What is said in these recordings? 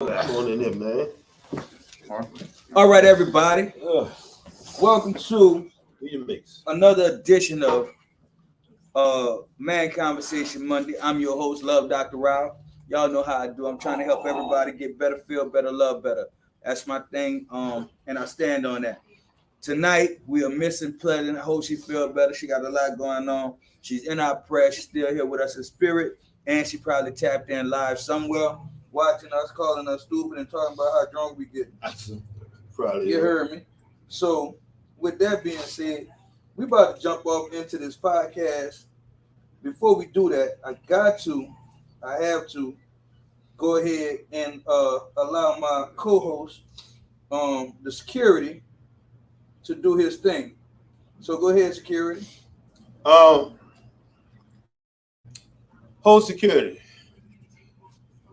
I'm on in there, man. All right, everybody. Welcome to another edition of Man Conversation Monday. I'm your host, Love Dr. Rao. Y'all know how I do. I'm trying to help everybody get better, feel better, love better. That's my thing. And I stand on that. Tonight we are missing Pleasant. I hope she feels better. She got a lot going on. She's in our prayer. She's still here with us in spirit, and she probably tapped in live somewhere, watching us, calling us stupid, and talking about how drunk we get. Probably. You heard me. So, with that being said, we about to jump off into this podcast. Before we do that, I have to go ahead and allow my co-host, the security, to do his thing. So go ahead, security. Hoe security.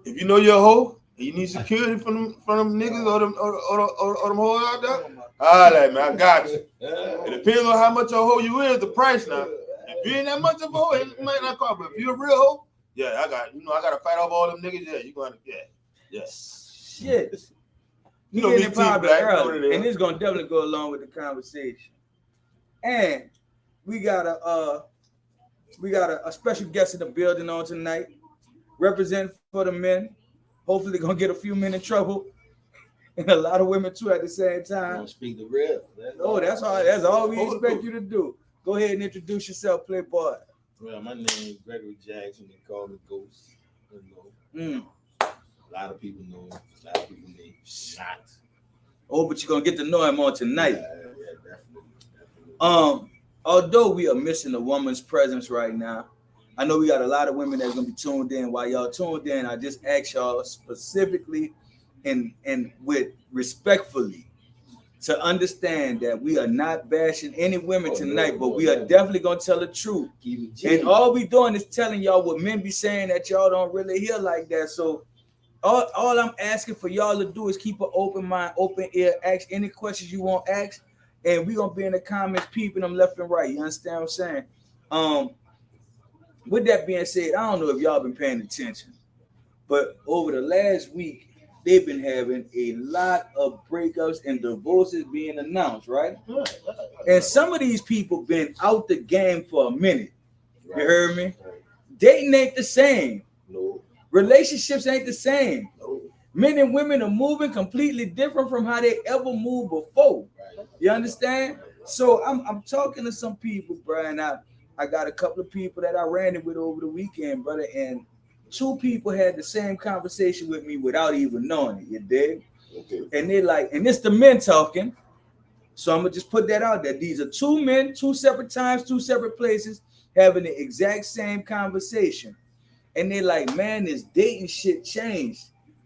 If you know your hoe and you need security from them niggas or them hoes out there, all right, man, I got you. It depends on how much a hoe you is, the price now. If you ain't that much of a hoe, it might not cost. But if you're a real hoe, yeah, I gotta fight off all them niggas. Yeah, you gonna Shit. You know, me too black, early, and it's gonna definitely go along with the conversation. And we got a special guest in the building on tonight, representing for the men. Hopefully, gonna get a few men in trouble, and a lot of women too at the same time. Don't speak the real. That's all. That's all we expect you to do. Go ahead and introduce yourself, Playboy. Well, my name is Gregory Jackson. They call me Ghost. A lot of people know him. A lot of people may not. Oh, but you're gonna get to know him on tonight. Yeah, definitely. Although we are missing a woman's presence right now, I know we got a lot of women that's gonna be tuned in. While y'all tuned in, I just ask y'all specifically and with respectfully to understand that we are not bashing any women tonight, but we are definitely gonna tell the truth. And all we doing is telling y'all what men be saying that y'all don't really hear like that. So all I'm asking for y'all to do is keep an open mind, open ear, ask any questions you want ask, and we're gonna be in the comments peeping them left and right. You understand what I'm saying? With that being said, I don't know if y'all been paying attention, but over the last week, they've been having a lot of breakups and divorces being announced, right? And some of these people been out the game for a minute. You heard me? Dating ain't the same. No. Relationships ain't the same. No. Men and women are moving completely different from how they ever moved before. You understand? So I'm talking to some people, Brian. I got a couple of people that I ran it with over the weekend, brother, and two people had the same conversation with me without even knowing it. You dig? Okay. And they like, and it's the men talking. So I'm gonna just put that out there. These are two men, two separate times, two separate places, having the exact same conversation. And they like, man, this dating shit changed.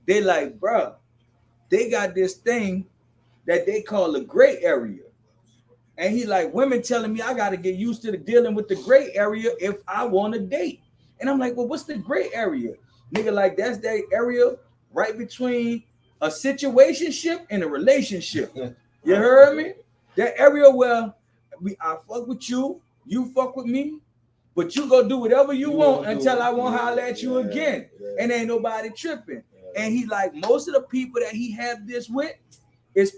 They like, bro, they got this thing that they call the gray area. And he like, women telling me I got to get used to dealing with the gray area if I want to date. And I'm like, well, what's the gray area? Nigga, like, that's that area right between a situationship and a relationship. You heard me? That area where I fuck with you, you fuck with me, but you go do whatever you want until I won't holler at you again. And ain't nobody tripping. And he like, most of the people that he have this with is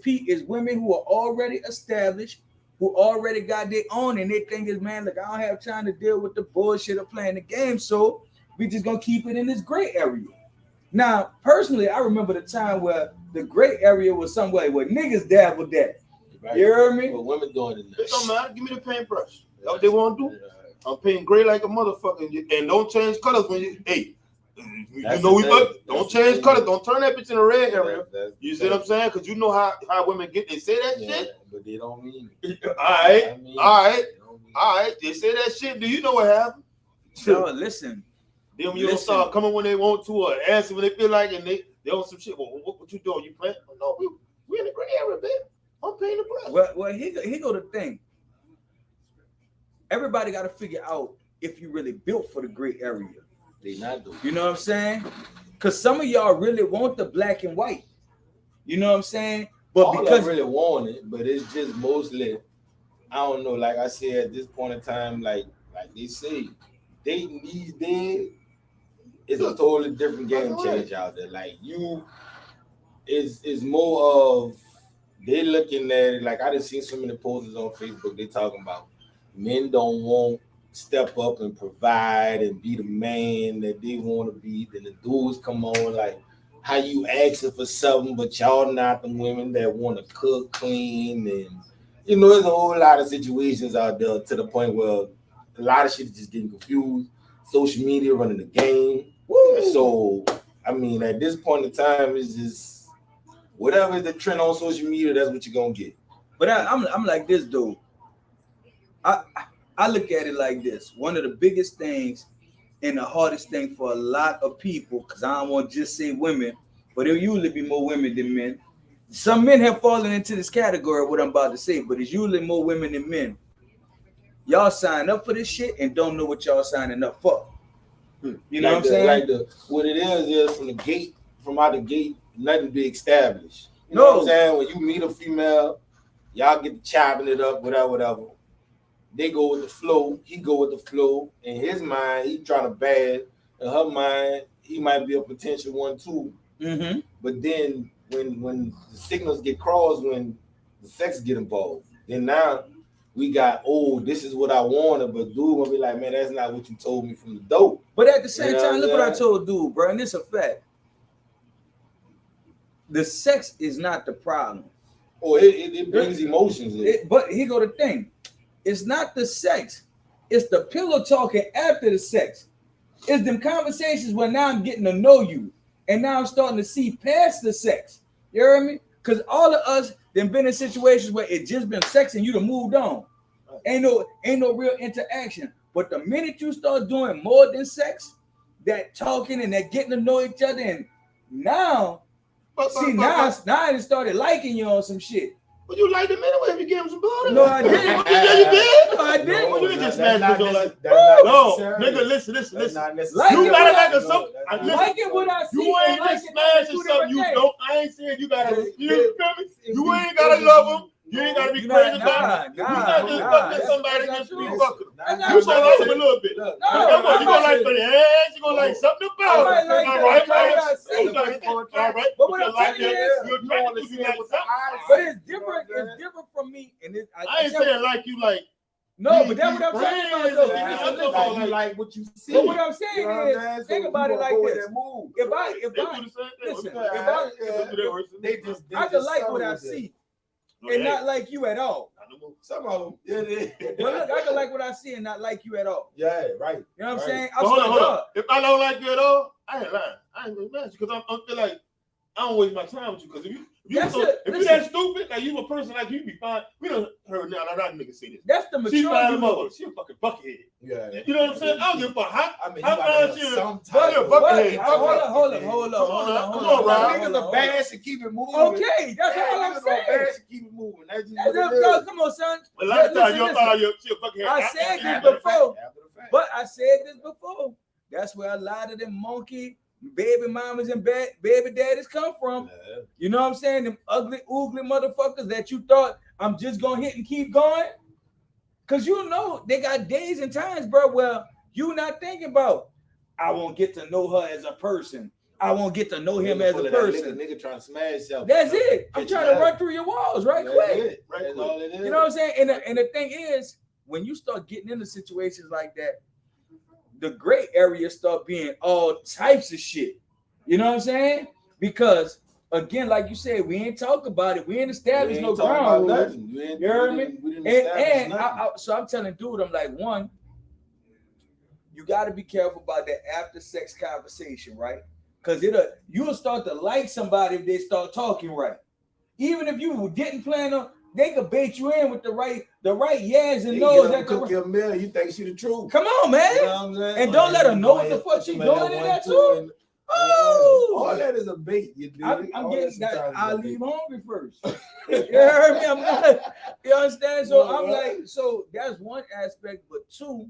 women who are already established, who already got their own, and they think is, man, look, I don't have time to deal with the bullshit of playing the game, so we just gonna keep it in this gray area. Now, personally, I remember the time where the gray area was somewhere where niggas dabbled that. Right. You heard me? But women doing it now. It don't matter. Give me the paintbrush. That's what they want to do. I'm painting gray like a motherfucker, and don't change colors when you. Hey, don't change colors. Don't turn that bitch in a red area. You see what I'm saying? Because you know how women get. They say that shit, but they don't mean it. All right. They say that shit. Do you know what happened? No, listen. Then you don't start coming when they want to, or answer when they feel like, and they on some shit. Well, what you doing? You playing? No, we in the gray area, babe. I'm paying the brush. Well, here go the thing. Everybody got to figure out if you really built for the gray area. They not doing. You know what I'm saying? Because some of y'all really want the black and white. You know what I'm saying? But all because I really want it, but it's just mostly, I don't know. Like I said, at this point in time, like they say, dating these days is a totally different game change out there. Like you is more of they looking at it like I just seen so many posters on Facebook. They talking about men don't want step up and provide and be the man that they want to be. Then the dudes come on like how you asking for something, but y'all not the women that want to cook, clean, and you know there's a whole lot of situations out there to the point where a lot of shit is just getting confused. Social media running the game. Woo. So I mean, at this point in time, it's just whatever is the trend on social media, that's what you're gonna get. But I'm like this, dude. I look at it like this. One of the biggest things and the hardest thing for a lot of people, because I don't want to just say women, but it usually be more women than men. Some men have fallen into this category of what I'm about to say, but it's usually more women than men. Y'all sign up for this shit and don't know what y'all signing up for. You know what I'm saying? Like what it is from out the gate, nothing be established. You know what I'm saying? When you meet a female, y'all get to chopping it up, whatever. They go with the flow. He go with the flow. In his mind, he trying to bad. In her mind, he might be a potential one too. Mm-hmm. But then when the signals get crossed, when the sex get involved, then now we got, this is what I wanted, but dude gonna be like, man, that's not what you told me from the dope. But at the same time, look what I told dude, bro, and it's a fact. The sex is not the problem. It brings emotions. But here go the thing. It's not the sex. It's the pillow talking after the sex. It's them conversations where now I'm getting to know you. And now I'm starting to see past the sex. You hear me? Because all of us then been in situations where it just been sex and you done moved on. Ain't no real interaction. But the minute you start doing more than sex, that talking and that getting to know each other, and now I just started liking you on some shit. But you liked him anyway if you gave him some butter. No, I didn't. Yeah, you did. No, I didn't. You just smash this on like no, nigga, listen. Like You gotta like a something. Liking what I see. You ain't just smashing something you don't. I ain't saying you gotta. You ain't gotta love him. You ain't gotta be crazy about it. You not just fucking somebody just be fucking. You should like him a little bit. You gonna like for the ass. You gonna like something about it. All right. But what I'm telling you is, but it's different. It's different from me. And I ain't saying like you like. No, but that's what I'm saying about though. You like what you see. But what I'm saying is, think about it like this. I can like what I see. And not like you at all. Some of them, But look, I can like what I see and not like you at all. Yeah, right. You know what I'm saying? Hold on. If I don't like you at all, I ain't lying. I ain't gonna mess you because I feel like I don't waste my time with you. Because if you that stupid, like you a person like you be fine. We don't heard now. That nigga say this. That's the mature. She a fucking buckethead. Yeah. You know what I'm saying? I don't give a fuck. How fine she is. Buckethead. Hold on. Come on, Rob. Niggas are bad to keep it moving. Okay, that's all I'm saying. Bad to keep it moving. Come on, son. A lot of times you thought she a buckethead. I said this before. But I said this before. That's where a lot of them monkey baby mamas and baby daddies come from. Yeah. You know what I'm saying? Them ugly, oogly motherfuckers that you thought I'm just gonna hit and keep going. Cause you know they got days and times, bro, where you not thinking about, I won't get to know her as a person. I won't get to know him as a person. Nigga trying to smash something. That's it. I'm trying to run through your walls right quick. That's all it is. You know what I'm saying? And the thing is, when you start getting into situations like that, the gray area start being all types of shit. You know what I'm saying? Because again, like you said, we ain't talk about it. We ain't established no ground rules. You heard me? And so I'm telling dude, I'm like, one, you got to be careful about that after sex conversation, right? Because you'll start to like somebody if they start talking right. Even if you didn't plan on, they could bait you in with the right yes and no's. That cook your meal, you think she the truth. Come on, man. You know what I'm saying? And don't let her know what the fuck she doing in that too. All that is a bait. I'm getting that. I leave hungry first. You heard me? I'm not. You understand? So I'm like, so that's one aspect. But two,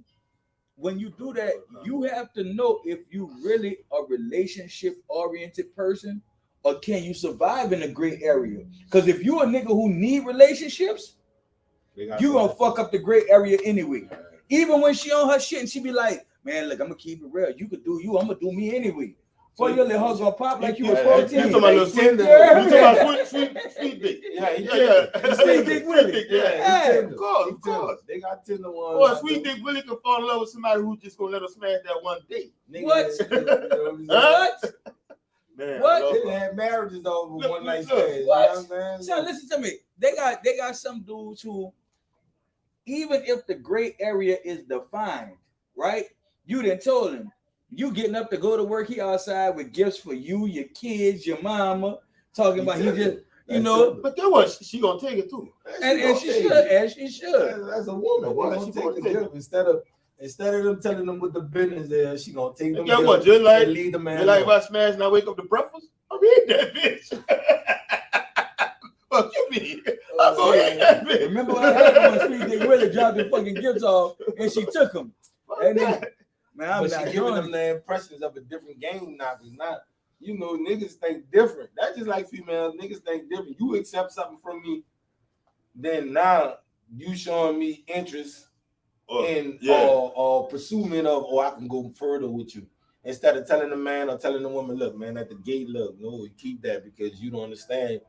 when you do that, you have to know if you really a relationship-oriented person. Or can you survive in a gray area? Because if you a nigga who need relationships, you gonna fuck up the gray area anyway. Even when she on her shit and she be like, man, look, I'm gonna keep it real. You could do you, I'm gonna do me anyway. Boy, your little hug gonna pop like you was You 14. talking about little sweet dick? Yeah. You talking about sweet dick? Yeah, Sweet dick Willie. Yeah, Of course. They got tender ones. Boy, sweet dick Willie can fall in love with somebody who just gonna let her smash that one day. What? What? Man, What? They had marriages over one night look, stand. what? You know what I'm So saying? listen to me. They got some dudes who, even if the gray area is defined, right? You done told him you getting up to go to work. He outside with gifts for you, your kids, your mama. Talking about he just, you know. But then what? She gonna take it too. And she should. And she should. As a woman, she gonna take the gift instead of them telling them what the business is. She gonna take them. Guess what? Just like and lead the man. Just like if I smash and I wake up to breakfast, I'm eating that bitch. Fuck you mean? I'm gonna eat that bitch. Remember what happened when Sweet Dick Willie dropped the fucking gifts off and she took them. And then, man, I'm but not she giving doing them the impressions of a different game now. It's not, you know, niggas think different. That's just like females. Niggas think different. You accept something from me, then now you showing me interest in or pursuit of, or I can go further with you. Instead of telling the man or telling the woman, look, man, at the gate, look, no, you keep that because you don't understand.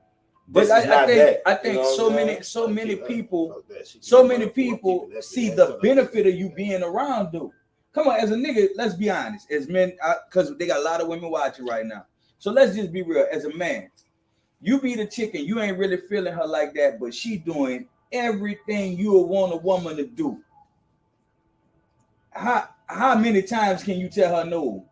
But I think you know so many people see the benefit of you being around, dude. Come on, as a nigga, let's be honest. As men, because they got a lot of women watching right now. So let's just be real. As a man, you be the chick and you ain't really feeling her like that, but she doing everything you would want a woman to do. How many times can you tell her no?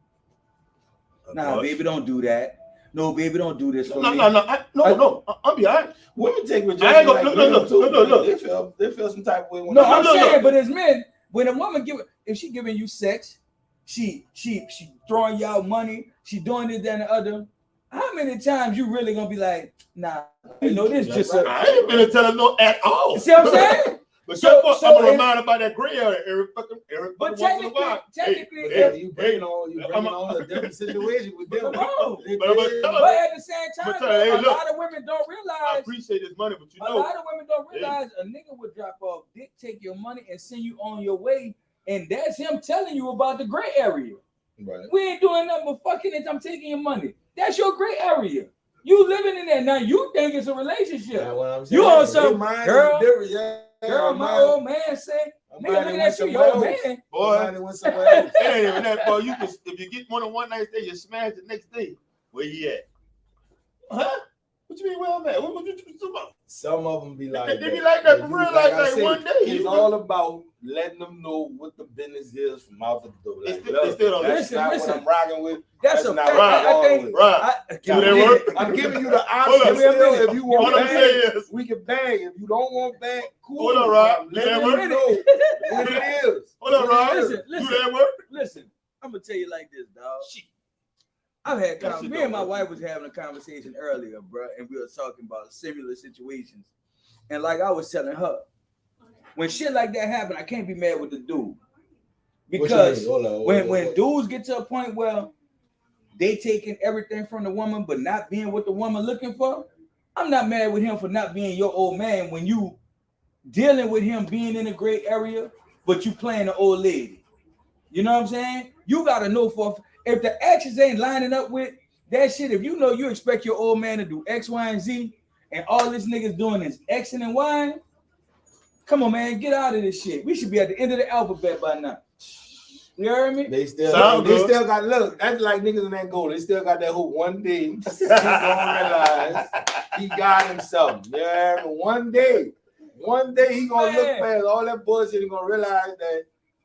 Nah, baby, don't do that. No, baby, don't do this for me. No. I'll be alright. Women take rejection. I ain't gonna look. They feel some type of way. No, I'm saying, but as men, when a woman if she giving you sex, she throwing you out money, she doing this, that, and the other. How many times you really gonna be like, nah, you know this just I ain't gonna tell her no at all. See what I'm saying? But so I'm gonna remind about that gray area every fucking but once in a while. technically, you bring on a different situation with them. But at the same time, a lot of women don't realize. I appreciate this money, but a lot of women don't realize a nigga would drop off, dick, take your money, and send you on your way, and that's him telling you about the gray area. Right. We ain't doing nothing but fucking it. I'm taking your money. That's your gray area. You living in there now. You think it's a relationship. You on some girl. Girl, my old man say, nigga, look at you, your old man. Boy, it ain't even that, boy. You can, if you get one night stay, you smash the next day. Where you at? Huh? What you mean, where I'm at? What you talking about? Some of them be like they be like that for real, like one day. It's all about letting them know what the business is from out the door. Like, they still don't listen. what I'm rocking with. That's not fact. I think I'm giving you the option. If you want bang, we can bang. If you don't want bang, cool. Hold on, Rob. Let me know what it is. Hold on, Rob. Listen. I'm gonna tell you like this, dog. I've had me and my wife was having a conversation earlier, bro, and we were talking about similar situations. And like I was telling her, when shit like that happen, I can't be mad with the dude. Because when dudes get to a point where they taking everything from the woman but not being what the woman looking for, I'm not mad with him for not being your old man when you dealing with him being in a gray area, but you playing the old lady. You know what I'm saying? You gotta know if the actions ain't lining up with that shit, if you know you expect your old man to do X, Y, and Z, and all this niggas doing is X and Y, come on, man, get out of this shit. We should be at the end of the alphabet by now. You heard me? They still got look. That's like niggas in that goal. They still got that hope. One day he's gonna realize he got himself. Yeah, one day he gonna look past all that bullshit and gonna realize that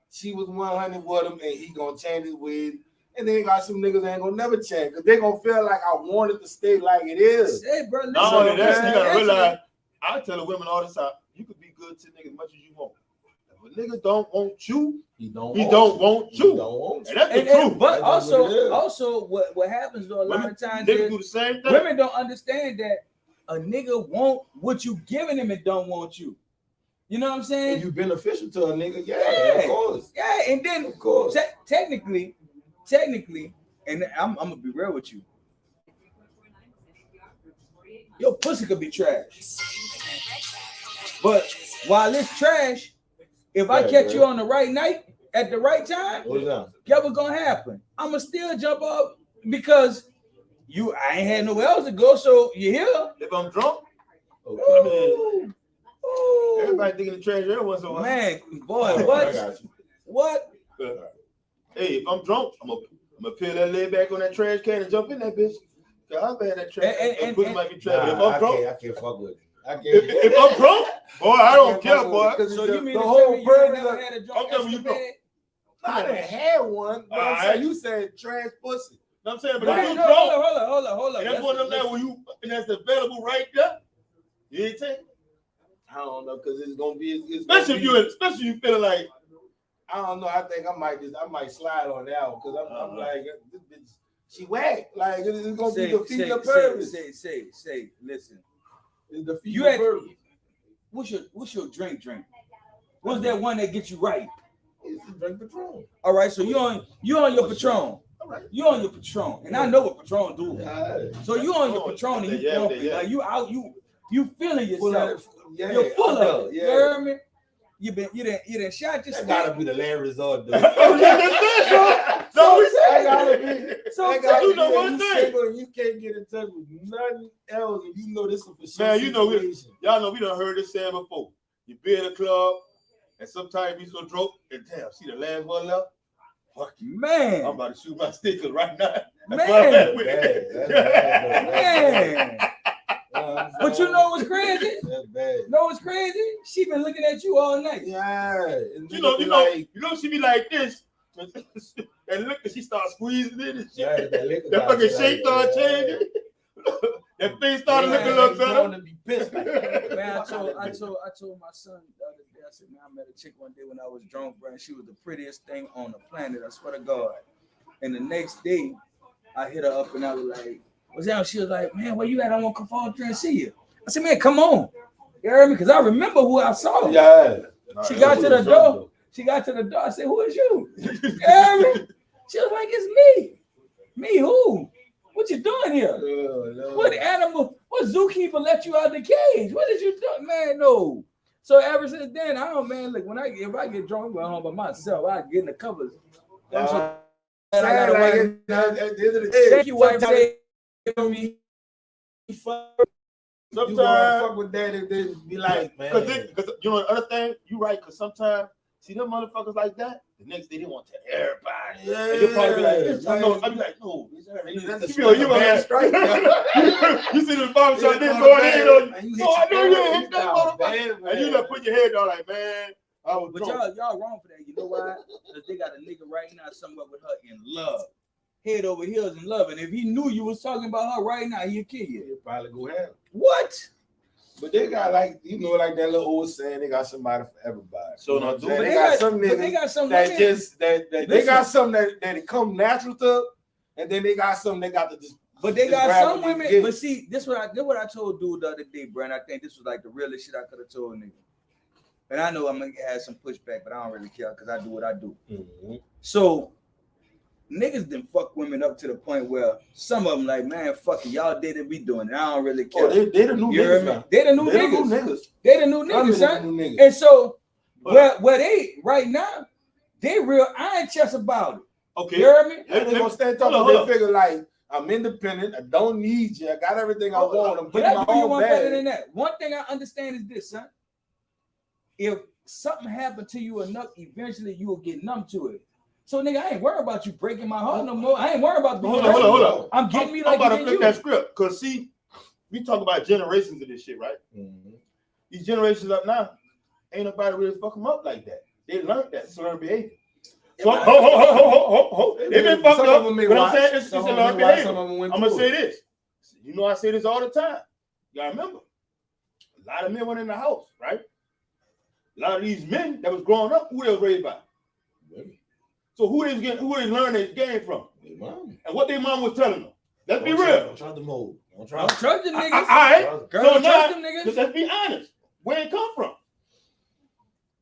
she was 100 with him, and he gonna change his ways. And then you got some niggas that ain't gonna never change because they gonna feel like I want it to stay like it is. Hey, bro, listen, not only that, you gotta realize. I tell the women all the time, you could be good to niggas as much as you want. If a nigga don't want you, he don't want you. And that's the truth. But also, what happens though a lot of times is do the same thing. Women don't understand that a nigga want what you giving him and don't want you. You know what I'm saying? If you beneficial to a nigga, yeah, of course. Yeah, and then of course. Technically, and I'm gonna be real with you. Your pussy could be trash. But while it's trash, if I catch you on the right night at the right time, guess what's gonna happen? I'ma still jump up because I ain't had nowhere else to go, so you here. If I'm drunk, Ooh. I mean, everybody thinking the trash every once in a while. Man, boy, what? What? Hey, if I'm drunk, I'm gonna peel that lid back on that trash can and jump in that bitch. Cause I've had that trash. And might be trash. If I'm drunk, I can't fuck with it. If I'm drunk, boy, I don't care, boy. So you mean the whole purpose? Never had a drunk escapade? I done had one, but I'm saying you said trash pussy. No, I'm saying, but Right, if you no, drunk, hold on. and that's one of them that when you and that's available right there. You ain't taking. I don't know, cause it's gonna be Especially if you feeling like I don't know. I think I might slide on that one because I'm like this bitch. She whack. Like it's gonna be defeating the purpose. Say, listen. It's defeating the purpose. What's your drink? What's that one that gets you right? It's a drink Patron. All right, so you on your Patron. Right. You on your Patron, and I know what Patron do. Yeah. So you on your Patron and you pumping, like you out, you feeling yourself. You're full of it. You heard me? You done shot yourself. That gotta be the last resort, dude. So you know one thing. You can't get in touch with nothing else, and you know this is for sure. Man, you know y'all know we done heard this saying before. You be in a club, and sometimes you be so drunk, and damn, see the last one left. Fuck you. Man, I'm about to shoot my stickers right now. Man. But you know what's crazy? That's bad. Know what's crazy? She been looking at you all night. Yeah. You know, she be like this. And look, she start squeezing it and shit. Yeah, that fucking shape start changing. That face started looking a little better. To be pissed. Man, I told my son the other day, I said, man, I met a chick one day when I was drunk, bro, and she was the prettiest thing on the planet, I swear to God. And the next day, I hit her up and I was like, what's that? She was like, man, where you at? I want to come forward and see you. I said, man, come on. You heard me? Because I remember who I saw. Yeah. She got to the door. I said, who is you? You heard me? She was like, it's me. Me who? What you doing here? No. What animal? What zookeeper let you out the cage? What did you do? Man, no. So ever since then, I don't, man, look, if I get drunk, I'm going home by myself. I get in the covers. Thank you, wife. Me. Sometimes fuck with that and then be like, man. Because you know the other thing, you right, because sometimes see them motherfuckers like that, the next day they want to tell everybody. Yeah. And you'll probably be like, I'll be like, no, you man strike. You see the barbershop then going in on you. Oh, I know you hit that motherfucker. And you just put your head down like, man. But y'all wrong for that. You know why? Because they got a nigga right now somewhere with her in love. Head over heels in love. And if he knew you was talking about her right now, he'd kill you. He'll probably go ahead. What? But they got like that little old saying, they got somebody for everybody. So no, they got some niggas they got some that come natural to, and then they got some that got to just. But they got some women. But see, this what I told dude the other day, Brent. I think this was like the realest shit I could have told a nigga. And I know I'm gonna have some pushback, but I don't really care because I do what I do. Mm-hmm. So niggas done fuck women up to the point where some of them like, man, fuck it, y'all did it, we doing it. I don't really care. Oh, they the new niggas now. They the new niggas. They the new niggas, son. And so where they right now, they real iron chest about it. Okay. You heard me? They gonna stand talking. They figure like, I'm independent. I don't need you. I got everything I want. I'm putting my own bag. Better than that. One thing I understand is this, son. If something happened to you enough, eventually you will get numb to it. So, nigga, I ain't worried about you breaking my heart no more. I ain't worried about hold on. I'm getting me like I'm about to flip that script. Because, see, we talk about generations of this shit, right? Mm-hmm. These generations up now, ain't nobody really fuck them up like that. They learned that. It's learned behavior. So, ho. They been fucked up. But I'm saying it's learned behavior. I'm going to say this. You know I say this all the time. Y'all remember? A lot of men went in the house, right? A lot of these men that was growing up, who they was raised by? Women. So who they learn their game from? Their mom. And what their mom was telling them. Let's be real. Don't trust the mold. Don't trust them niggas. All right. Girl, so now, them niggas. Let's be honest. Where it come from?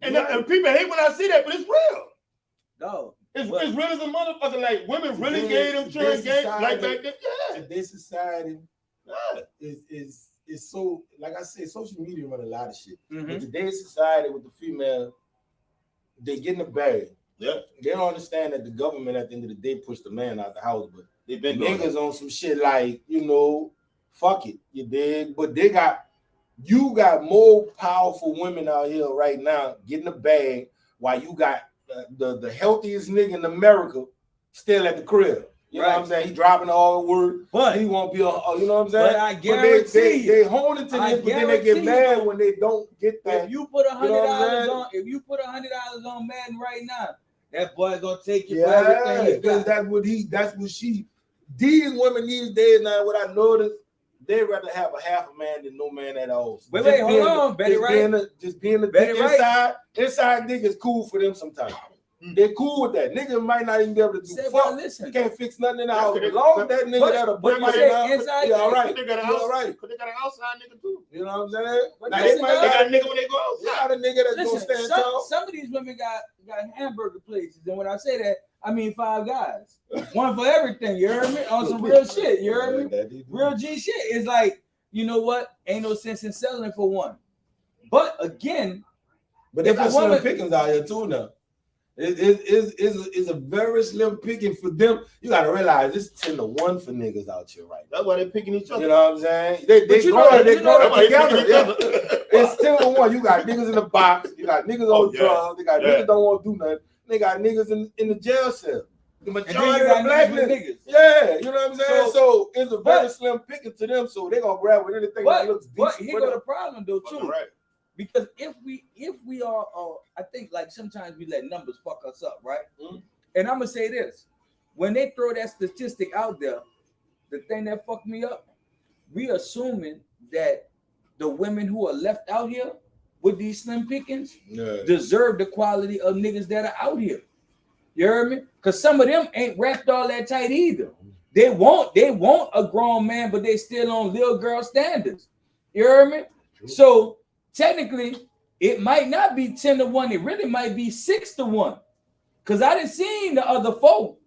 And people hate when I see that, but it's real. No. It's real as a motherfucker. Like women really gave them children game like back then. Yeah. Today's society is so, like I said, social media run a lot of shit. Mm-hmm. But today's society with the female, they get in the bag. Yeah. They don't understand that the government at the end of the day pushed the man out the house, but They've been doing niggas on some shit like, you know, fuck it, you dig? But you got more powerful women out here right now getting a bag while you got the healthiest nigga in America still at the crib. You know what I'm saying? He dropping all the work, but he won't be you know what I'm saying? But I guarantee you, they hold it to this, but then they get mad when they don't get that. If you put $100 on, if you put $100 on Madden right now, that boy gonna take you for everything. Because that's what she. These women these days now, what I noticed, they rather have a half a man than no man at all. Wait, hold on, Betty, right? Just being the dick inside dick is cool for them sometimes. They're cool with that. Niggas might not even be able to do fuck. Listen, can't fix nothing in the house. As long as that nigga got a brick inside, all right. They got an outside. They got an outside nigga too. You know what I'm saying? Now, they got a nigga when they go outside. They got a nigga that's gonna stand tall. Some of these women got hamburger places, and when I say that, I mean 5 guys, one for everything. You heard me? On some real shit. You heard me? Real G shit. It's like, you know what? Ain't no sense in settling for one. But again, if a woman pickings out here too now. It's a very slim picking for them. You gotta realize it's 10-1 for niggas out here right now. That's why they're picking each other. You know what I'm saying? They growing together. Yeah. It's 10-1. You got niggas in the box. You got niggas on drugs. They got niggas don't want to do nothing. They got niggas in the jail cell. The majority of the black niggas. Yeah, you know what I'm saying? So it's a very slim picking to them. So they gonna grab with anything that looks decent. But here go the problem though too. Right. Because if we are, I think like sometimes we let numbers fuck us up, right? Mm-hmm. And I'm gonna say this: when they throw that statistic out there, the thing that fucked me up, we assuming that the women who are left out here with these slim pickings deserve the quality of niggas that are out here. You heard me? Because some of them ain't wrapped all that tight either. They want a grown man, but they still on little girl standards. You heard me? So technically, it might not be 10-1. It really might be 6-1. Cause I didn't see the other 4.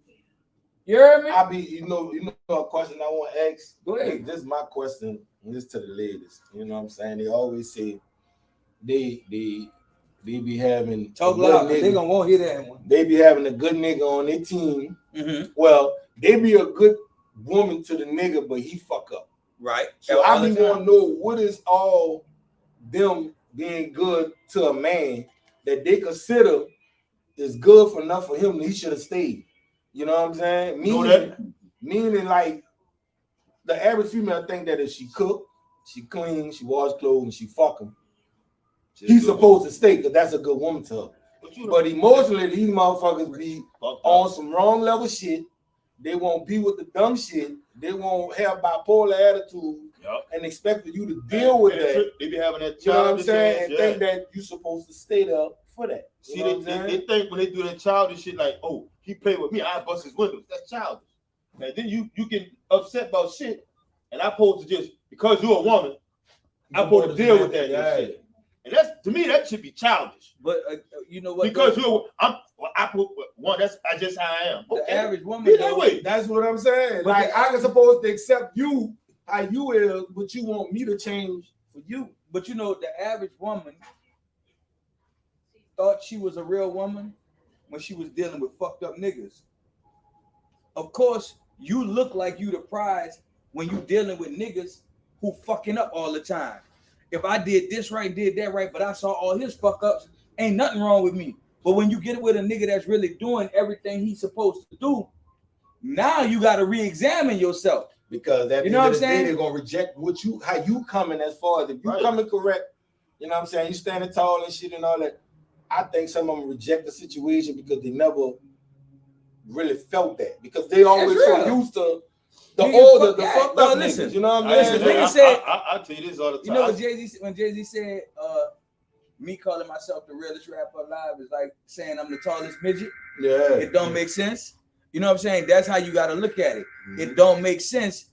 You heard me? You know a question I want to ask. Go ahead. This is my question. This to the ladies. You know what I'm saying? They always say they be having talk loud. They gonna won't hear that one. They be having a good nigga on their team. Mm-hmm. Well, they be a good woman to the nigga, but he fuck up. Right. So I be want to know what is all them being good to a man that they consider is good for enough for him. He should have stayed. You know what I'm saying? Meaning like the average female think that if she cook, she clean, she wash clothes, and she fuck him, he's supposed to stay because that's a good woman to her. But emotionally, these motherfuckers be on some wrong level shit. They won't be with the dumb shit. They won't have bipolar attitude and expect you to deal with that. They be having that, you know what I'm saying, and think that you're supposed to stay there for that. See, they think when they do that childish shit, like, oh, he played with me, I bust his windows. That's childish. And then you get upset about shit, and I'm supposed to just, because you're a woman, I'm supposed to deal with that shit. And that's, to me, that should be childish. But you know what? Because I put one. That's just how I am. Okay. The average woman. Be that way. That's what I'm saying. But like I'm supposed to accept you how you is, but you want me to change for you. But you know, the average woman thought she was a real woman when she was dealing with fucked up niggas. Of course, you look like you the prize when you dealing with niggas who fucking up all the time. If I did this right, did that right, but I saw all his fuck ups, ain't nothing wrong with me. But when you get it with a nigga that's really doing everything he's supposed to do, now you got to re-examine yourself. Because that, you know what I'm saying, they're gonna reject how you coming as far as if you coming correct. You know what I'm saying? You standing tall and shit and all that. I think some of them reject the situation because they never really felt that, because they always so used to the older, the fucked up niggas. You know what I'm saying? I tell you this all the time. You know what when Jay-Z said, me calling myself the realest rapper alive is like saying I'm the tallest midget. Yeah. It don't make sense. You know what I'm saying? That's how you got to look at it. Mm-hmm. It don't make sense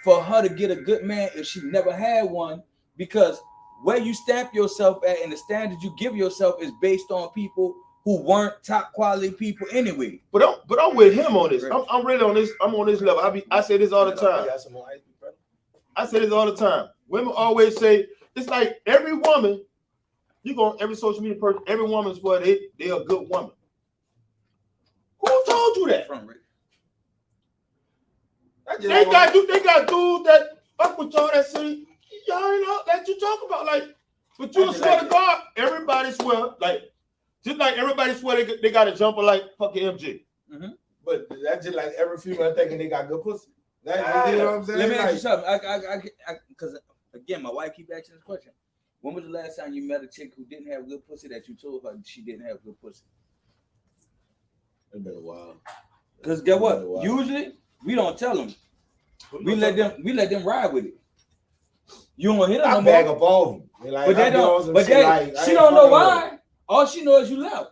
for her to get a good man if she never had one, because where you stamp yourself at and the standards you give yourself is based on people who weren't top quality people anyway. But I'm with him on this. I'm really on this. I'm on this level. I say this all the time. I say this all the time. Women always say, it's like every woman, every social media person, every woman's what they're a good woman. Who told you that? They got dudes that fuck with y'all that say y'all ain't know that you talk about like. But you swear to God, everybody swear like just like everybody swear they got a jumper like fucking MJ. Mm-hmm. But that's just like every female thinking they got good pussy. You know what I'm saying? Let me ask you something. Because again, my wife keep asking this question. When was the last time you met a chick who didn't have good pussy that you told her she didn't have good pussy? It's been a while. Because guess what? Usually we don't tell them. We let them ride with it. You don't hit her no more. Bag up all of them. Like, but they don't. But she don't know why. All she knows is you left.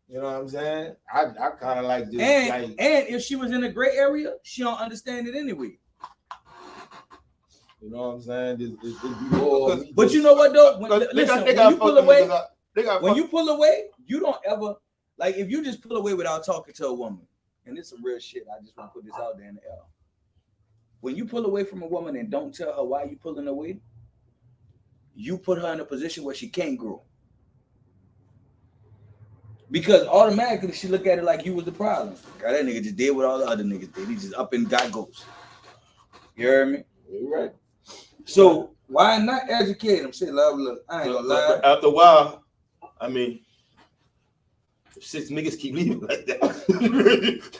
You know what I'm saying? I kind of like this. And if she was in a gray area, she don't understand it anyway. You know what I'm saying? But you know what though? When you pull away, you don't ever like if you just pull away without talking to a woman. And it's some real shit. I just want to put this out there in the air. When you pull away from a woman and don't tell her why you pulling away, you put her in a position where she can't grow. Because automatically she look at it like you was the problem. God, that nigga just did what all the other niggas did. He just up and got ghosts. You heard me? You're right. So why not educate them? Say, love, look, I ain't gonna lie. After a while, I mean, if 6 niggas keep leaving like that,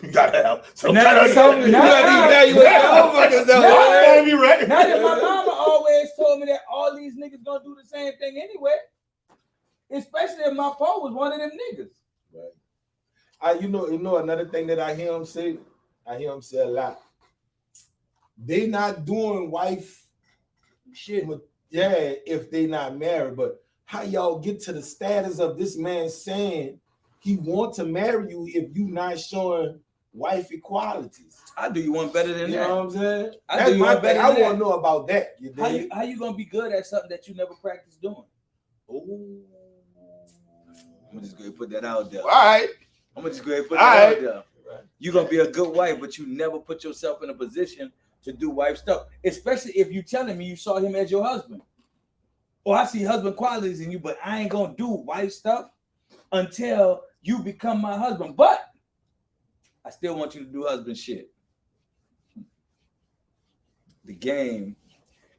you gotta have some kind of something. Now that my mama always told me that all these niggas gonna do the same thing anyway. Especially if my pa was one of them niggas. Right. You know another thing that I hear him say a lot. They not doing wife shit. If they not married, but how y'all get to the status of this man saying he want to marry you if you not showing wife equalities? I do you one better than that. You know what I'm saying? I want to know about that. How you gonna be good at something that you never practiced doing? Oh. I'm just going to put that out there. All right. I'm just going to put that out there. Right. You're going to be a good wife, but you never put yourself in a position to do wife stuff, especially if you telling me you saw him as your husband. Or I see husband qualities in you, but I ain't going to do wife stuff until you become my husband. But I still want you to do husband shit. The game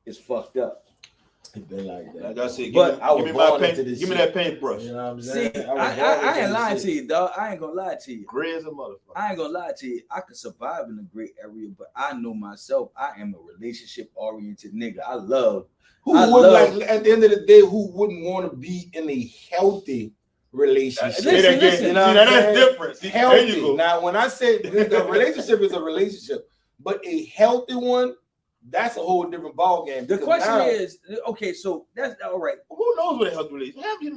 is fucked up. It's been like that. Like I said, give me that paintbrush. You know what I'm saying? See, I ain't lying to you, dog. I ain't gonna lie to you. Gray as a motherfucker. I ain't gonna lie to you. I could survive in a gray area, but I know myself. I am a relationship-oriented nigga. At the end of the day, who wouldn't want to be in a healthy relationship? Listen. You know, that's different. Healthy. Now, when I say the relationship is a relationship, but a healthy one, that's a whole different ballgame. The question is, okay, so that's all right. Who knows what a healthy relationship is?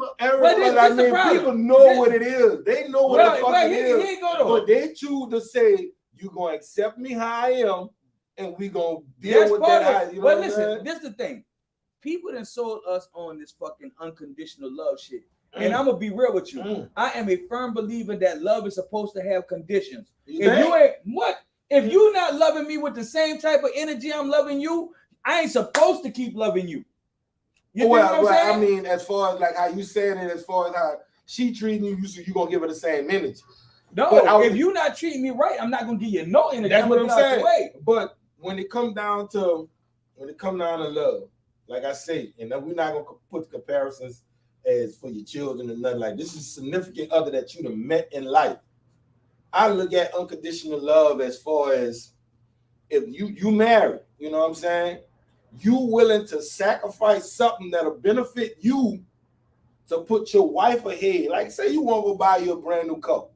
People know what it is. They know what the fuck it is. But they choose to say, you're going to accept me how I am, and we're going to deal with that. But listen, this is the thing. People done sold us on this fucking unconditional love shit. And I'm going to be real with you. I am a firm believer that love is supposed to have conditions. If you're not loving me with the same type of energy I'm loving you, I ain't supposed to keep loving you. You know what I'm saying? I mean, as far as like how you saying it, as far as how she treating you, you're going to give her the same energy. No, if you're not treating me right, I'm not going to give you no energy. That's what I'm saying. But when it come down to love, like I say, and we're not going to put comparisons as for your children and nothing like this. Is a significant other that you'd have met in life. I look at unconditional love as far as if you marry, you know what I'm saying? You willing to sacrifice something that'll benefit you to put your wife ahead. Like say you want to go buy you a brand new car.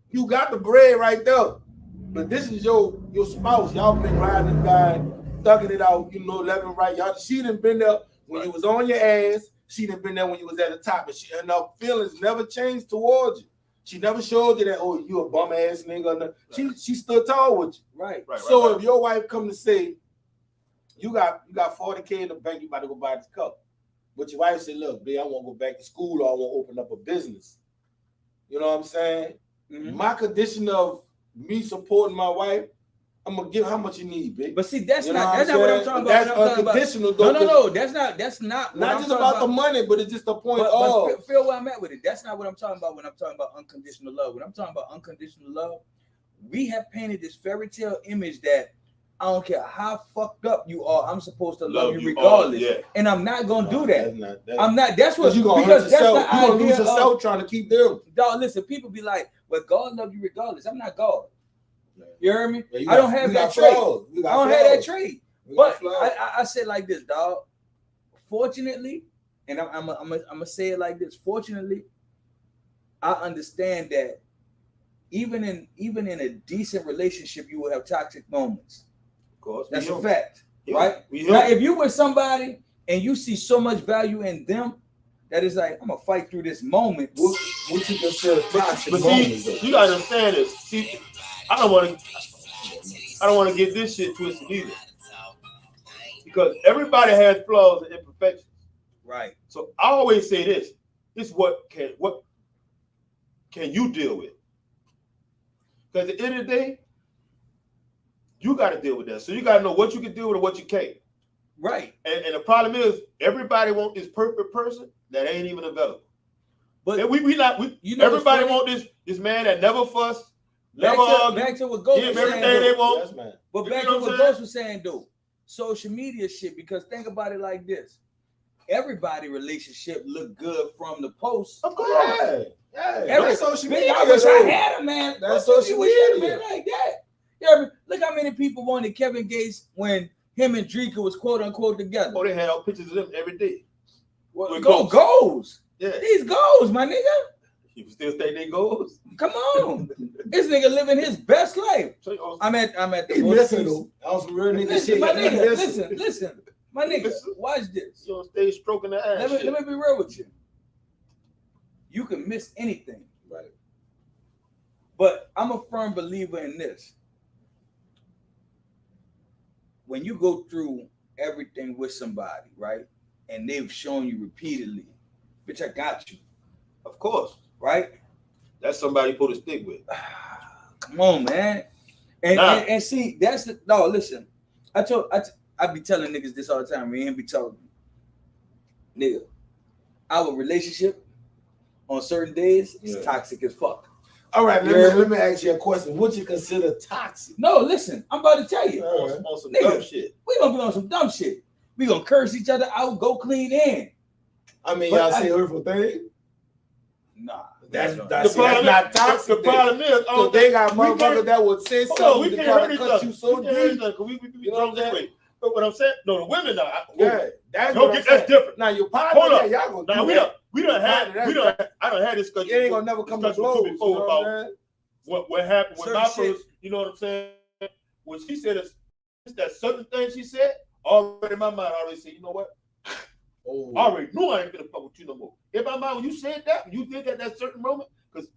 You got the bread right there. But this is your spouse. Y'all been riding the guy, thugging it out, left and right. She done been there when you was on your ass. She done been there when you was at the top. And her feelings never changed towards you. She never showed you that, oh, you a bum ass nigga. She stood tall with you. Right. So if your wife come to say, you got $40K in the bank, you about to go buy this cup. But your wife say, look, babe, I want to go back to school or I want to open up a business. You know what I'm saying? Mm-hmm. My condition of me supporting my wife, I'm gonna give how much you need, babe. But see, that's not what I'm talking about. That's unconditional. No, that's not. Not just about the money, but it's just the point but feel where I'm at with it. That's not what I'm talking about when I'm talking about unconditional love. When I'm talking about unconditional love, we have painted this fairy tale image that I don't care how fucked up you are. I'm supposed to love you you regardless, all, yeah. and I'm not gonna do that. That's I'm not. That's what you gonna hurt because that's yourself. the You gonna idea lose yourself of, trying to keep them. dog. Listen, people be like, "Well, God love you regardless." I'm not God. You heard me? Yeah, I don't have that trait. I don't have that trait. But I said like this, dog. Fortunately, and I'm gonna say it like this. Fortunately, I understand that even in a decent relationship, you will have toxic moments. Of course, that's a fact, yeah. right? Now, if you with somebody and you see so much value in them, that is like, I'm gonna fight through this moment. What you consider toxic but moments? See, you gotta understand this. See, I don't want to get this shit twisted either, because everybody has flaws and imperfections. Right. So I always say this: what can you deal with? Because at the end of the day, you got to deal with that. So you got to know what you can deal with and what you can't. Right. And the problem is, everybody want this perfect person that ain't even available. But and everybody want this man that never fuss, never argue. Back to what Ghost was saying. Everything they want. Yes, man. But back to what Ghost was saying, though. Social media shit. Because think about it like this: everybody relationship look good from the post. Of course. Yeah. Social media. I wish I had a man. That's social media. Man like that. Yeah, look how many people wanted Kevin Gates when him and Drika was quote unquote together. Oh, they had all pictures of them every day. Well, goals. Yeah. These goals, my nigga. You still think they goals? Come on. This nigga living his best life. I'm at the missing some real nigga shit. My nigga, listen. My nigga, watch this. You don't stay stroking the ass. Let me be real with you. You can miss anything. Right. But I'm a firm believer in this. When you go through everything with somebody, right, and they've shown you repeatedly, bitch, I got you. Of course. Right? That's somebody you put a stick with. Come on, man. And see, that's the no, listen. I be telling niggas this all the time. Me and him be talking. Nigga, our relationship on certain days is toxic as fuck. All right, let me ask you a question. What you consider toxic? No, listen, I'm about to tell you. On some dumb shit. We gonna be on some dumb shit. We gonna curse each other out, go clean in. I mean, y'all say hurtful things? Nah. That's not toxic. The problem is, they got motherfuckers that would say something we to can't try hurt to each cut other. you so deep. You know what I'm saying? But what I'm saying, no, the women now. That's different. Now your partner, y'all gonna do that. I don't have this discussion. It ain't gonna never come to blows. Before about what happened with my first. You know what I'm saying? When she said that certain thing she said, already in my mind, I already said, you know what? I already knew I ain't gonna fuck with you no more. In my mind, when you said that, when you did that certain moment, because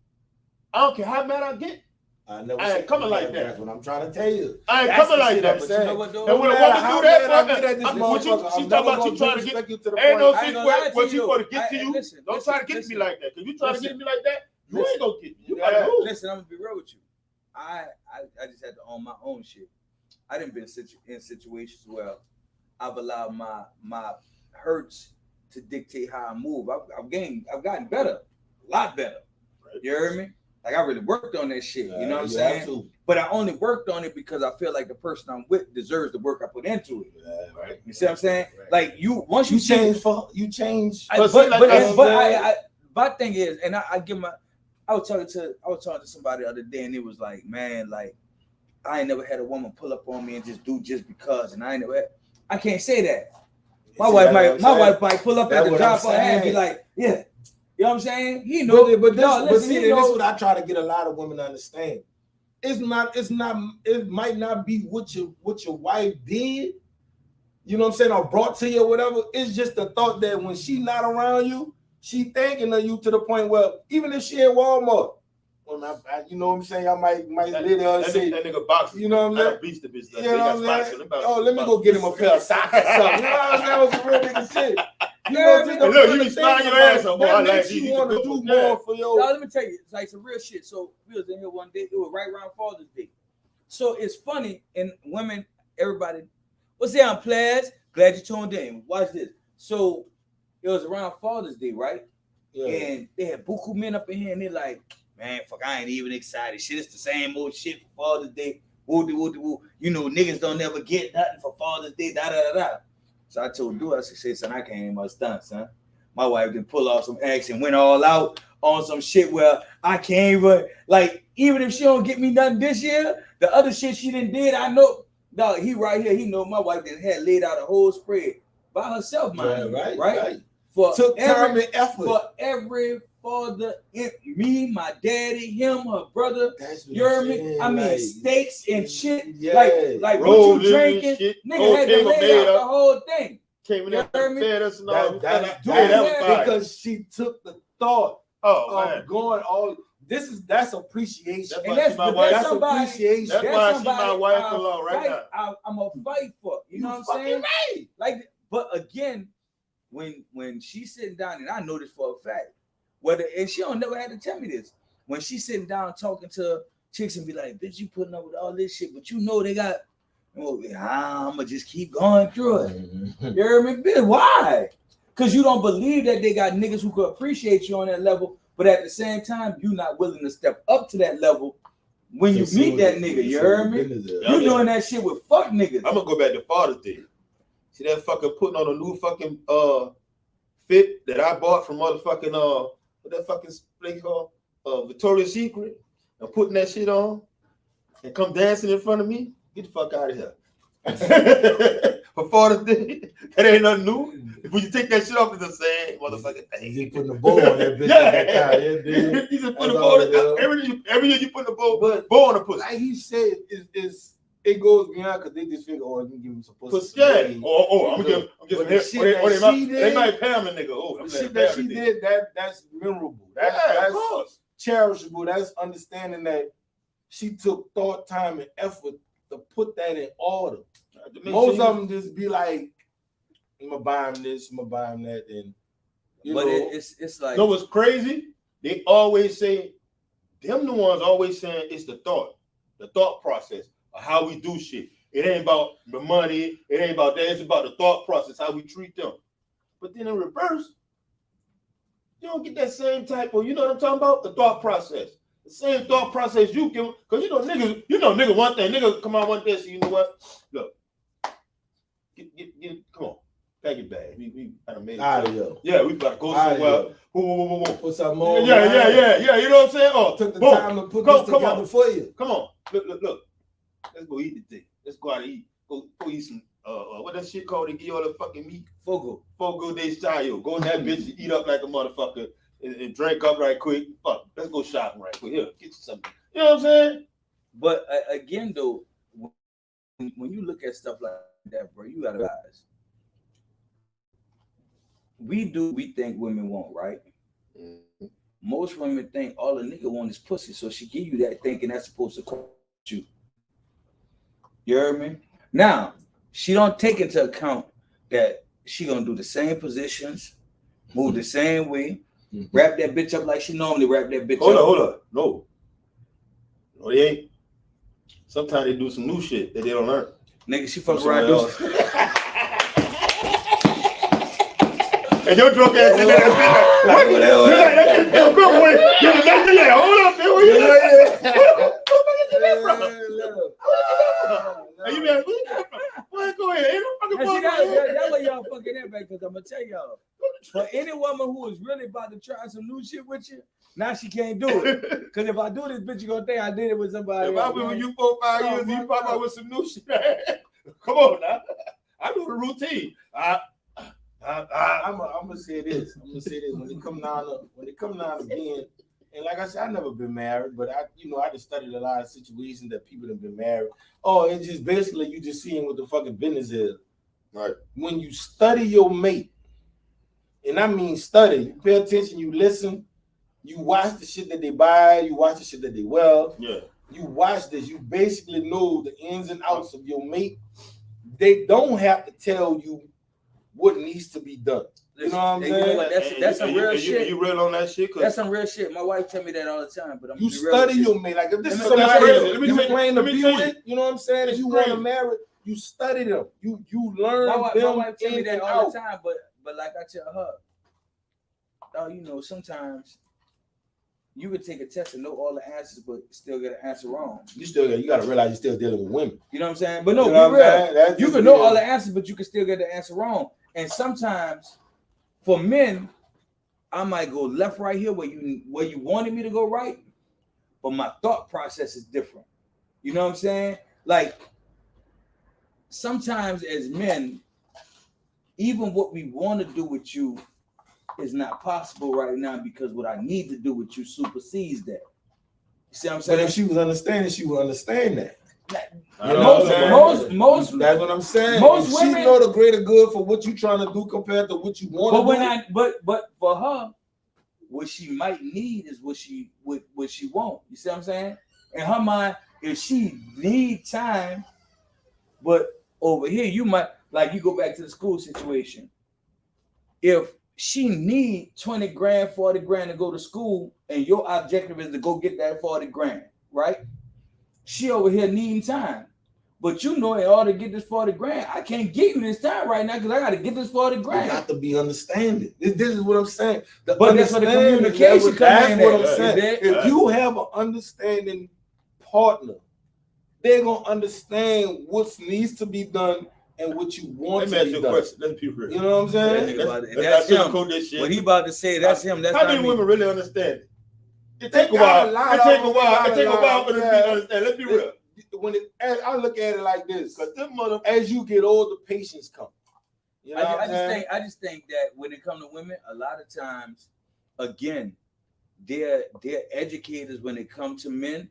I don't care how mad I get, I ain't coming like that. That's what I'm trying to tell you. I ain't coming like that. But you know what, though? And when a woman do that, she talking about you trying to get you to the point. Ain't no situation where she going to get to you. Don't try to get me like that. Because you try to get me like that, you ain't gonna get me. You gotta move. Listen, I'm gonna be real with you. I just had to own my own shit. I didn't been in situations where I've allowed my hurts to dictate how I move. I've gotten better, a lot better. Right. You heard me? Like I really worked on that shit. You know what I'm saying? But I only worked on it because I feel like the person I'm with deserves the work I put into it. Yeah, right. You see what I'm saying? Right. Like once you change. My thing is, and I was talking to somebody the other day, and it was like, man, like I ain't never had a woman pull up on me and just do just because, and I can't say that. My wife might pull up at the drop of her hand and be like, yeah. You know what I'm saying? He knew. But this is what I try to get a lot of women to understand. It might not be what your wife did, you know what I'm saying, or brought to you or whatever. It's just the thought that when she not around you, she thinking of you to the point where even if she at Walmart, you know what I'm saying, I might lay there and say that nigga boxing. You know what I'm saying? You know what I'm saying? Oh, let me go get him a pair of socks or something. You know what I'm saying? That was some real nigga shit. You know, look, you be sliding your ass up. That makes you want to do more for your. Now, let me tell you, it's like some real shit. So we was in here one day. It was right around Father's Day. So it's funny, and women, everybody, what's down, players? Glad you tuned in. Watch this. So it was around Father's Day, right? Yeah. And they had buku men up in here, and they're like, man, fuck, I ain't even excited. Shit, it's the same old shit for Father's Day. You know, niggas don't never get nothing for Father's Day. Da da da da. So I told Dude, I said, son, I can't even stunt, son. My wife did pull off some acts and went all out on some shit where I can't even, like, even if she don't get me nothing this year, the other shit she done did, I know. Dog, he right here, he know my wife done had laid out a whole spread by herself, man. Right? For took time and effort. For every father, me, my daddy, him, her brother, you heard me? I mean, like, steaks and shit. Yeah. Like what you drinking, nigga had to lay out the whole thing. Came in there and fed us and all. Because she took the thought of going all. That's appreciation. That's appreciation. That's why she's my wife-in-law right now. I'm a fight for. You know what I'm saying? Right. Like, but again, when she's sitting down, and I know this for a fact, and she don't never had to tell me this. When she's sitting down talking to chicks and be like, bitch, you putting up with all this shit, but you know they got. I'm gonna just keep going through it. You hear me, bitch? Why? Because you don't believe that they got niggas who could appreciate you on that level, but at the same time, you not willing to step up to that level when you meet that nigga. You heard me? You doing that shit with fuck niggas. I'm gonna go back to Father's Day. See that fucking putting on a new fucking fit that I bought from motherfucking what that fucking place called Victoria's Secret, and putting that shit on and come dancing in front of me. Get the fuck out of here. For Father's Day, that ain't nothing new. When you take that shit off, it's the same motherfucking thing. You putting the bow on that bitch. Yeah. You just put the bow. Every year you put the bow on the pussy. Like he said, it goes beyond because they just figure, you can give him some pussy. Yeah. I'm gonna give some they might pay him a nigga. The shit that she did, that's memorable. That's cherishable. That's understanding that she took thought, time, and effort to put that in order. Most of them just be like, I'm gonna buy him this, I'm gonna buy him that, and it's like, you know what's crazy? They always say, them the ones always saying it's the thought process of how we do shit. It ain't about the money, it ain't about that, it's about the thought process, how we treat them. But then in reverse, you don't get that same type of, you know what I'm talking about? The thought process. The same thought process you can, because nigga one thing, nigga come out one day and say, you know what? Look, come on, pack it bag. We kind of made it. Out of here. Yeah, we about to go somewhere. Whoa. Put some more. Yeah. You know what I'm saying? Oh, took the time to put this together for you. Come on, look. Let's go eat the thing. Let's go out and eat. Go eat some. What that shit called? They give you all the fucking meat. Fogo de style. Go in that bitch and eat up like a motherfucker. And drink up right quick. Fuck, let's go shopping right quick. Here, get you something. You know what I'm saying? But again, though, when you look at stuff like that, bro, you gotta realize we think women want, right? Mm-hmm. Most women think all a nigga want is pussy, so she give you that thinking that's supposed to cost you. You heard me? Now, she don't take into account that she gonna do the same positions, move the same way. Mm-hmm. Wrap that bitch up like she normally wrap that bitch up. Hold up. No, they ain't. Sometimes they do some new shit that they don't learn. Nigga, she fuck around. And your drunk ass in there. Hold up, man. Where you at? Go ahead. That's why y'all fucking that back, because I'm gonna tell y'all. For any woman who is really about to try some new shit with you, now she can't do it. Because if I do this, bitch, you gonna think I did it with somebody. If I been with you 4-5 years and you pop out with some new shit, come on now. I do the routine. I'm gonna say this. When it come down again, and like I said, I've never been married, but I just studied a lot of situations that people have been married. Oh, it's just basically you just seeing what the fucking business is. Right. When you study your mate, and I mean study, you pay attention, you listen, you watch the shit that they buy, you watch the shit that they wear. Yeah. You watch this, you basically know the ins and outs of your mate. They don't have to tell you what needs to be done. You know what I'm saying? That's some real shit. You real on that shit? That's some real shit. My wife tell me that all the time. But you study your mate. Like if this is somebody you playing the building, you know what I'm saying? If you want to marry, you study them. You learn them. My wife tell me that all the time. But like I tell her, you know, sometimes you could take a test and know all the answers, but still get an answer wrong. You gotta realize you're still dealing with women. You know what I'm saying? But no, you know be real. You can know all the answers, but you can still get the answer wrong. And sometimes for men, I might go left right here where you wanted me to go right, but my thought process is different. You know what I'm saying? Like sometimes as men, even what we want to do with you is not possible right now because what I need to do with you supersedes that. You see what I'm saying? But if she was understanding, she would understand that. Most that's what I'm saying. Most women, she know the greater good for what you trying to do compared to what you want to do. But for her, what she might need is what she want. You see what I'm saying? In her mind, if she need time, but over here you might like you go back to the school situation. If she need 20 grand, 40 grand to go to school, and your objective is to go get that 40 grand, right? She over here needing time. But you know, in order to get this 40 grand, I can't give you this time right now because I got to get this 40 grand. You got to be understanding. This is what I'm saying. But that's what the communication comes in. That's what I'm saying. If you have an understanding partner, they're going to understand what needs to be done and what you want to be done. Let's be real. You know what I'm saying? That's him. What he about to say, that's him. That's how many women really understand it? It take a while. It take a while for them to understand. Let's be real. I look at it like this, because as you get older, patience comes. You know I just think that when it comes to women, a lot of times, again, they're educators when it comes to men,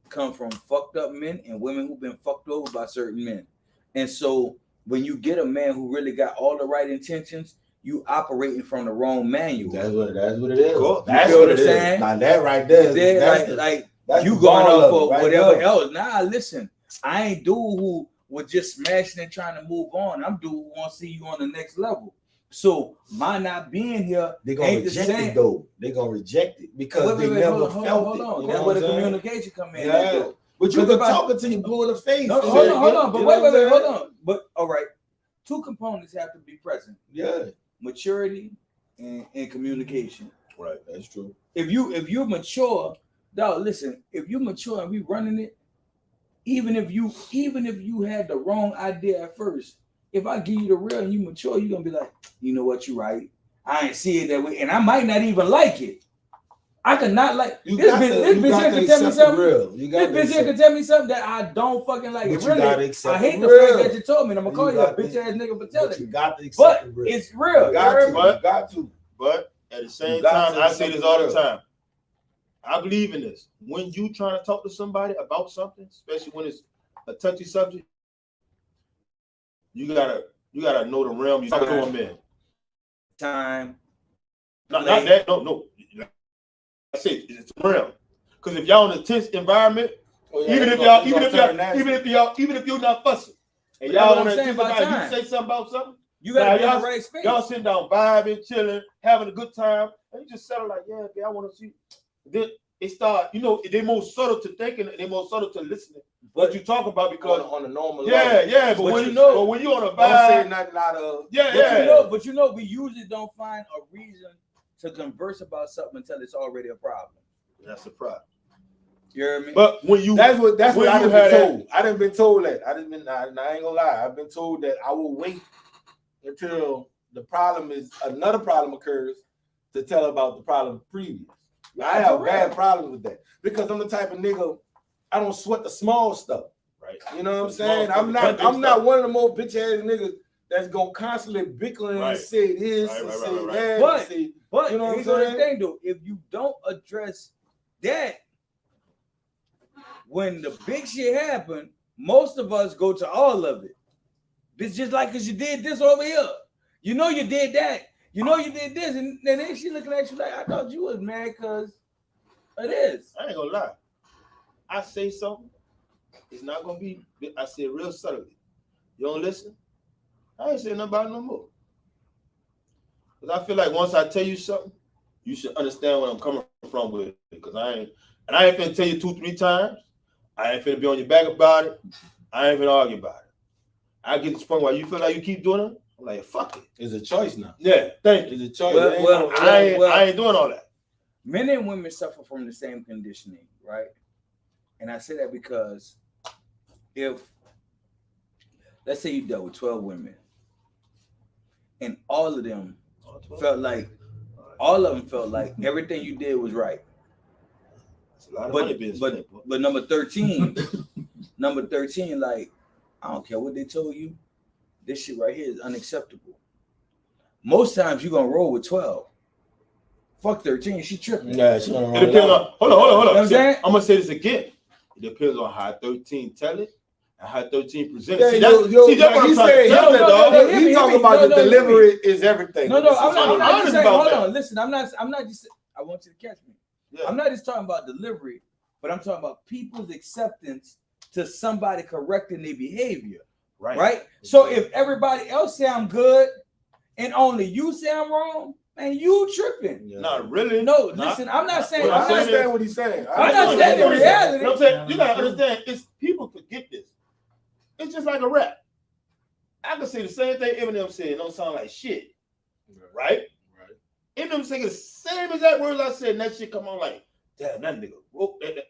come from fucked up men and women who've been fucked over by certain men. And so when you get a man who really got all the right intentions, you operating from the wrong manual. That's what it is. Cool. That's what it is. Now that right there, that's you going off for right whatever there. Else. Nah, listen, I ain't dude who was just smashing and trying to move on. I'm dude who want to see you on the next level. So my not being here, they're gonna reject it though. They're gonna reject it because they never felt it. That's where the communication come in. Yeah. But you can talk until you blue in the face. No, hold on. But wait, hold on. But all right, two components have to be present. Yeah. Maturity and communication. Right, that's true. If you're mature, dog, listen, if you're mature and we running it, even if you had the wrong idea at first, if I give you the real and you mature, you're gonna be like, you know what, you're right. I ain't see it that way, and I might not even like it. I could not like this bitch here can tell me something. This bitch here can tell me something that I don't fucking like. It really, I hate the fact that you told me. And I'm gonna call you a bitch ass nigga for telling me. You got to accept it. But it's real. You got to. But at the same time, I say this all the time. I believe in this. When you trying to talk to somebody about something, especially when it's a touchy subject, you gotta know the realm you're talking to them in. Time. Not that. No. I say it's realm. Because if y'all in a tense environment, even if you're not fussing, and y'all on a tense environment, you say something about something, you gotta be in the right space. Y'all sitting down vibing, chilling, having a good time, and you just settle like, yeah, I want to see. Then it start, they're more subtle to thinking, they're more subtle to listening. What you talk about because on a normal level. Yeah, but when you on a vibe, don't say nothing out of but we usually don't find a reason to converse about something until it's already a problem. That's a problem. You hear me? But when you that's what I've been told. I done been told that. I ain't gonna lie. I've been told that I will wait until another problem occurs to tell about the problem previous. I have bad problems with that because I'm the type of nigga I don't sweat the small stuff. Right. You know what I'm saying? I'm not one of the more bitch ass niggas that's gonna constantly bickering and say this and say that. But you know what I'm saying? The thing though, if you don't address that, when the big shit happen, most of us go to all of it. It's just like because you did this over here. You know you did that. You know you did this, and then she looking at you like, I thought you was mad because of this. I ain't gonna lie. I say something, it's not gonna be. I say it real subtly. You don't listen. I ain't saying nothing about it no more. Because I feel like once I tell you something, you should understand where I'm coming from with it. Because I ain't finna tell you 2-3 times. I ain't finna be on your back about it. I ain't finna argue about it. I get to the point where you feel like you keep doing it. I'm like, fuck it. It's a choice now. Yeah, thank you. It's a choice. I ain't doing all that. Men and women suffer from the same conditioning, right? And I say that because if, let's say you dealt with 12 women, and all of them felt like everything you did was right. That's a lot of money being spent. But number 13, like, I don't care what they told you, this shit right here is unacceptable. Most times you're gonna roll with 12. Fuck 13, she tripping. Yeah, she gonna It depends on. Hold on. You know what I'm saying? I'm gonna say this again. It depends on how 13 tell it and how 13 present it. He's talking about the delivery is everything. No, I'm not just saying, hold on, listen, I'm not just, I want you to catch me. Yeah. I'm not just talking about delivery, but I'm talking about people's acceptance to somebody correcting their behavior. Right? So if everybody else say I'm good and only you say I'm wrong, man, you tripping. Yeah. Not really. No, listen, I'm not saying. I understand what he's saying. I'm not saying the reality. I'm saying, you gotta understand, it's people forget this. It's just like a rap. I can say the same thing Eminem said, it don't sound like shit. Right? Eminem saying the same exact words I said, and that shit come on like, damn, that nigga.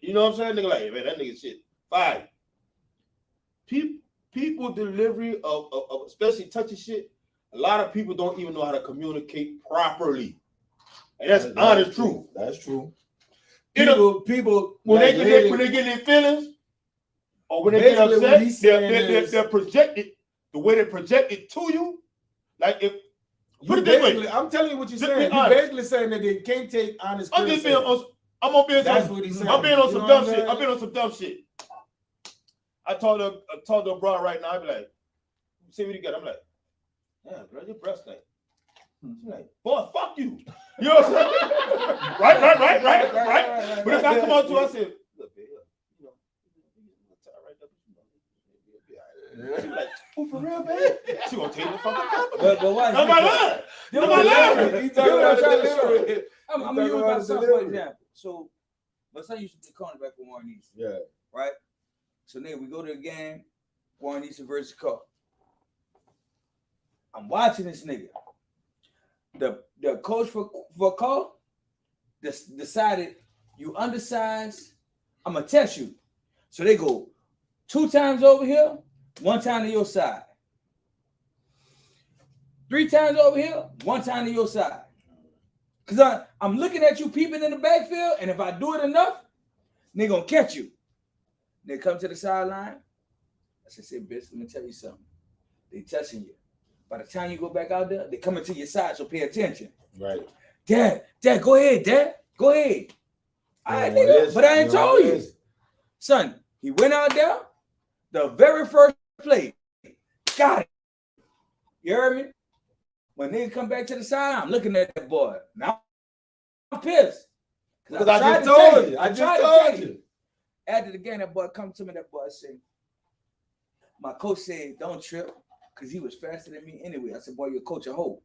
You know what I'm saying? Nigga like, man, that nigga shit fire. People delivery of especially touchy shit, a lot of people don't even know how to communicate properly. And that's honest truth. That's true. People when they get their feelings or when they get upset, they're projected the way they project it to you. Like if put it this way, I'm telling you what you're saying. You're basically saying that they can't take honest criticism. I'm gonna be on That's what he's saying. I'm being on some dumb shit. I've been on some dumb shit. I told her broad right now, I be like, see what you got. I'm like, damn, bro, your breast thing. She's like, boy, fuck you. You know what I'm saying? Right. But if I come on to her, I said, look, babe, you know, right there. She's like, oh, for real, babe? She gonna take the fucking compliment. But why? I'm not lying. He's talking about delivery. I'm gonna use myself for example. So, let's say you used to be cornerback for Warren East. Yeah. Right? So then we go to the game, Warren East versus Carr. I'm watching this nigga. The coach for Carr decided you undersized, I'm gonna test you. So they go 2 times over here, 1 time to your side. 3 times over here, 1 time to your side. Cause I'm looking at you peeping in the backfield, and if I do it enough, they gonna catch you. They come to the sideline. I said, bitch, let me tell you something. They testing you. By the time you go back out there, they coming to your side, so pay attention. Right. Dad, go ahead, Dad. Go ahead. All right, nigga, but I ain't told you. Son, he went out there, the very first play, got it. You heard me? When they come back to the side, I'm looking at that boy. Now I'm pissed. Because I just told you. I just told you. After the game, that boy come to me, that boy said, my coach said, don't trip, because he was faster than me anyway. I said, boy, you're a coach of hope.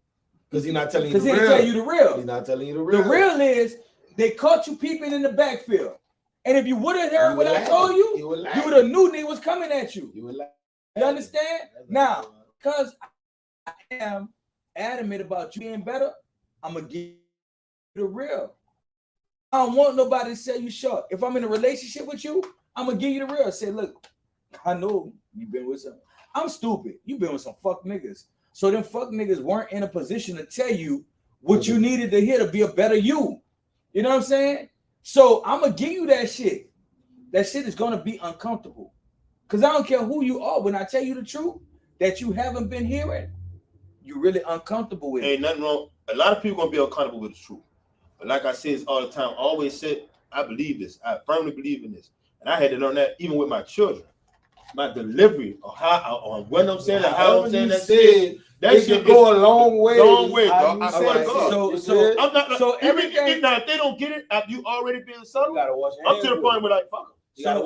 Because he's not telling you the real. Because he didn't tell you the real. He's not telling you the real. The real is, they caught you peeping in the backfield. And if you would have heard what I told you, you would have knew they was coming at you. You understand? Now, because I am adamant about you being better, I'm going to give you the real. I don't want nobody to sell you short. If I'm in a relationship with you, I'm going to give you the real. Say, look, I know you've been with some. I'm stupid. You've been with some fuck niggas. So them fuck niggas weren't in a position to tell you what you needed to hear to be a better you. You know what I'm saying? So I'm going to give you that shit. That shit is going to be uncomfortable. Because I don't care who you are. When I tell you the truth that you haven't been hearing, you're really uncomfortable with it. Ain't nothing wrong. A lot of people going to be uncomfortable with the truth. But like I say all the time, I always said, I believe this. I firmly believe in this. And I had to learn that even with my children. My delivery or how or when I'm saying how I'm saying that shit. That shit go a long way. Long way, dog. So I'm not. So everything. Now, if they don't get it, after you already been subtle, you gotta watch your I'm to the point where like fuck them.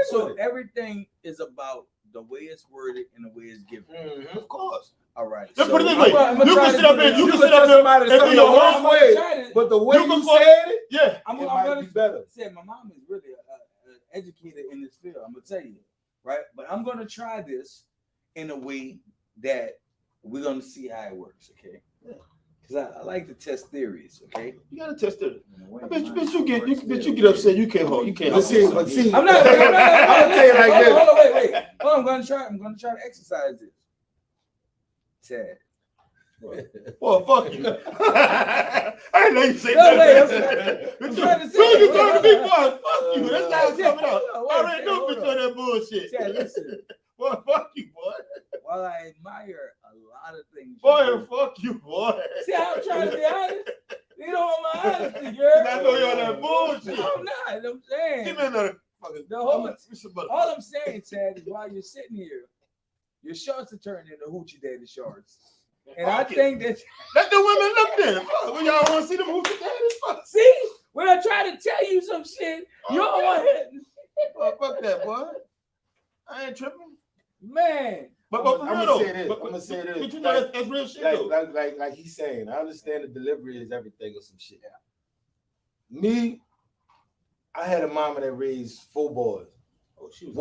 So everything is about the way it's worded and the way it's given. Mm-hmm. Of course. All right. Let's put it this way. You can sit up here. You can sit up here and do your whole way. But the way you said it, yeah, it might be better. Said my mom is really an educator in this field. I'm gonna tell you, right? But I'm gonna try this in a way that we're gonna see how it works. Okay. Yeah. Because I like to test theories, okay? You gotta test it. I Bitch, you get upset. You can't hold. You can't. But see, I'm not. I'll tell you like this. Hold on, wait. Hold on, I'm gonna try to exercise this. Ted. Well, fuck you. I didn't know you say No, that. I'm trying to say. Soon as you told me, boy, fuck you. That's how it's Ted, coming out. hold I on, already Ted, knew hold bitch on that bullshit. Ted, listen. Boy, fuck you, boy. While I admire a lot of things, Boy, fuck you, boy. See how I'm trying to be honest? You don't want my honesty, girl. I know you're on that bullshit. No, I'm not. I'm saying. Give me another fucking. All I'm saying, Chad, is while you're sitting here, your shorts are turning into hoochie daddy shorts. And I think that let the women look then. When y'all want to see them hoochie daddies, fuck. See, when I try to tell you some shit, you don't want it. Well, fuck that, boy. I ain't tripping. Man. But for I'm real gonna say though. this. But I'm gonna say this. But you know that's real shit though. Like he's saying, I understand the delivery is everything or some shit. Me, I had a mama that raised 4 boys. Oh, she was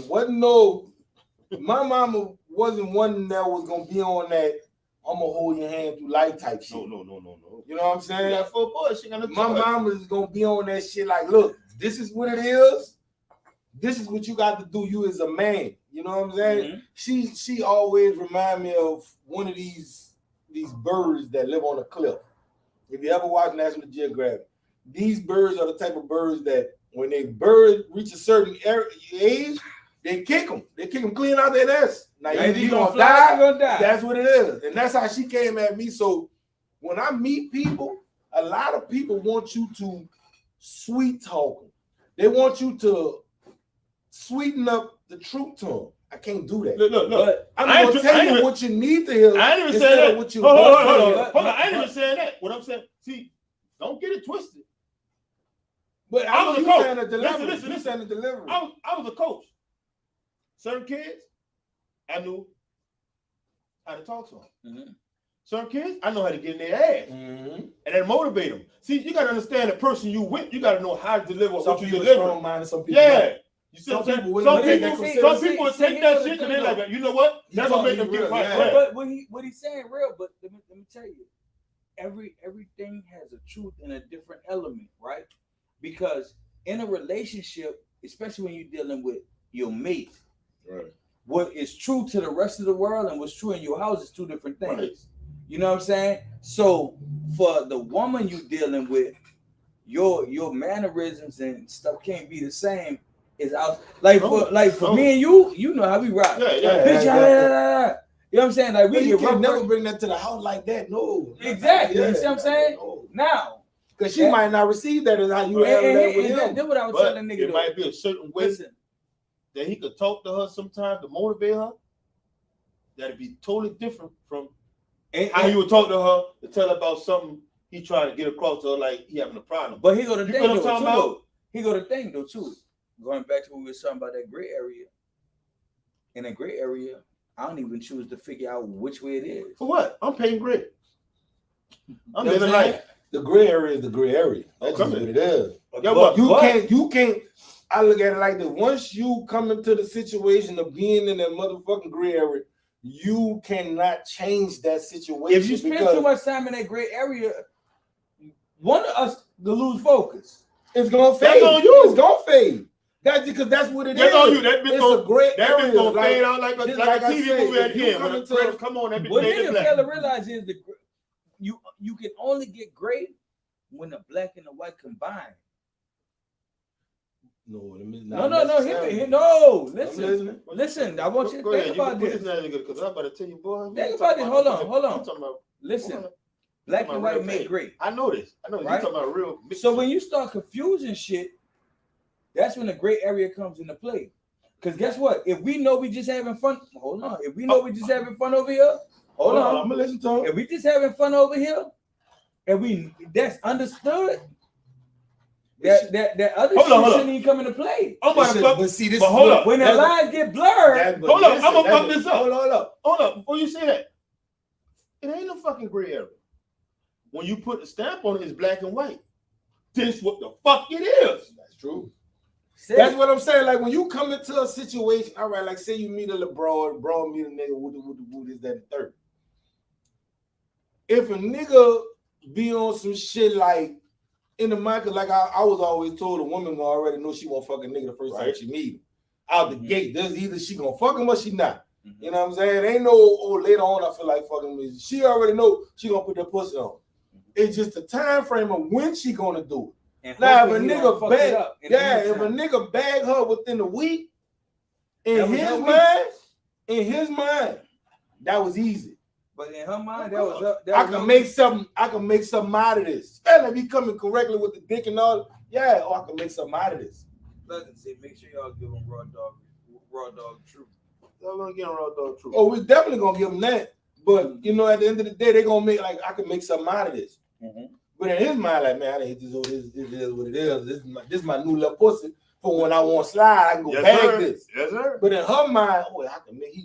wasn't no. My mama wasn't one that was gonna be on that. I'm gonna hold your hand through life type shit. No. You know what I'm saying? You got 4 boys. She got no My mama is gonna be on that shit. Like, look, this is what it is. This is what you got to do. You as a man. You know what I'm saying? Mm-hmm. She always remind me of one of these birds that live on a cliff. If you ever watch National Geographic, these birds are the type of birds that when they bird reach a certain age, they kick them. They kick them clean out their nest. Now either you gonna die. That's what it is, and that's how she came at me. So when I meet people, a lot of people want you to sweet talk them. They want you to sweeten up the truth to them. I can't do that. Look. I'm gonna tell you what you need to hear. I ain't even saying that. What you hold on. I ain't even saying that. What I'm saying, see, don't get it twisted. But I was a coach. Listen. I was a coach. Certain kids, I knew how to talk to them. Mm-hmm. Certain kids, I know how to get in their ass and then motivate them. See, you got to understand the person you with. You got to know how to deliver what you deliver. Some people you see what I'm saying? Some people take that shit and they're like, you know what? That's what make them get right. But what he's saying real. But let me tell you, everything has a truth and a different element, right? Because in a relationship, especially when you're dealing with your mate, right, what is true to the rest of the world and what's true in your house is 2 different things. Right. You know what I'm saying? So for the woman you're dealing with, your mannerisms and stuff can't be the same as out. For me and you know how we rock. Bitch, you know what I'm saying? Like we you can never bring that to the house like that. No. Exactly. You see what I'm saying? No. Now. Because she might not receive that as how you have that with him. That's what I was telling the nigga. It might be a certain way that he could talk to her sometimes to motivate her. That'd be totally different from how he would talk to her to tell her about something he trying to get across to her, like he having a problem. But he go to thing though too. Going back to what we were talking about, that gray area. In a gray area, I don't even choose to figure out which way it is. For what? I'm paying gray. I'm living life. The gray area is the gray area. That's just what it is. You can't. I look at it like this. Once you come into the situation of being in that motherfucking gray area, you cannot change that situation. If you spend too much time in that gray area, one of us to lose focus. It's gonna fade. That's on you. It's gonna fade. That's because that's what it is. That's on you. That bitch it's a great that area. Bitch gonna fade out like a TV movie at the end. Come on, that bitch. What nigga fail to realize is you can only get gray when the black and the white combine. No. Listen. I want you to think about this. Because I'm about to tell you, boy. Think about this. Hold on. Listen. Black and white make gray. I know this. Right? You're talking about real. So when you start confusing shit, that's when the gray area comes into play. Because guess what? If we know we just having fun, hold on. If we know we just having fun over here, hold on. I'm gonna listen to him. If we just having fun over here, and that's understood. That other shit shouldn't even come into play. I'm about to fuck. But see, this. But hold up. When the lines get blurred, hold up. I'm gonna fuck this up. Hold up. Before you say that, it ain't no fucking gray area. When you put the stamp on it, it's black and white. This what the fuck it is. That's true. That's what I'm saying. Like when you come into a situation, all right. Like say you meet a LeBron meet a nigga with this, that, and third. if a nigga be on some shit like in the market, like I was always told, a woman gonna already know she won't fuck a nigga the first time she meet him. Out the gate, there's either she gonna fuck him or she not. You know what I'm saying? Ain't no later on I feel like fucking me. She already know she gonna put that pussy on. It's just the time frame of when she gonna do it. And now if a nigga bag, if a nigga bag her within a week, in his mind, that was easy. But in her mind, that was I can make something out of this. Especially if he coming correctly with the dick and all. Yeah, I can make something out of this. Pleasant say, make sure y'all give him raw dog truth. Y'all gonna get him raw dog truth. Oh, we definitely gonna give him that. But you know, at the end of the day, they gonna make like I can make something out of this. But in his mind, like, man, I hate this. This is what it is. This is my new little pussy. For when I want to slide, I can go bag this. Yes, sir. But in her mind, I can make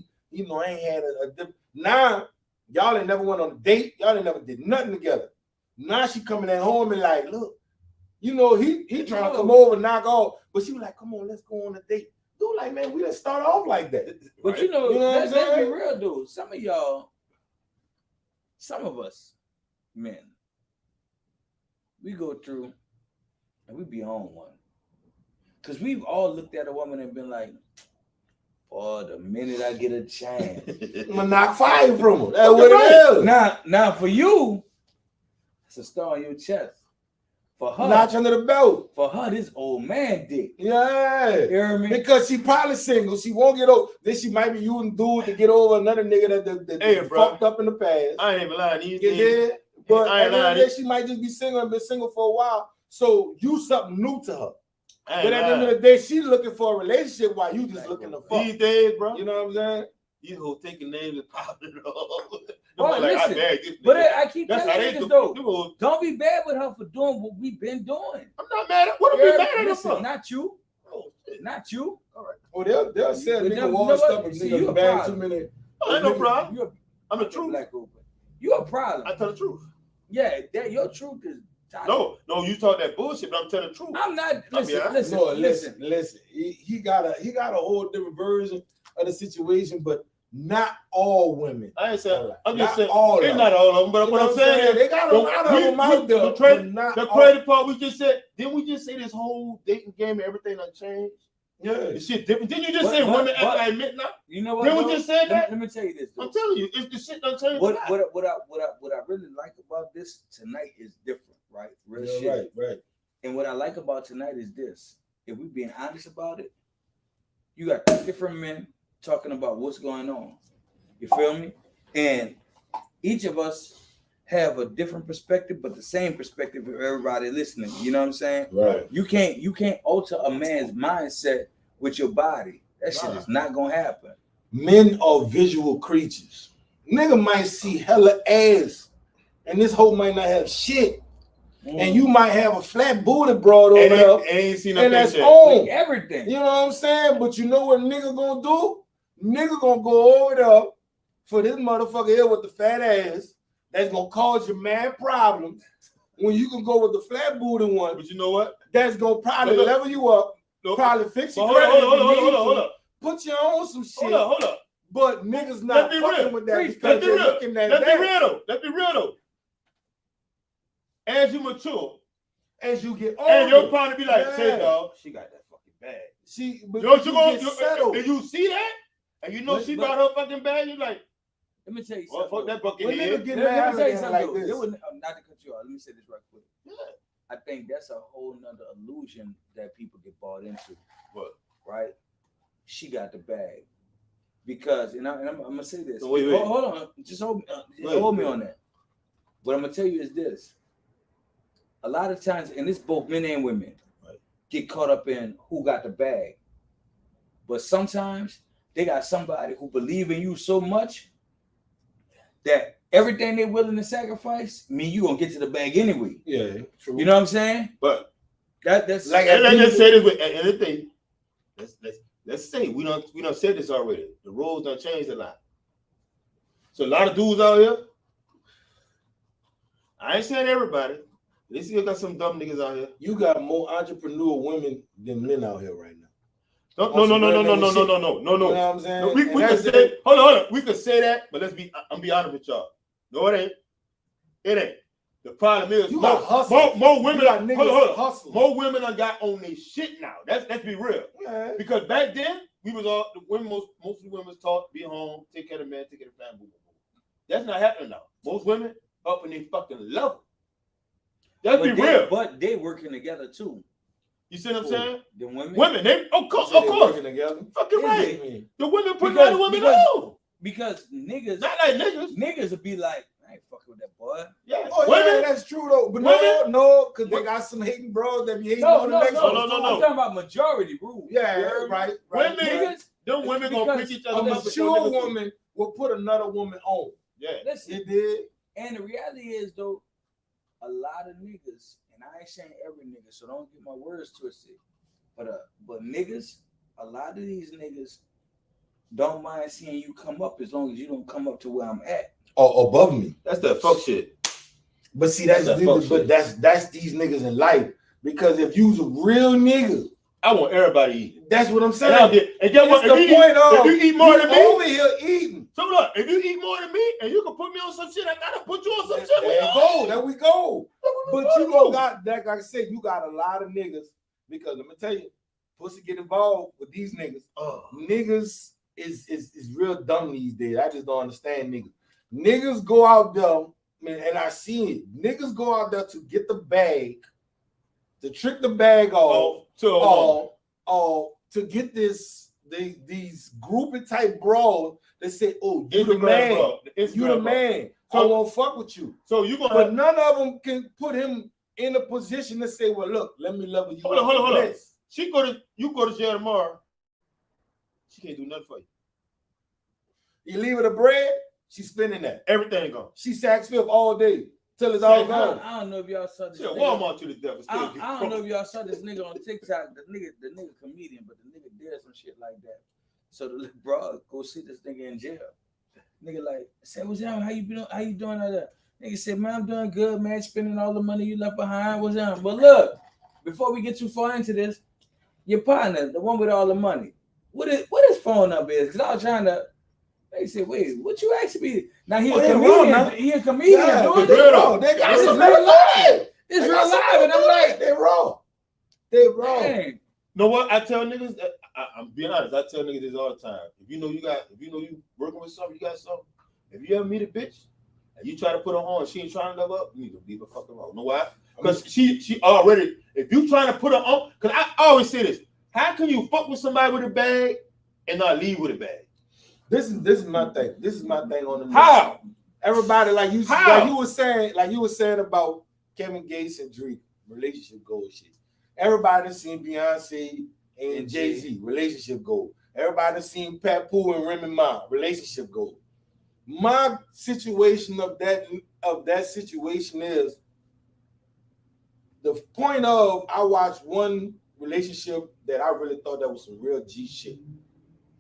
I ain't had a different. Now, y'all ain't never went on a date. Y'all ain't never did nothing together. Now she coming at home and like, look, he trying to come over and knock off. But she was like, come on, let's go on a date. Dude, like, man, we didn't start off like that. But right? Let's be real, dude. Some of us, men, we go through and we be on one. Because we've all looked at a woman and been like, oh, the minute I get a chance, I'm gonna knock fire from her. That's what it is. Now for you, it's a star on your chest. For her, notch under the belt. For her, this old man dick. Yeah. You hear me? Because she probably single. She won't get over. Then she might be using dude to get over another nigga that fucked up in the past. I ain't even lying. But at the end of the day, she might just be single and been single for a while. So you something new to her. But at the end of the day, she's looking for a relationship while you just looking to fuck. These days, bro. You know what I'm saying? These hoes taking names and popping it off. Well, listen, I keep telling niggas though, don't be bad with her for doing what we've been doing. I'm not mad at what are we mad at her for? Not you. Oh, not you. All right. Well, they'll say a nigga washed up and nigga bag too many. Ain't no problem. I'm the truth. You a problem. I tell the truth. Yeah, your truth is. No, you talk that bullshit, but I'm telling the truth. I'm not. Listen. He got a whole different version of the situation, but not all women. I ain't saying. I'm just saying. It's not all of them, but what I'm saying is they got a lot of them out there. The crazy part we just said. Didn't we just say this whole dating game and everything done changed? Yeah, the shit different. Didn't you just say women act like midnight? You know what? Didn't we just say that? Let me tell you this. Though. I'm telling you, if the shit done changed. What I really like about this tonight is different, right? Real shit. Right. And what I like about tonight is this. If we being honest about it, you got 2 different men talking about what's going on. You feel me? And each of us have a different perspective, but the same perspective for everybody listening. You know what I'm saying? Right. You can't alter a man's mindset with your body. That shit is not gonna happen. Men are visual creatures. Nigga might see hella ass, and this hoe might not have shit. And you might have a flat booty broad over there, and that's on like everything. You know what I'm saying? But you know what nigga gonna do? Nigga gonna go over there for this motherfucker here with the fat ass. That's gonna cause you mad problems when you can go with the flat booty one. But you know what? That's gonna probably level you up, probably fix your credit. Hold up. Put you on some shit. Hold up. But niggas not fucking with that because they're looking at that. Let's be real though. As you mature, as you get older, and your partner be like, say dog, she got that fucking bag. But you settle. Did you see that? And you know she got her fucking bag. You like. Let me tell you something. Fuck that bucket let me tell you something. Like this. Not to cut you off. Let me say this right quick. Yeah. I think that's a whole nother illusion that people get bought into. What? Right? She got the bag. Because, and I'm going to say this. So wait. Hold on. Just hold me on that. What I'm going to tell you is this. A lot of times, and this both men and women, get caught up in who got the bag. But sometimes they got somebody who believe in you so much that everything they're willing to sacrifice mean you gonna get to the bag anyway. Yeah, true. You know what I'm saying? But that's like let's just say this with anything. Let's say we don't said this already. The rules done changed a lot. So a lot of dudes out here. I ain't saying everybody. They still got some dumb niggas out here. You got more entrepreneur women than men out here right now. No. You know what I'm saying? No, we can say hold on. We can say that, but I'm be honest with y'all. No, it ain't. It ain't. The problem is You got hustle. More women You are got niggas hold on. hustle. More women are got on their shit now. Let's be real. Yeah. Because back then we was all the women. Most of the women was taught be home, take care of the man, take care of the family. That's not happening now. Most women up in their fucking level. Let's be real. But they working together too. You see what I'm saying? The women. Women, they of course. Working together. Fucking right. They? The women putting other women on. Because niggas, not like niggas would be like, I ain't fucking with that boy. Yeah, yeah, that's true though. But no, because they got some hating bros that be hating on the next one. No. I'm talking about majority rule. Yeah, right. Women, niggas, them women gonna pick each other up. A mature woman will put another woman on. Yeah, listen, it did. And the reality is though, a lot of niggas, and I ain't saying every nigga, so don't get my words twisted. But niggas, a lot of these niggas don't mind seeing you come up as long as you don't come up to where I'm at. Or above me. That's that fuck shit. But see, that's these niggas in life. Because if you's a real nigga, I want everybody to eat. That's what I'm saying. And get what? If you eat more than me, over here eating. So look, if you eat more than me and you can put me on some shit, I gotta put you on some shit. There we go. But you don't got that. Like I said, you got a lot of niggas. Because let me tell you, pussy get involved with these niggas. Niggas is real dumb these days. I just don't understand niggas. Niggas go out there, man, and I see it. Niggas go out there to get the bag, to trick the bag off, to get these groupie type bros that say, "Oh, you the man, you the man." So I won't fuck with you. So you gonna, but none of them can put him in a position to say, "Well, look, let me level you." Hold on. You go to jail tomorrow. She can't do nothing for you. You leave her the bread. She's spending that. Everything gone. She Saks Fifth all day till it's all gone. I don't know if y'all saw this. Walmart to the devil. I don't know if y'all saw this nigga on TikTok. The nigga comedian, but the nigga did some shit like that. So the little bro go see this nigga in jail. Nigga like, say, what's up? How you doing? How you doing? All that? Nigga said, man, I'm doing good, man. Spending all the money you left behind. What's up? But look, before we get too far into this, your partner, the one with all the money, what his phone number is? Because I was trying to. They said, wait, what you asking me? Now he a comedian. He a comedian. Yeah, doing they got some real life. It's real life, and I'm like, they raw. They raw. You know what? I tell niggas that I'm being honest. I tell niggas this all the time. If you know you working with something, you got something. If you ever meet a bitch and you try to put her on, she ain't trying to live up, you need to leave her fucking alone. You know why? Because she already. If you trying to put her on, because I always say this: how can you fuck with somebody with a bag and not leave with a bag? This is my thing. This is my thing on the how everybody like you were saying about Kevin Gates and Drake relationship goal shit. Everybody seen Beyonce and Jay-Z relationship goal. Everybody seen Pat Pooh and Remy Ma relationship goal. My situation of that situation is the point of I watched one relationship that I really thought that was some real G shit.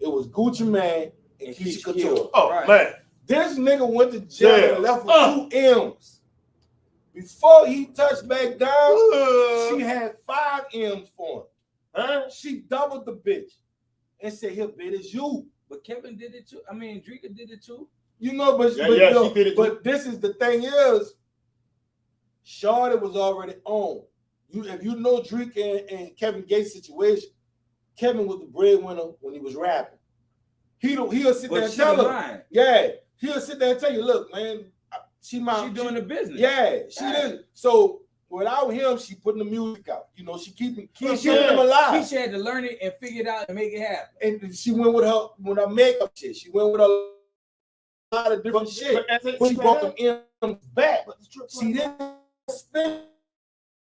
It was Gucci Mane and Keisha Couture. Oh, right. Man. This nigga went to jail and left with 2 M's. Before he touched back down, she had 5 M's for him. Huh? She doubled the bitch and said, "Here, bitch, it's you." But Kevin did it too. I mean, Drika did it too. You know, but she did it too. But this is the thing is, Shawty was already on. If you know Drika and Kevin Gates' situation, Kevin was the breadwinner when he was rapping. He'll sit there and tell her. Yeah, he'll sit there and tell you, look, man, she doing the business. Yeah, she did. So without him, she putting the music out. You know, she keeping him alive. She had to learn it and figure it out and make it happen. And she went with her makeup shit. She went with a lot of different shit. But she brought them M's back. She didn't spend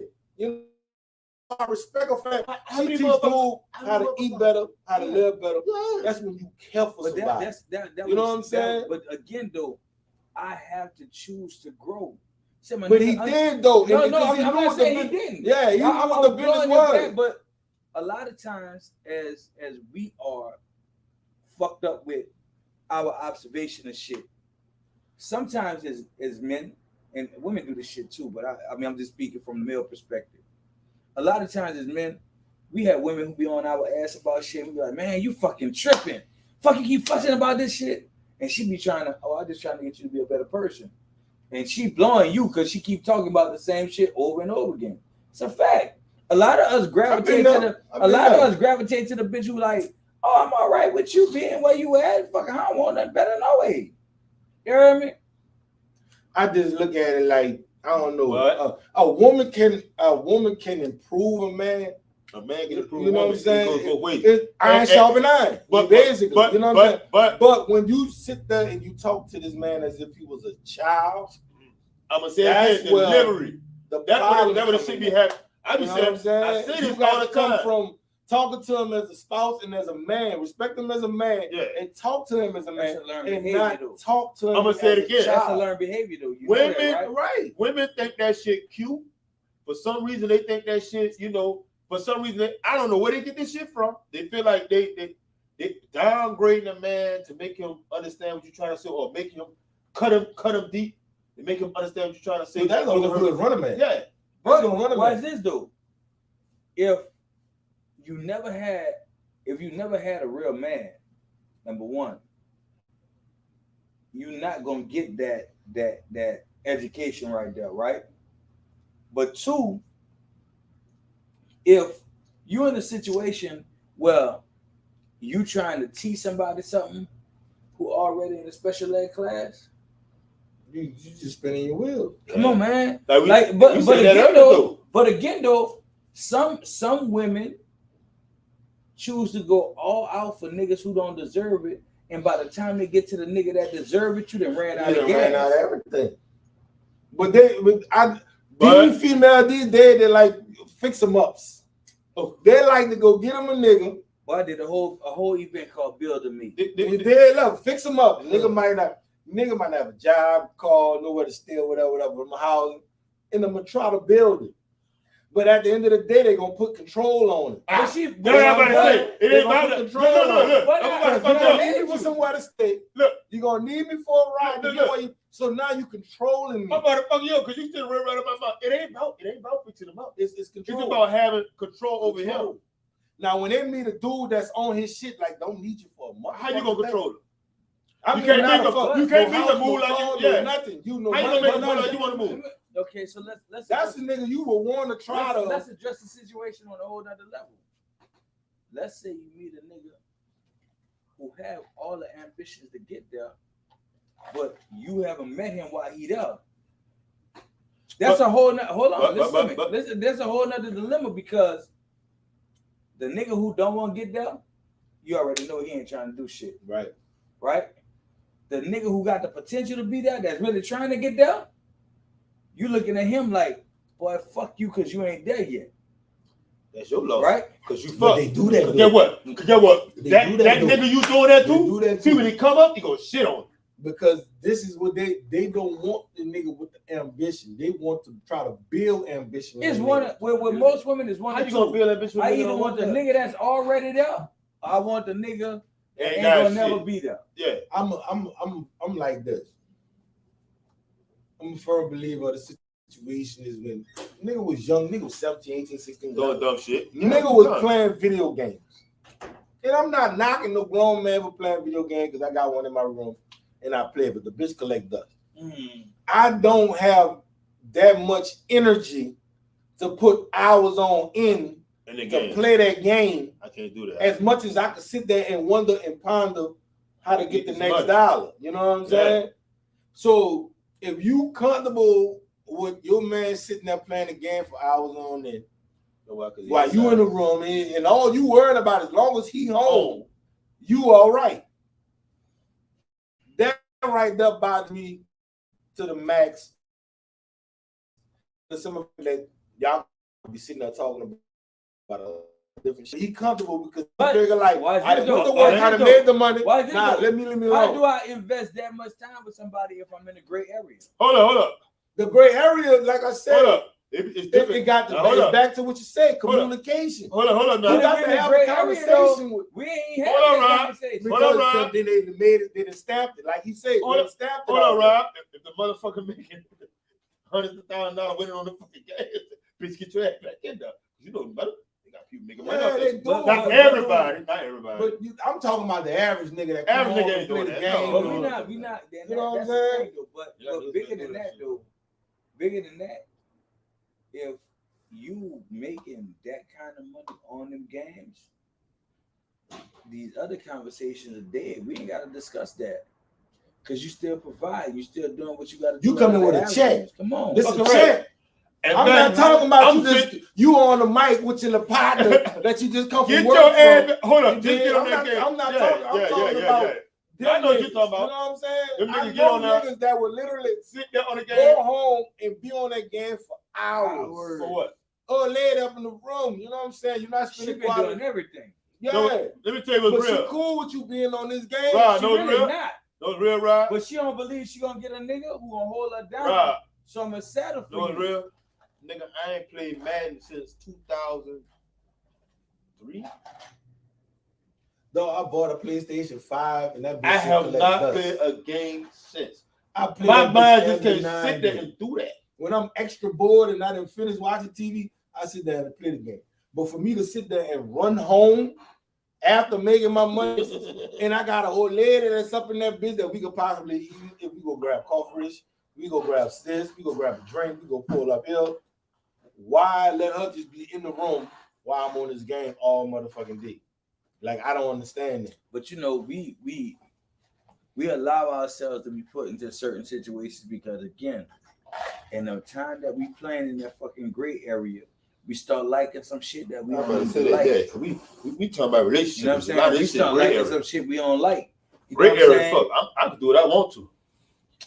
it. You know, I respect her for that. She teach dude how to eat better, how to live better. Yeah. That's when you care for somebody. You know what I'm saying? But again, though, I have to choose to grow. But he did, though. No, I'm not saying he didn't. Yeah, he knew what the business was. But a lot of times, as we are fucked up with our observation of shit, sometimes as men, and women do this shit too, but I mean, I'm just speaking from the male perspective. A lot of times as men, we have women who be on our ass about shit. We be like, man, you fucking tripping. Fucking keep fussing about this shit. And she be trying to, I'm just trying to get you to be a better person. and she blowing you because she keep talking about the same shit over and over again. It's a fact. A lot of us gravitate to the bitch who like, oh, I'm all right with you being where you at. Fuck, I don't want nothing better no way. You hear me? I just look at it like, I don't know. A woman can improve a man. A man can improve. You know what I'm saying? It's iron sharpen iron. But basically, you know what I'm saying? But when you sit there and you talk to this man as if he was a child, I'm gonna say that's delivery. That's what it should be happening. I say this all the time. From talking to him as a spouse and as a man, respect him as a man, and talk to him as a man, and not talk to him. I'm gonna say it again. That's a learned behavior, though. Women think that shit cute. For some reason, they think that shit. For some reason, I don't know where they get this shit from. They feel like they downgrading a man to make him understand what you're trying to say, or make him cut him deep and make him understand what you're trying to say. But that's gonna run a man. Yeah. Why is this though? If you never had a real man, number one, you're not gonna get that education right there, right? But two, if you're in a situation where you trying to teach somebody something who already in a special ed class, you just spinning your wheels. Come on, man. But again though, some women choose to go all out for niggas who don't deserve it, and by the time they get to the nigga that deserve it, you done ran out of gas. Ran out of everything. But these females these days, they like fix them ups. They like to go get them a nigga. Well, I did a whole event called Build a Me. They love fix them up. Nigga might not have a job, call, nowhere to stay, whatever, from a house, and I'm gonna try to build it. But at the end of the day, they're gonna put control on it. It ain't about control. You're gonna need me for somewhere to stay. Look, you're gonna need me for a ride. So now you controlling me. I'm about to fuck you up because you still right up my mouth. It ain't about fixing him up. It's control. It's about having control over him. Now, when they meet a dude that's on his shit, like don't need you for a month. How you gonna control him? You can't make a move like you. Nothing. You know. How you gonna make a move like you want to move? Okay, so let's. That's the nigga you will want to try to. Let's address the situation on a whole other level. Let's say you meet a nigga who have all the ambitions to get there, but you haven't met him while he there. That's a whole. Hold on, listen. There's a whole nother dilemma because the nigga who don't want to get there, you already know he ain't trying to do shit. Right. The nigga who got the potential to be there, that's really trying to get there. You looking at him like, boy, fuck you, cause you ain't there yet. That's your loss, right? Cause you fuck. They do that. Get what? That nigga you doing that too? See when he come up, he gonna shit on him. Because this is what they don't want the nigga with the ambition. They want to try to build ambition. It's one with most women is one. How you gonna build ambition? I either want the nigga that's already there, or I want the nigga that ain't gonna never be there. Yeah, I'm like this. I'm a firm believer the situation is when nigga was young, nigga was 17, 18, 16. Doing dumb shit. Nigga was playing video games. And I'm not knocking no grown man for playing video games because I got one in my room and I play, but the bitch collect dust. I don't have that much energy to put hours on in to play that game. I can't do that. As much as I could sit there and wonder and ponder how to get the next dollar. You know what I'm saying? So if you comfortable with your man sitting there playing the game for hours on end, while you in the room and all you worried about as long as he home, you all right. That right there bothers me to the max. Some of that y'all be sitting there talking about a different shit. He comfortable because he figure like I done put the work, I done made the money. Nah, let me alone. Why do I invest that much time with somebody if I'm in a gray area? Hold up. The gray area, like I said, hold up. It got it's back to what you said, communication. Hold up. Now. You got to have a conversation with. We ain't having that conversation. Because then they made it, they done stamped it. Like he said, they stamped it. Hold on, Rob. If the motherfucker making $100,000 winning on the fucking game, bitch, get your ass back in there. You know better. They got people making money. Yeah, they do. Not everybody. Not everybody. But I'm talking about the average nigga that Average come nigga home ain't and play doing the that. game. No. But we not. You know what I'm That's the saying? thing, though. But bigger than that, though. Bigger than that, if you making that kind of money on them games, these other conversations are dead. We ain't got to discuss that. Because you still provide. You still doing what you got to do. You coming with a check. Come on. This is a Fucking check. And I'm man, not talking about I'm you just you on the mic with your partner that you just come from Get work your from. ass. Hold up. You Just dig? get on that game. I'm not talking. I'm talking about. Yeah. I know what you're niggas, talking about. You know what I'm saying? Them I niggas get know on there. niggas that would literally Sit there on the game. go home and be on that game for hours. For what? Or laid up in the room. You know what I'm saying? You're not She spending been quality. doing everything. Yeah. No, let me tell you what's But real. she cool with you being on this game. Right, She no, really real. not. No, real, right? But she don't believe she gonna get a nigga who gonna hold her down. Right. So I'm gonna settle for No, it's you. real. Nigga, I ain't played Madden since 2003. Though I bought a PlayStation 5 and that bitch I have collect not dust. played a game since. I play My that mind bitch just every can't now sit and there then. and do that. When I'm extra bored and I didn't finish watching TV, I sit there and play the game. But for me to sit there and run home after making my money, and I got a old lady that's up in that bitch that we could possibly eat. If we go grab coffee, we go grab sis, we go grab a drink, we go pull up here. Why let her just be in the room while I'm on this game all motherfucking day? Like, I don't understand that. But you know, we allow ourselves to be put into certain situations because, again, in the time that we playing in that fucking gray area, we start liking some shit that we I'm don't about to say even that. like. Yeah, we talking about relationships. You know what I'm saying? A lot of We this shit start gray liking area. some shit we don't like. You know Gray what I'm area, saying? fuck. I can do what I want to.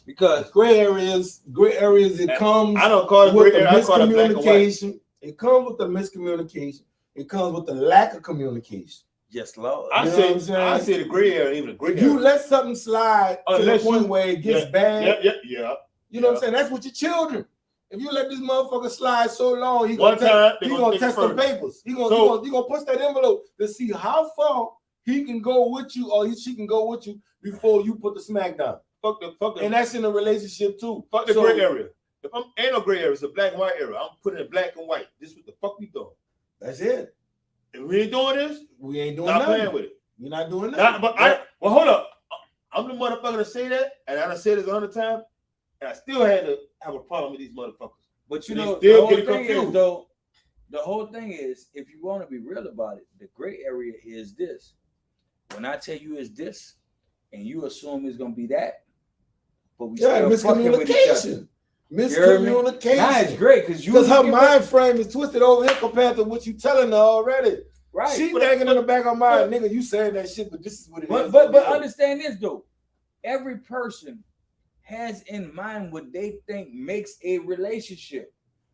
Because Gray areas, it comes I don't call it with gray the area. I call it black and white. miscommunication. It comes with the miscommunication. It comes with the lack of communication. yes, Lord. I You know say, what I'm saying? I say the gray area, even the gray If area. you let something slide to the Unless point you- where it gets Yeah, bad, yeah. you know what I'm saying? That's with your children. If you let this motherfucker slide so long, he One time, they gonna take test the further. papers. He gonna push that envelope to see how far he can go with you or she can go with you before you put the smack down. Fuck the. And that's in a relationship too. Fuck the So- gray area. If I'm ain't no gray area, it's a black and white area. I'm putting it black and white. This is what the fuck we doing. That's it. If we ain't doing this, We ain't doing not nothing. playing with it. You're not doing Nah, nothing. well, hold up. I'm the motherfucker to say that, and I done said this 100 times, and I still had to have a problem with these motherfuckers. But you They know, still the whole getting thing is, confused. though, the whole thing is, if you want to be real about it, the gray area is this. When I tell you it's this, and you assume it's gonna be that, but we still fucking with each other. Miscommunication. Nah, it's great because her mind frame is twisted over here compared to what you telling her already. right. She thinking in the back of her mind, nigga, you saying that shit, but this is what it is. But understand this though. Every person has in mind what they think makes a relationship,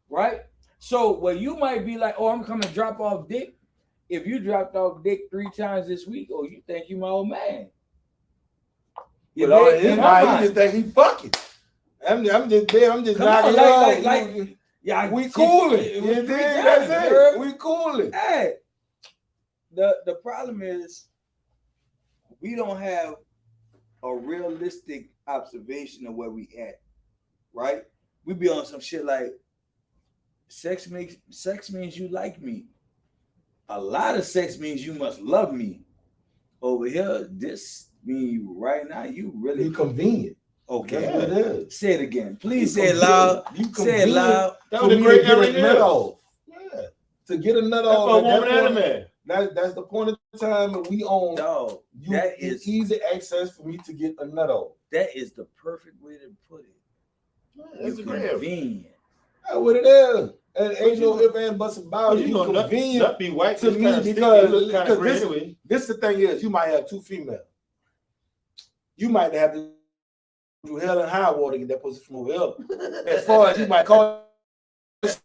right? So where you might be like, oh, I'm coming to drop off dick. If you dropped off dick 3 times this week, oh, you think you my old man. But all in his mind, he just think he fucking. I'm just there. I'm just knocking off. Yeah, we cooling. That's it. We cooling. Hey, the problem is we don't have a realistic observation of where we at, right? We be on some shit like sex means you like me. A lot of sex means you must love me. Over here, this mean right now you really you convenient. Okay. That's what it is. Say it again. Please say it loud. Say it loud. That was a great area. Yeah. To get a nut off. For a woman and a man. That's the point of time that we own. Dog, that is easy access for me to get a nut off. That is the perfect way to put it. That's convenient. That's what it is. And ain't no if and buts about it. You convenient not be white to me because this the thing is you might have 2 females. You might have to do hell and high water to get that pussy from over here. As far as you might call it.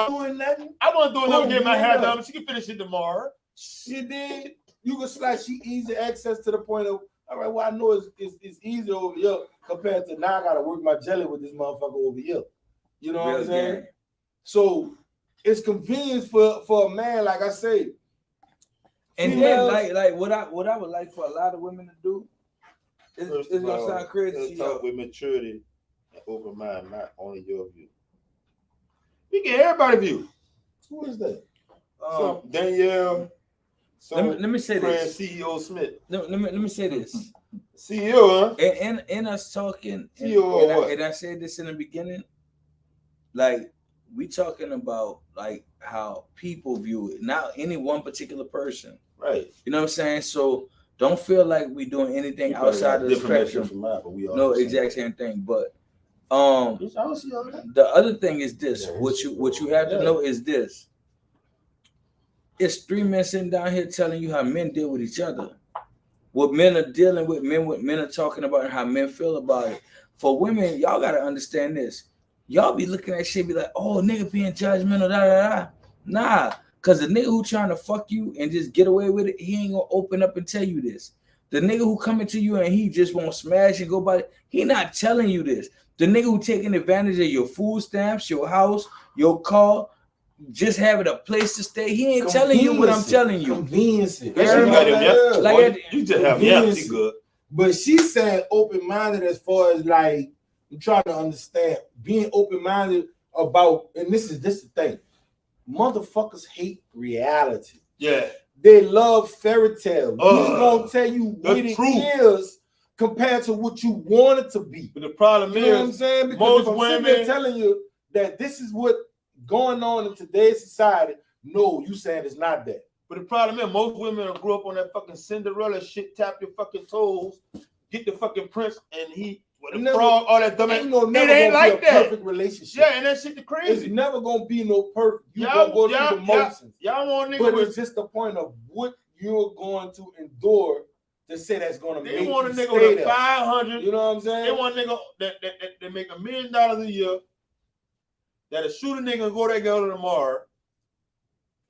Doing nothing. I want to do another get my hair done, but she can finish it tomorrow. She did. You can slash she easy access to the point of all right. Well, I know it's easy over here compared to now. I gotta work my jelly with this motherfucker over here. You know what I'm saying? Game. So it's convenience for a man, like I say. And females, then like what I would like for a lot of women to do. It's gonna sound crazy. Talk with maturity and open mind, not only your view. We get everybody view. Who is that? So Danielle. Let me say this. CEO Smith. Let me say this. CEO, huh? And us talking, and I said this in the beginning, like we talking about like how people view it, not any one particular person. Right. You know what I'm saying? So don't feel like we doing anything outside of the spectrum. From mine, but we all No, exact same thing. But the other thing is this. What you have to know is this. It's 3 men sitting down here telling you how men deal with each other. What men are dealing with, men are talking about, and how men feel about it. For women, y'all gotta understand this. Y'all be looking at shit, be like, "Oh, nigga being judgmental, da da da." Nah, cause the nigga who trying to fuck you and just get away with it, he ain't gonna open up and tell you this. The nigga who coming to you and he just won't smash and go by it, he not telling you this. The nigga who taking advantage of your food stamps, your house, your car, just having a place to stay, he ain't telling you what I'm telling you. Convenience it. You just have yaps, good. But she said open-minded as far as like I'm trying to understand being open-minded about, and this is the thing. Motherfuckers hate reality. Yeah. They love fairy tales. He's gonna tell you what it is compared to what you want it to be. But the problem is, what I'm saying? Because most if I'm women telling you that this is what going on in today's society, no, you saying it's not that. But the problem is most women grew up on that fucking Cinderella shit, tap your fucking toes, get the fucking prince, and he with the frog, all that dumb. It ain't like that. Perfect relationship. Yeah, and that shit the crazy. It's never gonna be no perfect. You gonna go through the motions. Y'all want niggas, but it's just the point of what you're going to endure to say that's gonna make you stay there. They want a nigga with 500. You know what I'm saying? They want a nigga that make $1 million a year. That'll shoot a nigga and go that girl tomorrow.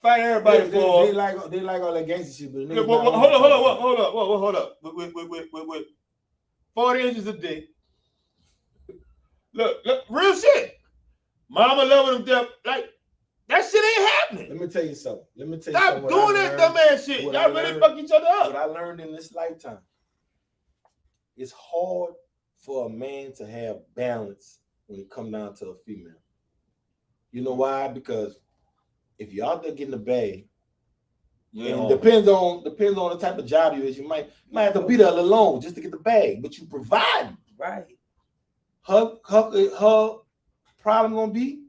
Fight everybody for. They like all that gangster shit. But hold up. With 40 inches a day. Look, real shit. Mama loving them death. Like, that shit ain't happening. Let me tell you something. Stop doing that dumb ass shit. Y'all really fuck each other up. What I learned in this lifetime, it's hard for a man to have balance when it comes down to a female. You know why? Because if you're out there getting a bag, and depends on the type of job you is, you might have to be there alone just to get the bag, but you provide. Right. Her problem gonna be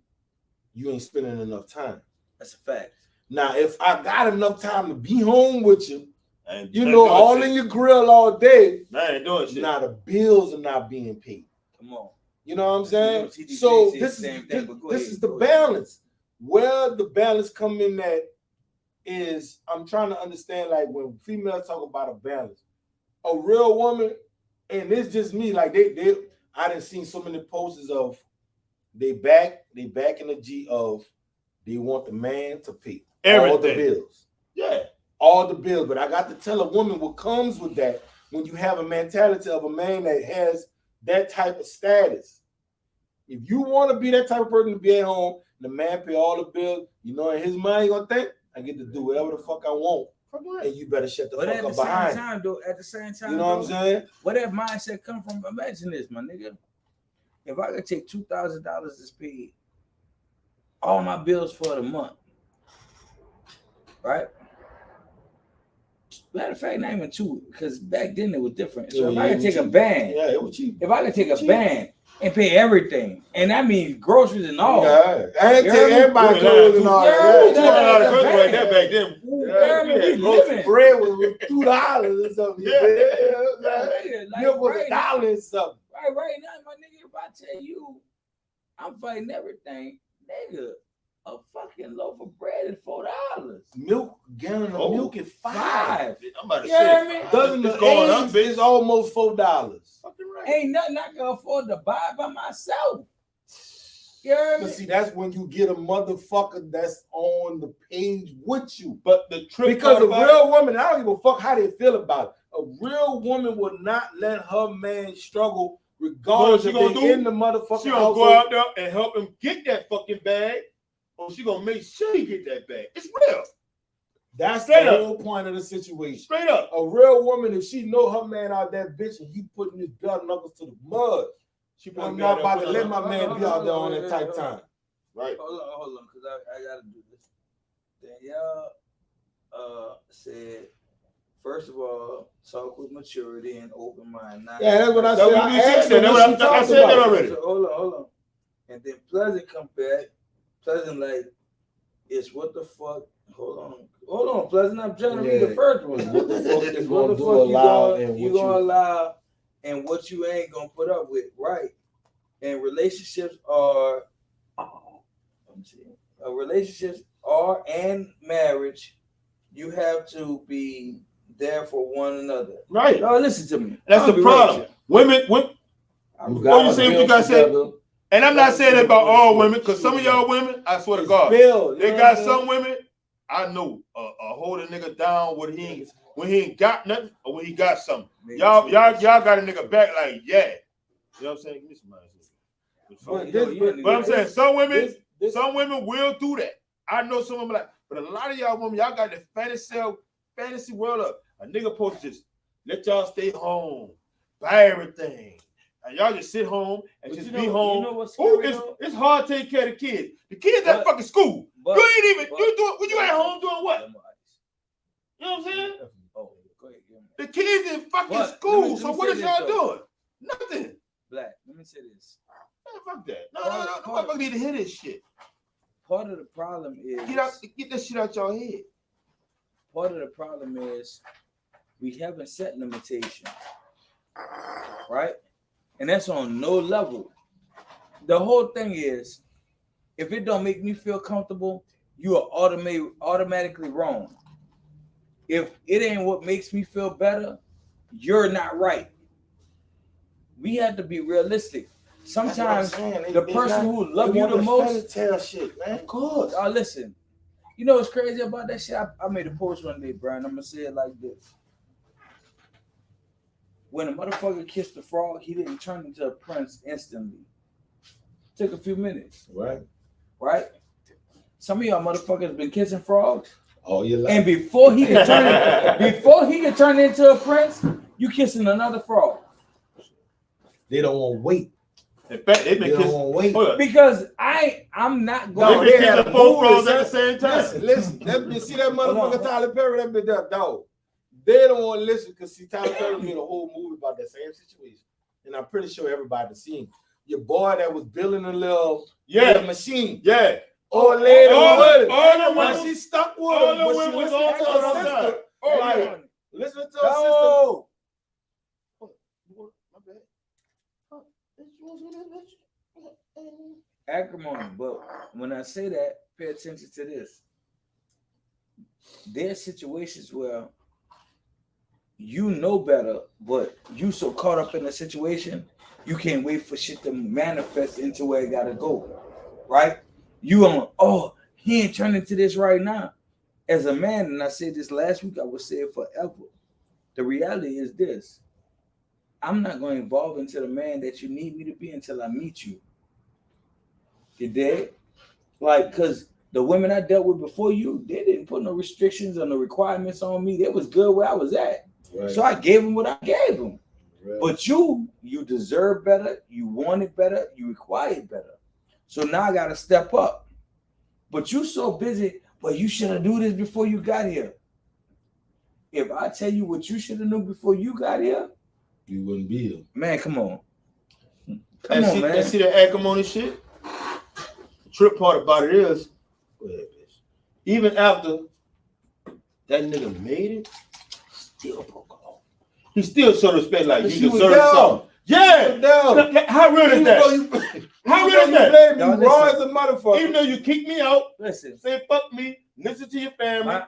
you ain't spending enough time. That's a fact. Now, if I got enough time to be home with you, all shit in your grill all day, I ain't doing shit. Now the bills are not being paid. Come on. You know what I'm saying? So this is the balance. Where the balance come in at is I'm trying to understand, like when females talk about a balance, a real woman, and it's just me, like I done seen so many posters of they back in the G of they want the man to pay all the bills. Yeah. All the bills. But I got to tell a woman what comes with that when you have a mentality of a man that has that type of status. If you want to be that type of person to be at home, the man pay all the bills, in his mind, he's gonna think, I get to do whatever the fuck I want. And you better shut the fuck up behind. At the same time, you know what I'm saying? Where that mindset come from? Imagine this, my nigga. If I could take $2,000 to pay all my bills for the month, right? Matter of fact, not even two, because back then it was different. So if I could take a band, it was cheap. If I could take a band and pay everything, and that means groceries and all. Yeah, I ain't take everybody clothes and all. Right there back then. Bread was $2 or something. Milk was $1 or something. Right now, my nigga, if I tell you I'm fighting everything, nigga, a fucking loaf of bread is $4. Gallon of milk is $5. I'm about to say, doesn't the eggs is almost $4. Right. Ain't nothing I can afford to buy by myself. You hear me? But see, that's when you get a motherfucker that's on the page with you. But the trick, because a real woman, I don't give a fuck how they feel about it. A real woman will not let her man struggle, regardless if they're in the motherfucking. She gonna go out there and help him get that fucking bag, or she gonna make sure he get that bag. It's real. That's the whole point of the situation. Straight up. A real woman, if she know her man out that bitch and he putting his blood knuckles to the mud, I'm not about to let my man be out there on that type time. Right. Hold on, because I gotta do this. Danielle said, first of all, talk with maturity and open mind. Yeah, that's what I That's said. what we I asked said. her That's what what she I talking said that about. already. So, hold on. And then Pleasant come back. Pleasant like, it's what the fuck. Hold on, Pleasant. I'm trying to read the first one. What the fuck It's is what gonna the do fuck allow you and gonna, what you allow and what you ain't gonna put up with, right? And relationships are, relationships are and marriage, you have to be there for one another. Right. No, listen to me. That's the problem. Women, you what you say? What you gotta say? And I'm not saying that about all women, because some of y'all women, I swear to God, they got some women. I know hold a nigga down when he ain't got nothing or when he got something. Y'all got a nigga back like, yeah. You know what I'm saying? Give me some money. But I'm saying some women will do that. I know some women like, but a lot of y'all women, y'all got the fantasy world up. A nigga supposed to just let y'all stay home, buy everything. And y'all just sit home and just be home. You know what's scary, it's hard to take care of the kids. The kids at fucking school. You ain't even you doing when you at home doing what? You know what I'm saying? Oh, go ahead. The kids in fucking school. So what is y'all doing? Nothing. Black. Let me say this. Man, fuck that. No. Nobody need to hear this shit. Part of the problem is get that shit out your head. Part of the problem is we haven't set limitations, right? And that's on no level. The whole thing is, if it don't make me feel comfortable, you are automatically wrong. If it ain't what makes me feel better, you're not right. We have to be realistic. Sometimes the person who loves you the most, tell shit, man. Of course. Listen, you know what's crazy about that shit? I made a post one day, Brian. I'm gonna say it like this: when a motherfucker kissed the frog, he didn't turn into a prince instantly. It took a few minutes. Right? Some of y'all motherfuckers been kissing frogs. Oh, you like? And before he could turn into a prince, you kissing another frog. They don't want to wait. In fact, they've been kissing. Wait. Because I'm not going. They've been kissing both frogs at the same time. Listen. See that motherfucker Tyler Perry? That been that dog. They don't want to listen because see Tyler Perry made a whole movie about that same situation, and I'm pretty sure everybody seen your boy that was building a little machine. Yeah. Old lady with it. But she stuck with him. But she listened to her sister. Listening to her sister. Acrimony, but when I say that, pay attention to this. There's situations where you know better, but you so caught up in the situation, you can't wait for shit to manifest into where it gotta go. Right? You on, he ain't turning to this right now. As a man, and I said this last week, I will say it forever. The reality is this: I'm not going to evolve into the man that you need me to be until I meet you. You dig? Like, because the women I dealt with before you, they didn't put no restrictions or no requirements on me. They was good where I was at. Right. So I gave them what I gave them. Right. But you deserve better. You wanted better. You required better. So now I got to step up. But you so busy, but you should have do this before you got here. If I tell you what you should have known before you got here, you wouldn't be here. Man, come on. Man. And see that acrimony shit? The trip part about it is, even after that nigga made it, still broke off. He still showed respect like you deserve something. Yeah. How real is that? How real is that? You raw as a motherfucker. Even though you kicked me out, listen, say fuck me, listen to your family. I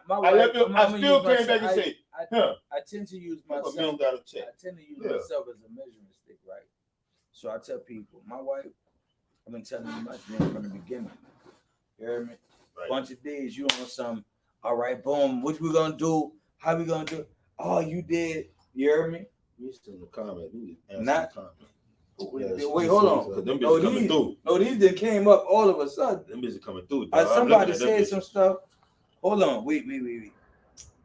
still came back and say, I tend to use myself. Myself as a measuring stick, right? So I tell people, my wife, I've been telling you my dream from the beginning. You hear me? Right. Bunch of days you on some, all right, boom, what we gonna do? How we gonna do it? Oh, you did. You hear me? You still in the comment. Not. Wait, hold on. Them bitches coming through. No, these that came up all of a sudden. Them bitches coming through. Somebody said some stuff. Hold on. Wait.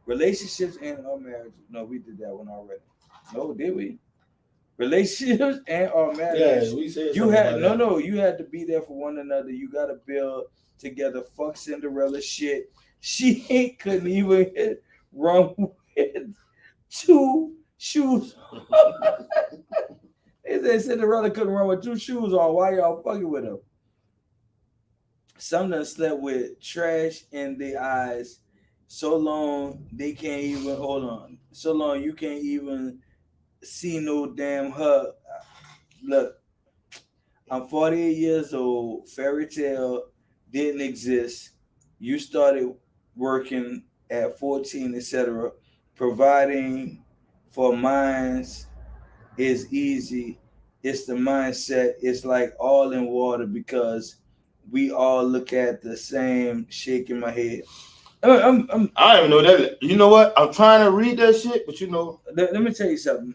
Relationships and marriage. No, we did that one already. No, did we? relationships and or marriage. Yeah, we said You had about that. you had to be there for one another. You got to build together. Fuck Cinderella shit. She couldn't even run with 2 shoes. They said Cinderella couldn't run with 2 shoes on. Why y'all fucking with her? Some done slept with trash in their eyes so long they can't even hold on. So long you can't even see no damn hug. Look, I'm 48 years old. Fairy tale didn't exist. You started working at 14, etc. Providing for minds is easy. It's the mindset. It's like all in water because we all look at the same. Shaking my head. I don't even know that. You know what? I'm trying to read that shit, but you know. Let me tell you something.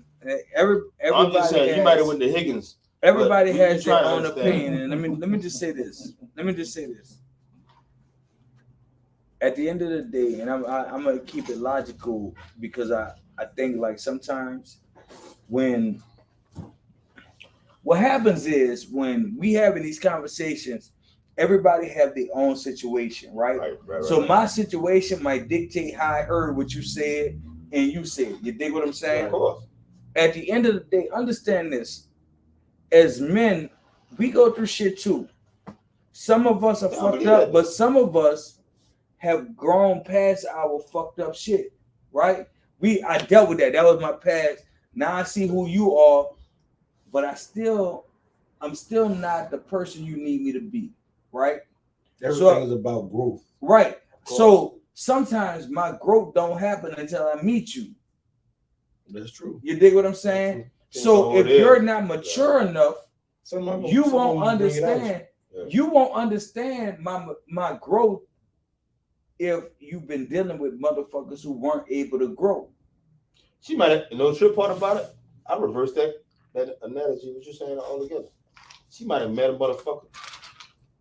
Everybody I'm just saying, you might have went to Higgins. Everybody But has you their trying to own understand. opinion, and let me just say this. At the end of the day, and I'm gonna keep it logical because I think like sometimes when what happens is when we having these conversations, everybody have their own situation, right? So my situation might dictate how I heard what you said and you said. You dig what I'm saying? Of course. At the end of the day, understand this. As men, we go through shit too. Some of us are fucked up, but some of us have grown past our fucked up shit, right? I dealt with that. That was my past. Now I see who you are, but I'm still not the person you need me to be, right? Everything is about growth. Right. So sometimes my growth don't happen until I meet you. That's true. You dig what I'm saying? So if you're not mature enough, you won't understand. Yeah. You won't understand my growth if you've been dealing with motherfuckers who weren't able to grow. She might have, you know, the trip part about it. I reversed that analogy. What you're saying altogether. She might have met a motherfucker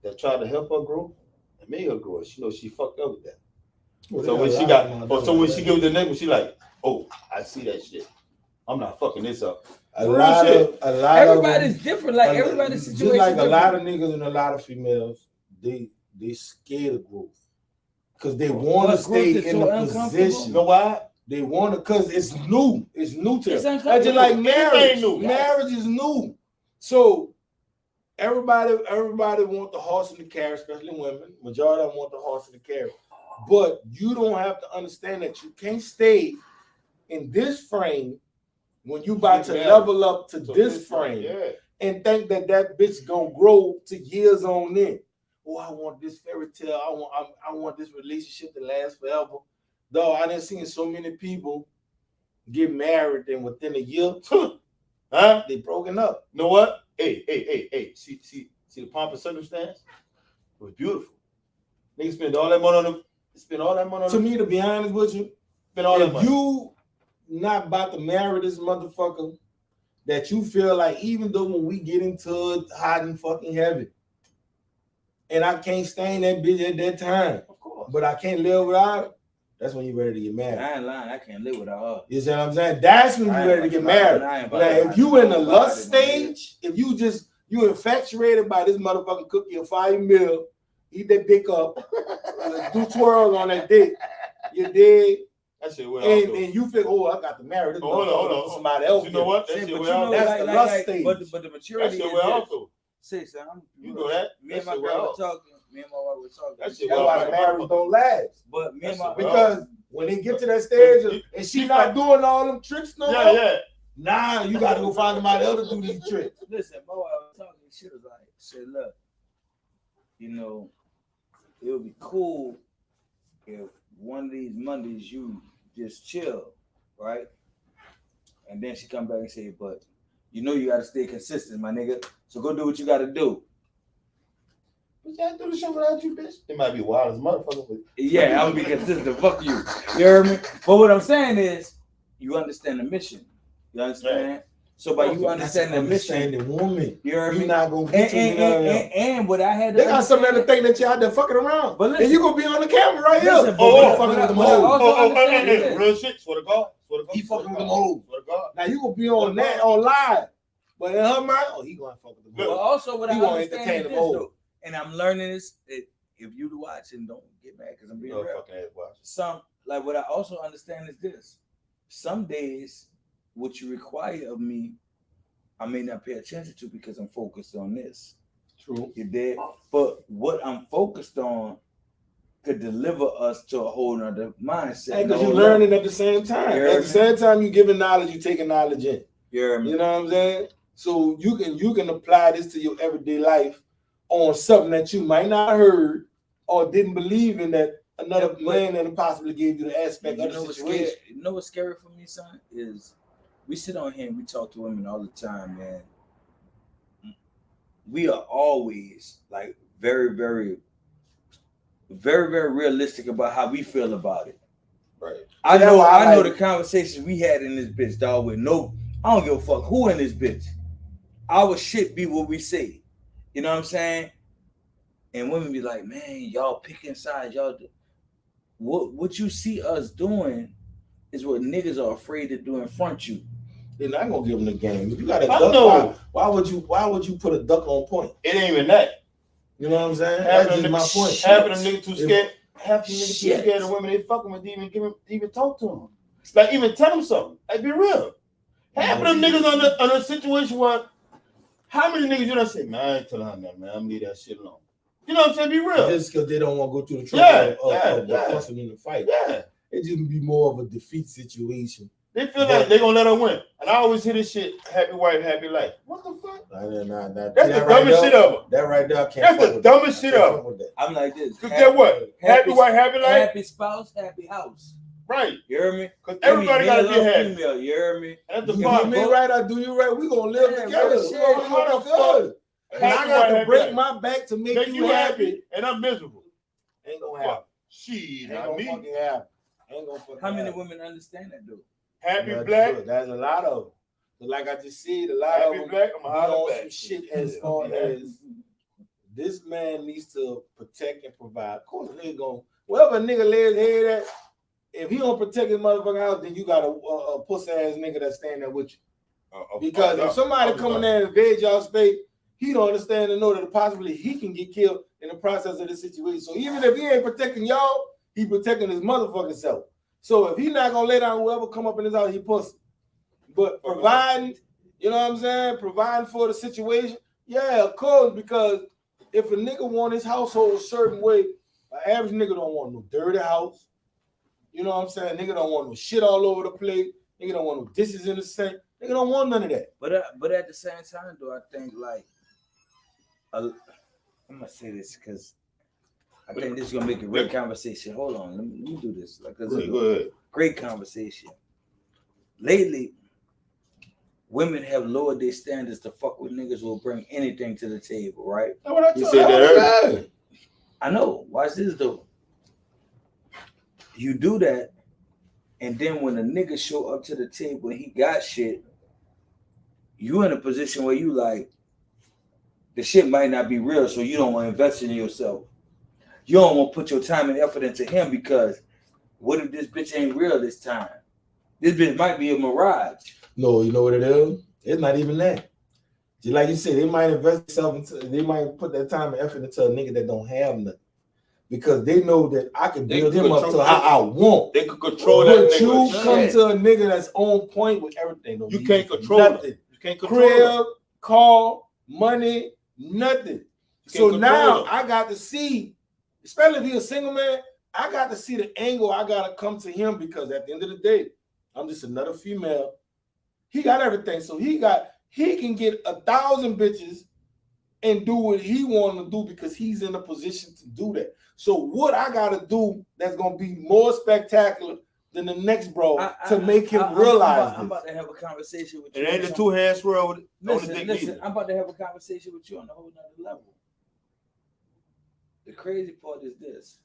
that tried to help her grow and made her grow. She knows she fucked up with that. Well, so when she get with the nigga, she like, oh, I see that shit. I'm not fucking this up. A lot everybody's different. Like everybody's situation. Just like a lot of niggas and a lot of females, they scared of growth because they want to stay in the position. You know why? They want to because it's new. It's new to them. That's just like marriage. Marriage is new. So everybody want the horse and the carriage, especially women. Majority of them want the horse and the carriage. But you don't have to understand that you can't stay in this frame when you about to level up to this frame and think that bitch gonna grow to years on end. Oh, I want this fairy tale. I want this relationship to last forever. Though I done seen so many people get married and within a year, they broken up. You know what? Hey. See the pomp and circumstance? It was beautiful. Niggas spend all that money on them. To me, to be honest with you, spend all that money. You not about to marry this motherfucker that you feel like even though when we get into it hot and fucking heavy and I can't stand that bitch at that time, of course, but I can't live without her, that's when you're ready to get married. I ain't lying, I can't live without her. You see what I'm saying? That's when you're ready to get married. Now if you in the lust stage, if you infatuated by this motherfucking cookie or fire meal, eat that dick up, do twirls on that dick, you dig? That shit well. And you think, oh, I got to marry this hold on. somebody else. You know what? That shit well. That's the lust stage. But the maturity. That shit well also. See, son, you know that. Me and my girl were talking. Me and my wife were talking. That shit well. That's why marriage don't last. But me and my because when they get to that stage and she not doing all them tricks no more. Yeah. Nah, you got to go find somebody else to do these tricks. Listen, my wife was talking. She was like, said, look, you know, it would be cool if one of these Mondays you just chill, right? And then she come back and say, but you know you gotta stay consistent, my nigga. So go do what you gotta do. But y'all do the show without you, bitch. It might be wild as a motherfucker, but yeah, I'm gonna be consistent. Fuck you. You heard me? But what I'm saying is, you understand the mission. You understand? Right. So by you understanding the mission, the woman, you heard me? Not gonna get and what I had to they got some other thing that you out there fucking around. But listen, and you gonna be on the camera right listen, here. Fucking with the real shit. Swear to God. He fucking with them hoes. Now you gonna be on that on live, but in her mind, oh, he gonna fuck with them But hoes. also, what He I gonna understand entertain is them this, hoes. though, and I'm learning this. If you watch and don't get mad because I'm being real. Some like what I also understand is this. Some days, what you require of me, I may not pay attention to because I'm focused on this. True. You did, but what I'm focused on could deliver us to a whole nother mindset. Because you're learning at the same time. You At the same time, you giving knowledge, you taking knowledge in. You know what I'm saying? So you can apply this to your everyday life on something that you might not have heard or didn't believe in that another man that possibly gave you the aspect of the situation. You know what's scary for me, son, is we sit on here and we talk to women all the time, man. We are always like very, very, very, very realistic about how we feel about it. Right. I know the conversations we had in this bitch, dog, with no, I don't give a fuck who in this bitch. Our shit be what we say. You know what I'm saying? And women be like, man, y'all picking sides, y'all do. What you see us doing is what niggas are afraid to do in front you. They're not gonna give them the game. If you got a duck, why would you put a duck on point? It ain't even that. You know what I'm saying? That's just my point. Half of them niggas too scared. Half of them niggas too scared of women they fucking with even talk to them. Like even tell them something. Like be real. Half of them niggas on a situation where how many niggas you done say, man, I ain't telling her nothing, man. I'm gonna leave that shit alone. You know what I'm saying? Be real. Just because they don't want to go through the trouble of fussing in the fight. Yeah. It just be more of a defeat situation. They feel like they're gonna let her win. And I always hear this shit, happy wife, happy life. What the fuck? That's the dumbest shit ever. That right there, I can't. That's the dumbest shit ever. I'm like this. Cause guess what? Happy wife, happy life. Happy spouse, happy house. Right. You hear me? Because everybody gotta be happy. Female, you hear me? And the do me right, I do you right. We gonna live together. We gonna be good. And I got to break my back to make you happy, and I'm miserable. Ain't gonna happen. Shit, ain't gonna fucking happen. Ain't gonna fucking How many women understand that, though? Happy black. Good. There's a lot of them. But like I just said, a lot of them black, I'm on some shit as far as this man needs to protect and provide. Of course, a nigga gonna wherever a nigga lay his head at, if he don't protect his motherfucking house, then you got a pussy ass nigga that's standing there with you. Because if somebody coming there and invade y'all space, he don't understand and know that possibly he can get killed in the process of this situation. So even if he ain't protecting y'all, he protecting his motherfucking self. So if he not gonna lay down whoever come up in his house, he pussy. But providing, you know what I'm saying, providing for the situation, yeah, of course, because if a nigga want his household a certain way, an average nigga don't want no dirty house. You know what I'm saying? Nigga don't want no shit all over the place. Nigga don't want no dishes in the sink. Nigga don't want none of that. But at the same time, though, I think like I'm gonna say this because I think this is gonna make a great conversation. Hold on, let me do this. Like, go ahead. Great conversation. Lately, women have lowered their standards to fuck with niggas who will bring anything to the table, right? You said that earlier. I know. Watch this though. You do that, and then when a nigga show up to the table and he got shit, you in a position where you like, the shit might not be real, so you don't want to invest in yourself. You don't want to put your time and effort into him because what if this bitch ain't real this time? This bitch might be a mirage. No, you know what it is? It's not even that. Just like you said, they might invest themselves into, they might put that time and effort into a nigga that don't have nothing. Because they know that I can build him up to how I want. They can control that nigga. You come to a nigga that's on point with everything. You can't control nothing. You can't control crib, car, money, nothing. So now I got to see, especially if he's a single man, I got to see the angle I got to come to him because at the end of the day, I'm just another female. He got everything. So he can get 1,000 bitches and do what he want to do because he's in a position to do that. So what I got to do that's going to be more spectacular than the next bro to make him realize I'm about to have a conversation with you. It ain't the two hands swirl. Listen, I'm about to have a conversation with you on a whole nother level. The crazy part is this.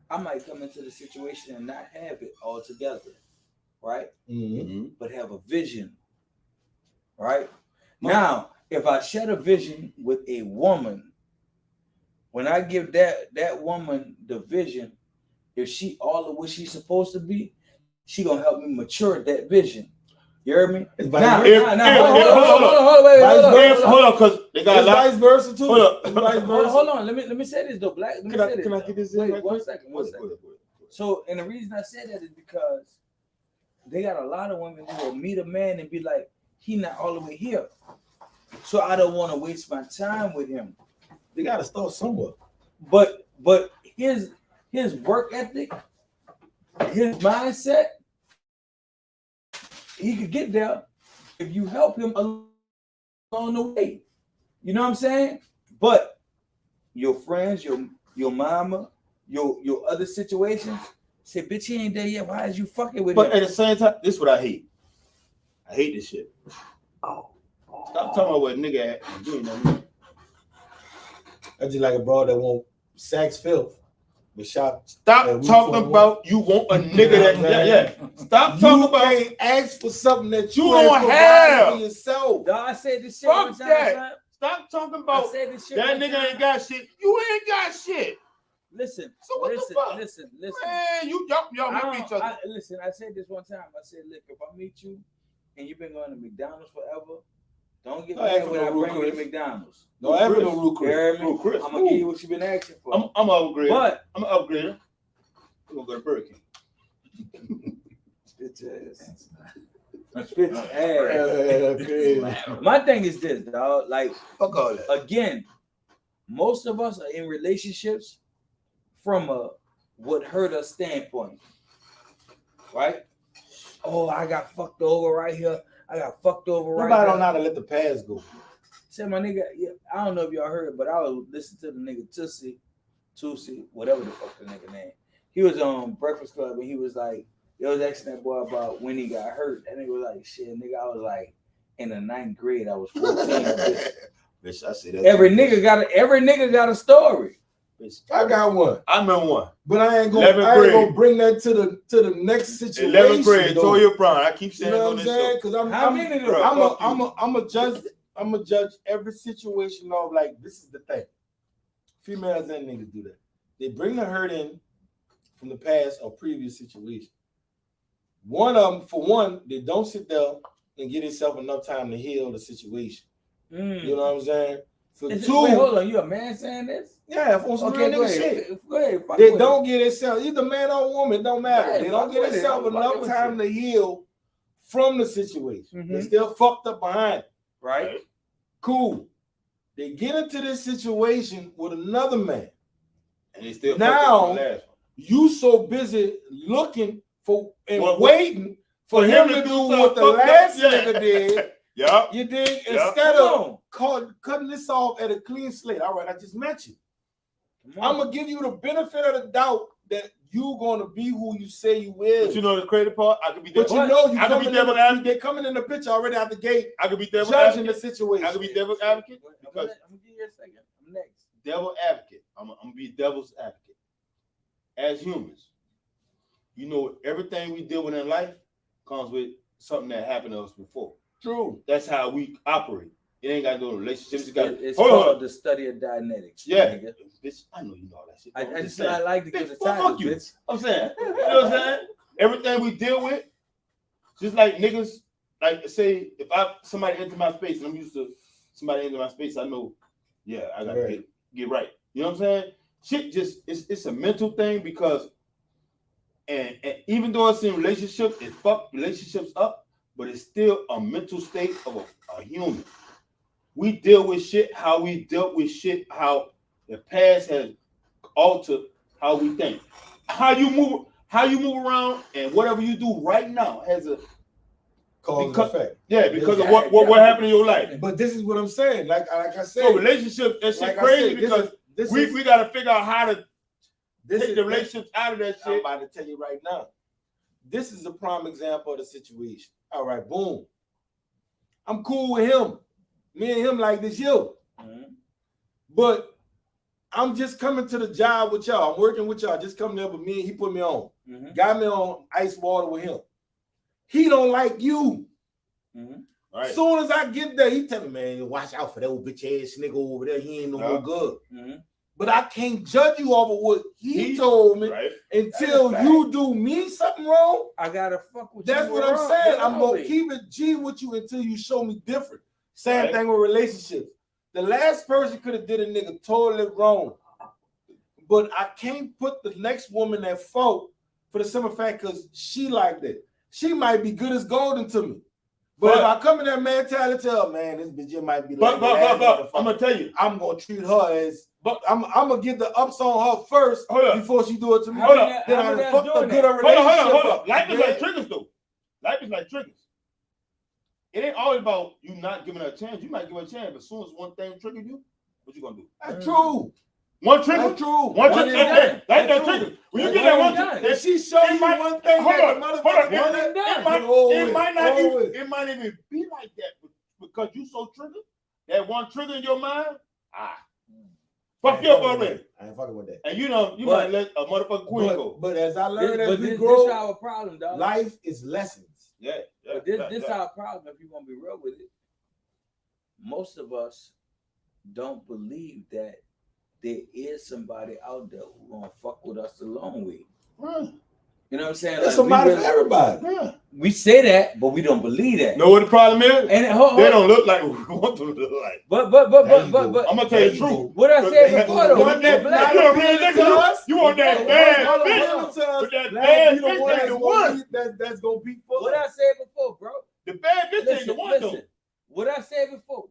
I might come into the situation and not have it all together, right? Mm-hmm. But have a vision, right? Now, if I share a vision with a woman, when I give that woman the vision, if she all of what she's supposed to be, she gonna help me mature that vision. You heard me? It's Now, vice hold on, because they got a lot. vice versa too. Hold up. It's vice versa. Hold on. Let me say this though, Black. Let me say this. Can I get this in? Wait, right one quick? second. So, and the reason I said that is because they got a lot of women who will meet a man and be like, he not all the way here. So I don't want to waste my time with him. They gotta start somewhere. But his work ethic, his mindset, he could get there if you help him along the way. You know what I'm saying? But your friends, your mama, your other situations, say, bitch, he ain't there yet. Why is you fucking with But him? at the same time, this is what I hate. I hate this shit. Stop talking about what nigga at. You know. That's just like a broad that won't sex filth. But shop. Stop talking about you want a nigga that yeah. Stop talking about can't ask for something that you don't have for yourself. Dog, I said this shit Fuck one time, that. son. Stop talking I about said this shit that one nigga time. ain't got shit. You ain't got shit. Listen. So what listen, the fuck? Listen. Man, y'all meet each other. Listen, I said this one time. I said, look, if I meet you and you've been going to McDonald's forever, don't get mad when I bring you to McDonald's. Don't ever no Rue Chris. Chris. I'm gonna give you what you've been asking for. I'm an upgrader. But I'm an upgrader. We're gonna go to Burger King. Bitch ass. My thing is this, dog. Like, fuck all that. Again, most of us are in relationships from a what hurt us standpoint, right? Oh, I got fucked over right here. I got fucked over right here. Nobody don't know how to let the past go. Say my nigga, yeah, I don't know if y'all heard, but I was listening to the nigga Tusi, whatever the fuck the nigga name. He was on Breakfast Club and he was like, they was asking that boy about when he got hurt. And he was like, shit, nigga, I was like in the 9th grade, I was 14. Bitch, I see that. Every nigga got a story. Bitch, I got one. I remember one. But I ain't gonna bring that to the next situation. 11th grade, Toya Brown. I keep saying you know on what this I'm saying? Because I'm a judge every situation of like this is the thing. Females and niggas do that. They bring the hurt in from the past or previous situation. One of them, for one, they don't sit there and give themselves enough time to heal the situation. You know what I'm saying? For two, wait, hold on, you a man saying this? Yeah, for some real nigga shit. Go ahead, they don't get themselves, either man or woman, it don't matter. Right, they don't get themselves enough time to heal from the situation. They're still fucked up behind it. Right? Cool. They get into this situation with another man. And they still now you so busy looking for and waiting for him to do what the last nigga did. Yeah. You dig? Instead of cutting this off at a clean slate. All right, I just met you. I'm gonna give you the benefit of the doubt that you gonna be who you say you is. But you know the crazy part? I could be But you know they're coming in the picture already out the gate. I could be devil judging advocate. the situation. I could be devil's advocate. Because I'm gonna give you a second. I'm next. Devil advocate. I'm gonna be devil's advocate. As humans, you know everything we deal with in life comes with something that happened to us before. True. That's how we operate. It ain't got to go to relationships. It's called the study of dynamics. Yeah. Bitch, I know you know all that shit. I like to get the title, fuck you. Bitch. I'm saying, you know what I'm saying? Everything we deal with, just like niggas, like say, if somebody enter my space and I'm used to somebody enter my space, I know, yeah, I gotta get right. You know what I'm saying? Shit just, it's a mental thing because, and even though it's in relationships, it fuck relationships up, but it's still a mental state of a human. We deal with shit how we dealt with shit, how the past has altered how we think. How you move around and whatever you do right now has a cause and effect. Yeah, because of what happened in your life. But this is what I'm saying. Like I said. So relationships, that shit crazy because we gotta figure out how to take the relationships out of that shit. I'm about to tell you right now. This is a prime example of the situation. All right, boom. I'm cool with him. Me and him like this year. But I'm just coming to the job with y'all. I'm working with y'all. Just coming there with me. He put me on. Got me on ice water with him. He don't like you. Right. Soon as I get there, he tell me, man, watch out for that old bitch ass nigga over there. He ain't no more good. but I can't judge you off of what he told me until you do me something wrong. I gotta fuck with That's you. what I'm saying. I'm gonna keep it G with you until you show me different. Same thing with relationships. The last person could have did a nigga totally wrong, but I can't put the next woman at fault for the simple fact because she like that. She might be good as golden to me. But if I come in that mentality, tell her, man, this bitch might be like I'm gonna tell you, I'm gonna treat her as, but I'm gonna get the ups on her first before she do it to me. Hold up. Then I fuck the good relationship. Hold up. Life is like triggers, though. Life is like triggers. It ain't always about you not giving her a chance. You might give her a chance, but as soon as one thing triggers you, what you gonna do? That's true. One trigger? That's true. One trigger? Like that trigger. When you get that one trigger, if she show you one thing, it might even be like that because you so triggered. That one trigger in your mind, fuck you up already. I ain't fucking with that. And you know, you might let a motherfucker queen go. But as I learned as we this grow, is our problem, dog. life is lessons. Yeah. But this our problem. If you want to be real with it, most of us don't believe that there is somebody out there who gonna fuck with us the long way. You know what I'm saying? There's somebody for everybody. We say that, but we don't believe that. Know what the problem is? And they don't look like we want them to look like. But I'm gonna tell you the truth. What I said before though, you want that bad bitch with that bad bitch ain't the one. That's gonna be for what I said before, bro. The bad bitch ain't the one though. What I said before.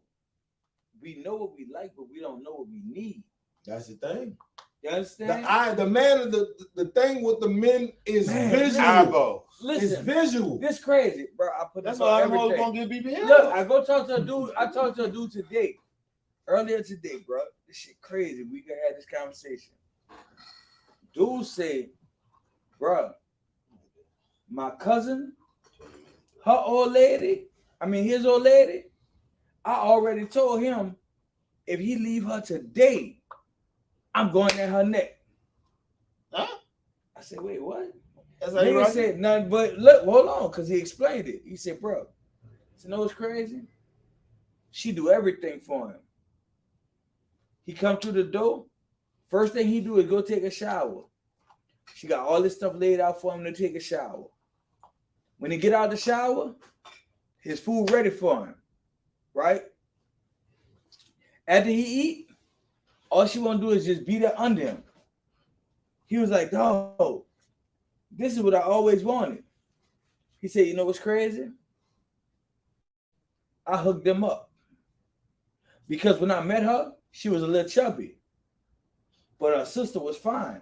We know what we like, but we don't know what we need. That's the thing. You understand? The thing with the men is visual. Listen, it's visual. This crazy, bro. I put that's this why on I'm always everything. gonna get BB. Look, I go talk to a dude. I talked to a dude today, earlier today, bro. This shit crazy. We could have this conversation. Dude said, bro, my cousin, his old lady, I already told him if he leave her today, I'm going at her neck. Huh? I said, wait, what? Nigga said nothing but look, hold on, because he explained it. He said, bro, you know what's crazy? She do everything for him. He come through the door. First thing he do is go take a shower. She got all this stuff laid out for him to take a shower. When he get out of the shower, his food ready for him. Right? After he eat, all she want to do is just beat her under him. He was like, dog, this is what I always wanted. He said, you know what's crazy? I hooked them up. Because when I met her, she was a little chubby. But her sister was fine.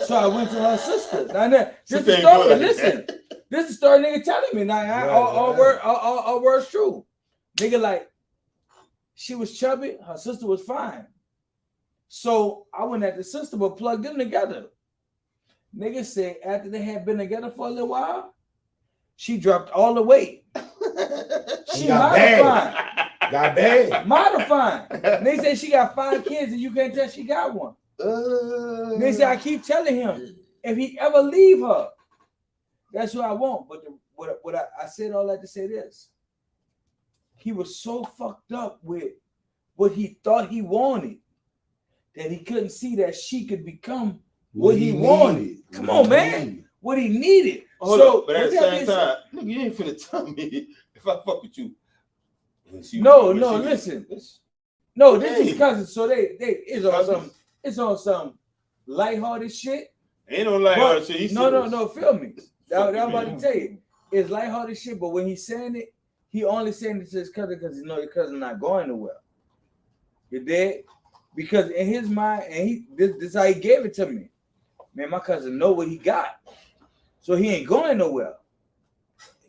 So I went to her sister. Now, this is the story. Listen. This is the story nigga telling me. Now, all words true. Nigga, like, she was chubby. Her sister was fine. So I went at the sister, but plugged them together. Nigga said after they had been together for a little while, she dropped all the weight. She modified. Got bad. Modifying. They say she got 5 kids and you can't tell she got one. They say I keep telling him if he ever leave her, that's what I want. But what I said all that to say this. He was so fucked up with what he thought he wanted that he couldn't see that she could become what he wanted. Come on, man. What he needed. But at the same time, nigga, you ain't finna tell me if I fuck with you. Listen. No, this is cousins. So it's on some lighthearted shit. Ain't no lighthearted shit. No, feel me. That I'm about to tell you. It's lighthearted shit, but when he's saying it, he only saying it to his cousin because he know his cousin not going nowhere. You dig? Because in his mind, and this is how he gave it to me. Man, my cousin know what he got. So he ain't going nowhere.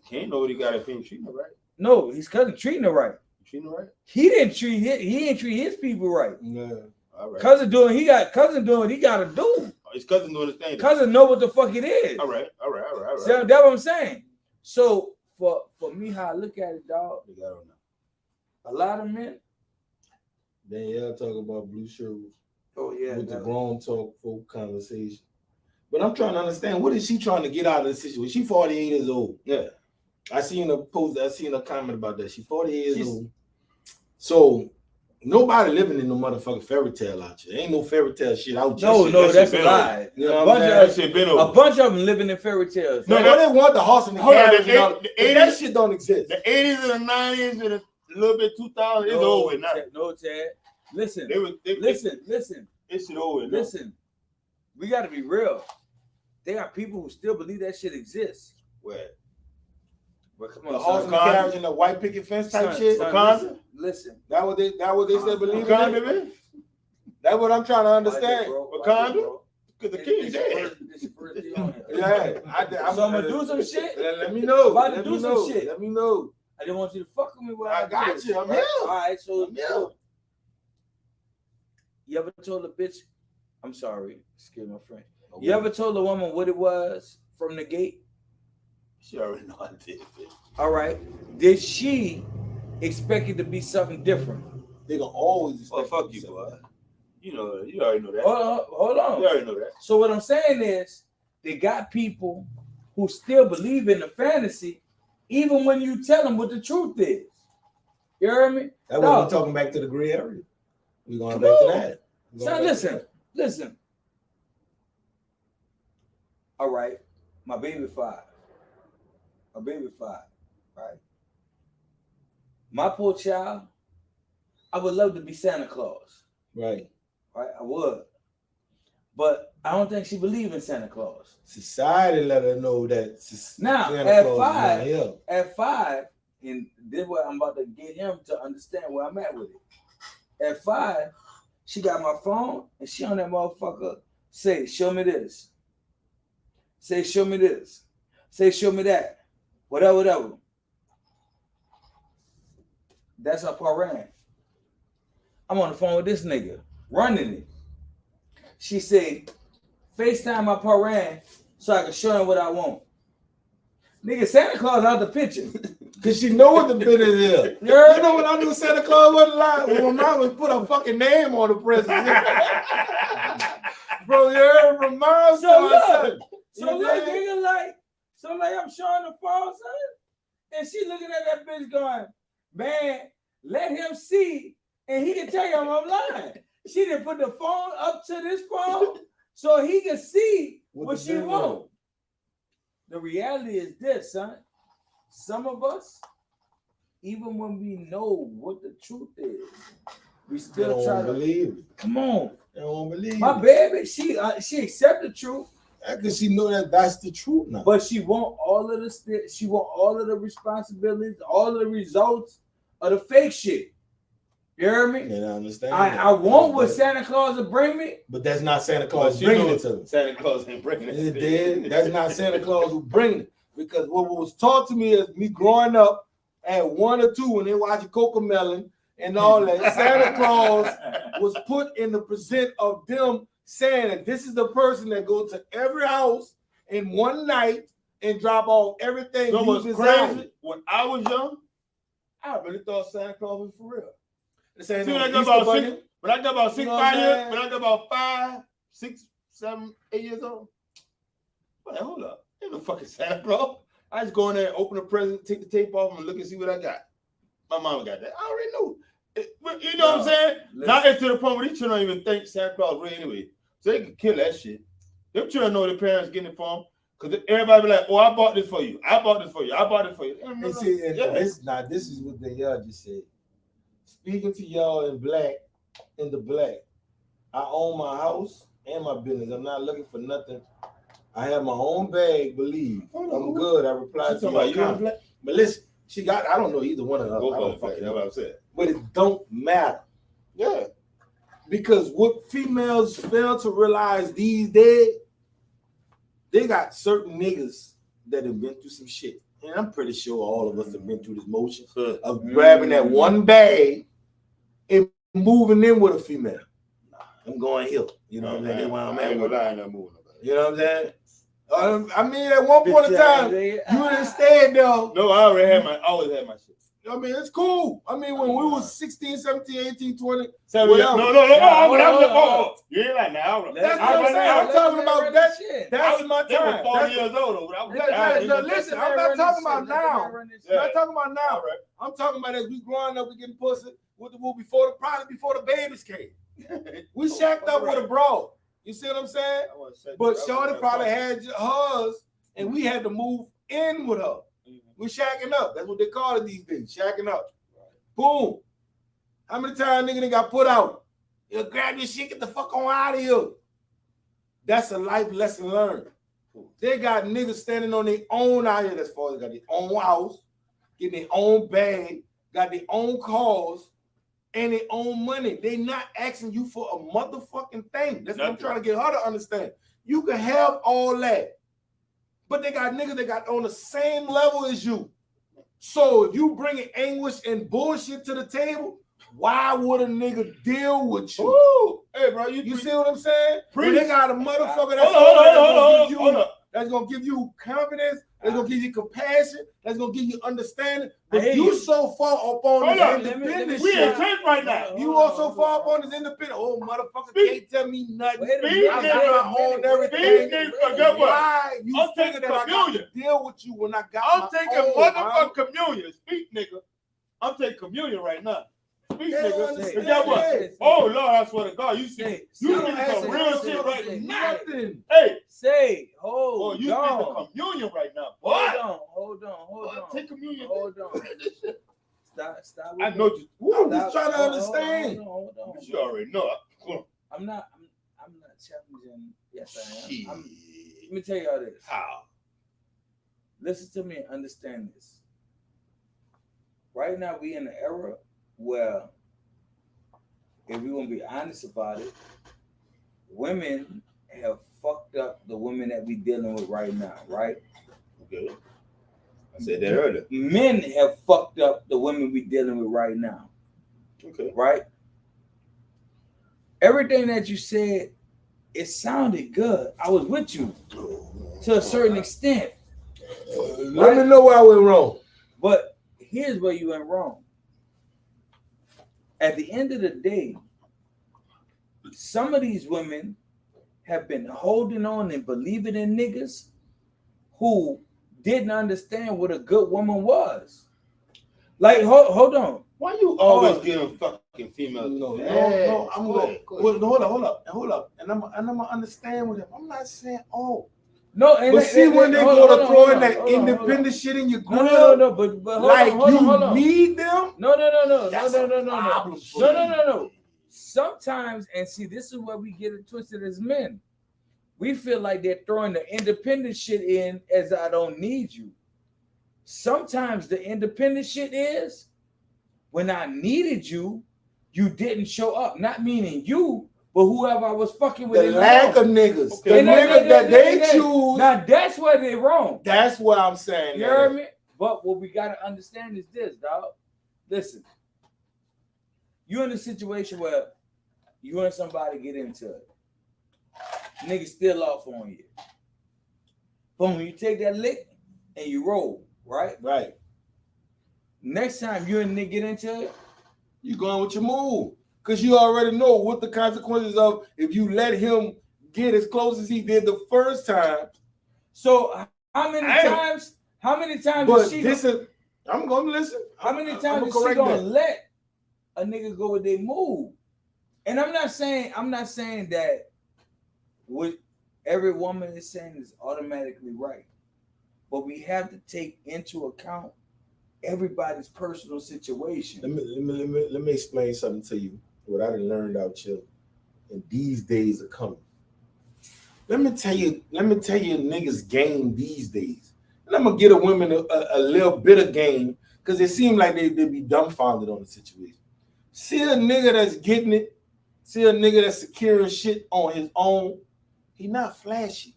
He can't know what he got if he ain't treating her right. No, his cousin treating her right. Treating her right? He didn't treat his people right. Yeah. All right. Cousin doing what he gotta do. His cousin doing his thing. Cousin know what the fuck it is. All right. So that's what I'm saying. So for me, how I look at it, dog, a lot of men. Then y'all talk about blue shirt. Oh yeah, with the grown talk folk conversation. But I'm trying to understand, what is she trying to get out of the situation? She 48 years old. Yeah. I seen a comment about that. She 48 years old. So Nobody living in no motherfucking fairy tale out here. Ain't no fairy tale shit out here. No, that's a lie. You know what I'm saying? A bunch of them living in fairy tales. No, they want the horse and the carriage. That shit don't exist. The 80s and the 90s and a little bit 2000 is over now. No, Ted. Listen. Listen. This shit over. Listen. We got to be real. There are people who still believe that shit exists. Where? Well, come on, the horse and the carriage and the white picket fence type shit. Listen. That what they said believe in. That's what I'm trying to understand. Wakanda? Because the king dead. Yeah. So I'm gonna do some shit. Let me know. I'm about to do some shit. Let me know. I didn't want you to fuck with me while I got you. I'm here. All right, so I'm here. You ever told a bitch? I'm sorry, excuse my friend. Okay. You ever told a woman what it was from the gate? She already know I did. All right. Did she expect it to be something different? They gonna always expect. Fuck you, boy. You know, you already know that. Hold on. You already know that. So what I'm saying is, they got people who still believe in the fantasy, even when you tell them what the truth is. You heard me? That's why we're talking back to the gray area. We're going back to that. So listen. All right, my baby 5. Right? My poor child, I would love to be Santa Claus. Right, I would. But I don't think she believes in Santa Claus. Society let her know that now at 5, and this is what I'm about to get him to understand where I'm at with it. At 5, she got my phone and she on that motherfucker say, show me this. Say, show me this. Say, show me that. Whatever. That's her parent. I'm on the phone with this nigga, running it. She said, FaceTime my parent so I can show him what I want. Nigga, Santa Claus out the picture. Cause she know what the business is. You know what I knew Santa Claus wasn't like? When my mom would put a fucking name on the present. Bro, you heard from mom? So look, nigga, like I'm showing the phone, son. And she looking at that bitch going, man, let him see, and he can tell you I'm lying. She didn't put the phone up to this phone so he can see what she wants. The reality is this, son. Some of us, even when we know what the truth is, we still try to believe it. Come on. They don't believe my baby, she accept the truth. Because she know that's the truth now. But she want all of the responsibilities, all of the results of the fake shit. You hear me? And I understand. I want what Santa Claus will bring me. But that's not Santa Claus bringing it to me. Santa Claus ain't bringing it. That's not Santa Claus who bringing it. Because what was taught to me is me growing up at 1 or 2 when they watching Cocomelon and all that. Santa Claus was put in the present of them saying that this is the person that goes to every house in one night and drop off everything. So what's crazy? When I was young, I really thought Santa Claus was for real. When I got about 5, 6, 7, 8 years old, like, hold up, ain't no fucking Santa Claus. I just go in there, open the present, take the tape off, and look and see what I got. My mom got that. I already knew. You know what I'm saying? Now it's to the point where these children don't even think Santa Claus real anyway. So they can kill that shit. Them children know their parents getting it for them. Because everybody be like, oh, I bought this for you. I bought this for you. This is what y'all just said. Speaking to y'all in the black, I own my house and my business. I'm not looking for nothing. I have my own bag, believe. I'm good. I replied to my comment. But listen, I don't know either one of them. That's what I'm saying. But it don't matter. Yeah. Because what females fail to realize these days, they got certain niggas that have been through some shit. And I'm pretty sure all of us have been through this motion of grabbing that one bag and moving in with a female. I'm going here. You know what I'm saying? You know what I'm saying? I mean, at one point in time, you didn't stay though. No, I always had my shit. I mean, it's cool. I mean, when we was 16, 17, 18, 20. No. You ain't like now. That's what I'm saying. I'm talking about that. That's my time. I was 40 years old. Listen, I'm not talking about now. I'm not talking about now. I'm talking about as we growing up, we getting pussy. with the before the babies came. We shacked up with a bro. You see what I'm saying? But Shorty probably had hers, and we had to move in with her. We shacking up. That's what they call it these days, shacking up. Boom. How many times nigga they got put out? You grab your shit, get the fuck on out of here. That's a life lesson learned. They got niggas standing on their own out here. That's far. They got their own house, getting their own bag, got their own cars, and their own money. They not asking you for a motherfucking thing. That's what I'm trying to get her to understand. You can have all that, but they got niggas that got on the same level as you. So if you bringing anguish and bullshit to the table, why would a nigga deal with you? Ooh. Hey, bro, you see what I'm saying? When they got a motherfucker that's gonna give you confidence, that's gonna give you compassion, that's gonna give you understanding. But you so far up on this independent we shit. in church right now. You are so far up on this independent. Oh, motherfucker, can't tell me nothing. I got my own everything. Why you figure that I got to deal with you when I got I'm taking motherfucking communion. Speak, nigga. I'm taking communion right now. Speak, nigga. And guess what? Oh, Lord, I swear to God. You see some real shit right now. Nothing. Hey. Say, hold on. You taking communion right now. Hold on. Take communion. Hold on. Stop. I know you. I'm just trying to understand. Hold on. You already know. I'm not challenging. Yes, I am. Let me tell y'all this. How? Listen to me and understand this. Right now, we in an era where, if we want to be honest about it, women have fucked up the women that we dealing with right now, right? Okay. I said that earlier. Men have fucked up the women we dealing with right now. Okay. Right? Everything that you said, it sounded good. I was with you to a certain extent. Let me know where I went wrong. But here's where you went wrong. At the end of the day, some of these women have been holding on and believing in niggas who didn't understand what a good woman was. Like, hold on. Why you always giving fucking females? No, I'm going. Hold up. And I'm gonna understand with them. I'm not saying No, but see when they go to throw in that independent shit in your grill, no, but like you need them. No. That's a problem for you. No. Sometimes, and see, this is where we get it twisted as men. We feel like they're throwing the independent shit in as I don't need you. Sometimes the independent shit is when I needed you, you didn't show up. Not meaning you, but whoever I was fucking with. The lack of niggas. Okay. The niggas that they choose. Now that's where they're wrong. That's what I'm saying. You heard me? But what we got to understand is this, dog. Listen. You're in a situation where you and somebody get into it. Niggas still off on you. Boom, you take that lick and you roll, right? Right. Next time you and nigga get into it, you going with your move. Because you already know what the consequences of if you let him get as close as he did the first time. So how many times but is she I'm gonna listen. How many times is she gonna let a nigga go with their move? And I'm not saying that what every woman is saying is automatically right. But we have to take into account everybody's personal situation. Let me explain something to you. What I done learned out here, and these days are coming. Let me tell you niggas game these days. And I'm gonna get a woman a little bit of game because it seems like they be dumbfounded on the situation. See a nigga that's getting it, see a nigga that's securing shit on his own. He not flashy.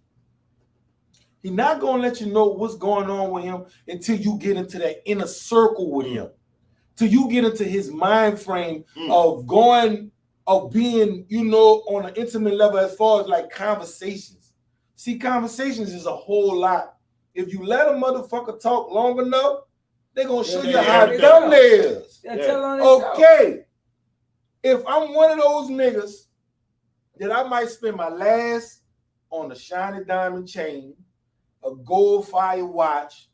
He not gonna let you know what's going on with him until you get into that inner circle with him. Till you get into his mind frame of being, on an intimate level as far as like conversations. See, conversations is a whole lot. If you let a motherfucker talk long enough, they're gonna show you how dumb they is. Okay. If I'm one of those niggas that I might spend my last on a shiny diamond chain, a gold fire watch,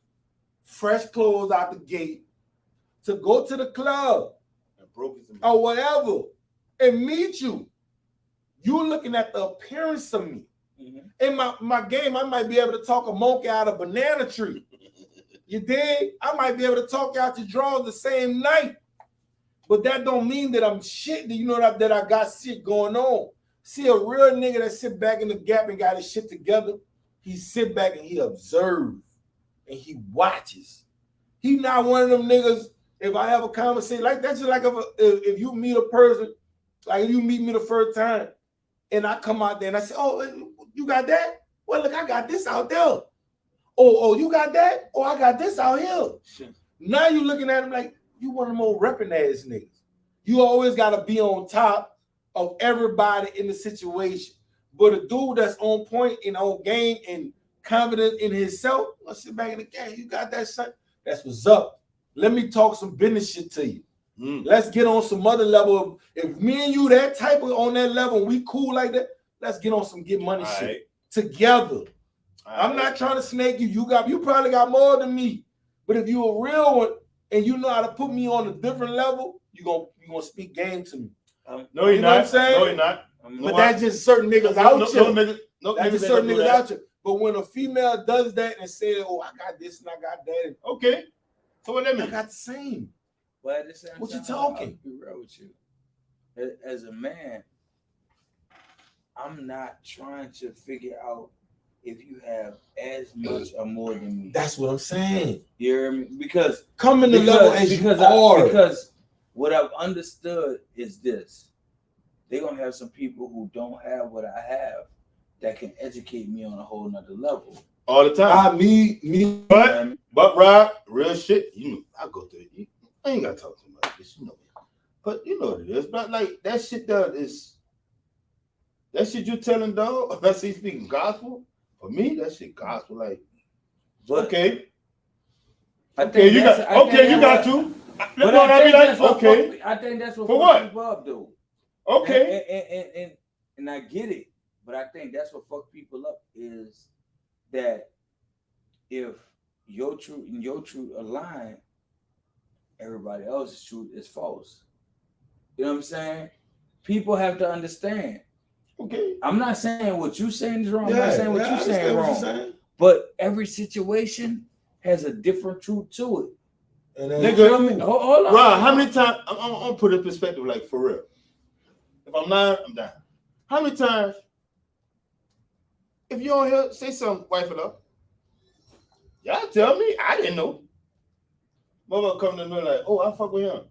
fresh clothes out the gate, to go to the club broke as a man. or whatever, and meet you. You're looking at the appearance of me. Mhm. In my game, I might be able to talk a monkey out of a banana tree. You dig? I might be able to talk out your drawers the same night. But that don't mean that I'm shit, you know, that I got shit going on. See, a real nigga that sit back in the gap and got his shit together, he sit back and he observes and he watches. He not one of them niggas, if I have a conversation, like that's just like if you meet a person, like if you meet me the first time, and I come out there and I say, oh, you got that? Well, look, I got this out there. Oh, you got that? Oh, I got this out here. Shit. Now you looking at him like you one of them old repping ass niggas. You always got to be on top of everybody in the situation. But a dude that's on point and on game and confident in himself, let's sit back in the game. You got that, son? That's what's up. Let me talk some business shit to you. Let's get on some other level of, if me and you that type of on that level, we cool like that, let's get on some get money All shit right. together. I'm not trying to snake you. You probably got more than me. But if you a real one and you know how to put me on a different level, you gonna speak game to me. No, you're You know not. what I'm saying? No, you're not. But that's just certain niggas out here. That's just certain niggas out here. But when a female does that and says, "Oh, I got this and I got that," Okay. So what that I mean? got the same. But at the same What you time, talking? I'll be real with you. As a man, I'm not trying to figure out if you have as much or more than me. That's what I'm saying. You hear me? Because Come in the level as you are. Because what I've understood is this: they're gonna have some people who don't have what I have that can educate me on a whole nother level. All the time. Me. But Rob, real shit, you know, I go through it. I ain't gotta talk too much, you know. But you know what it is. But like that shit that shit you telling dog, that's he speaking gospel. For me, that shit gospel. Like, But okay. I Okay, think you that's- got I think okay, you that's got what- to. But Let I me think like, that's what okay. fuck- I think that's what For fuck what? people up do. Okay. And I get it, but I think that's what fuck people up is that if your truth align, everybody else's truth is false. You know what I'm saying? People have to understand. Okay. I'm not saying what you saying is wrong. I'm not saying what you saying what wrong. you're saying. But every situation has a different truth to it. And You feel me? Hold on. Rob, how many times I'm gonna put it in perspective, like for real. If I'm lying, I'm down. How many times if you don't hear say something, wife it up? Y'all tell me, I didn't know. Mother come to me like, oh, I fuck with him.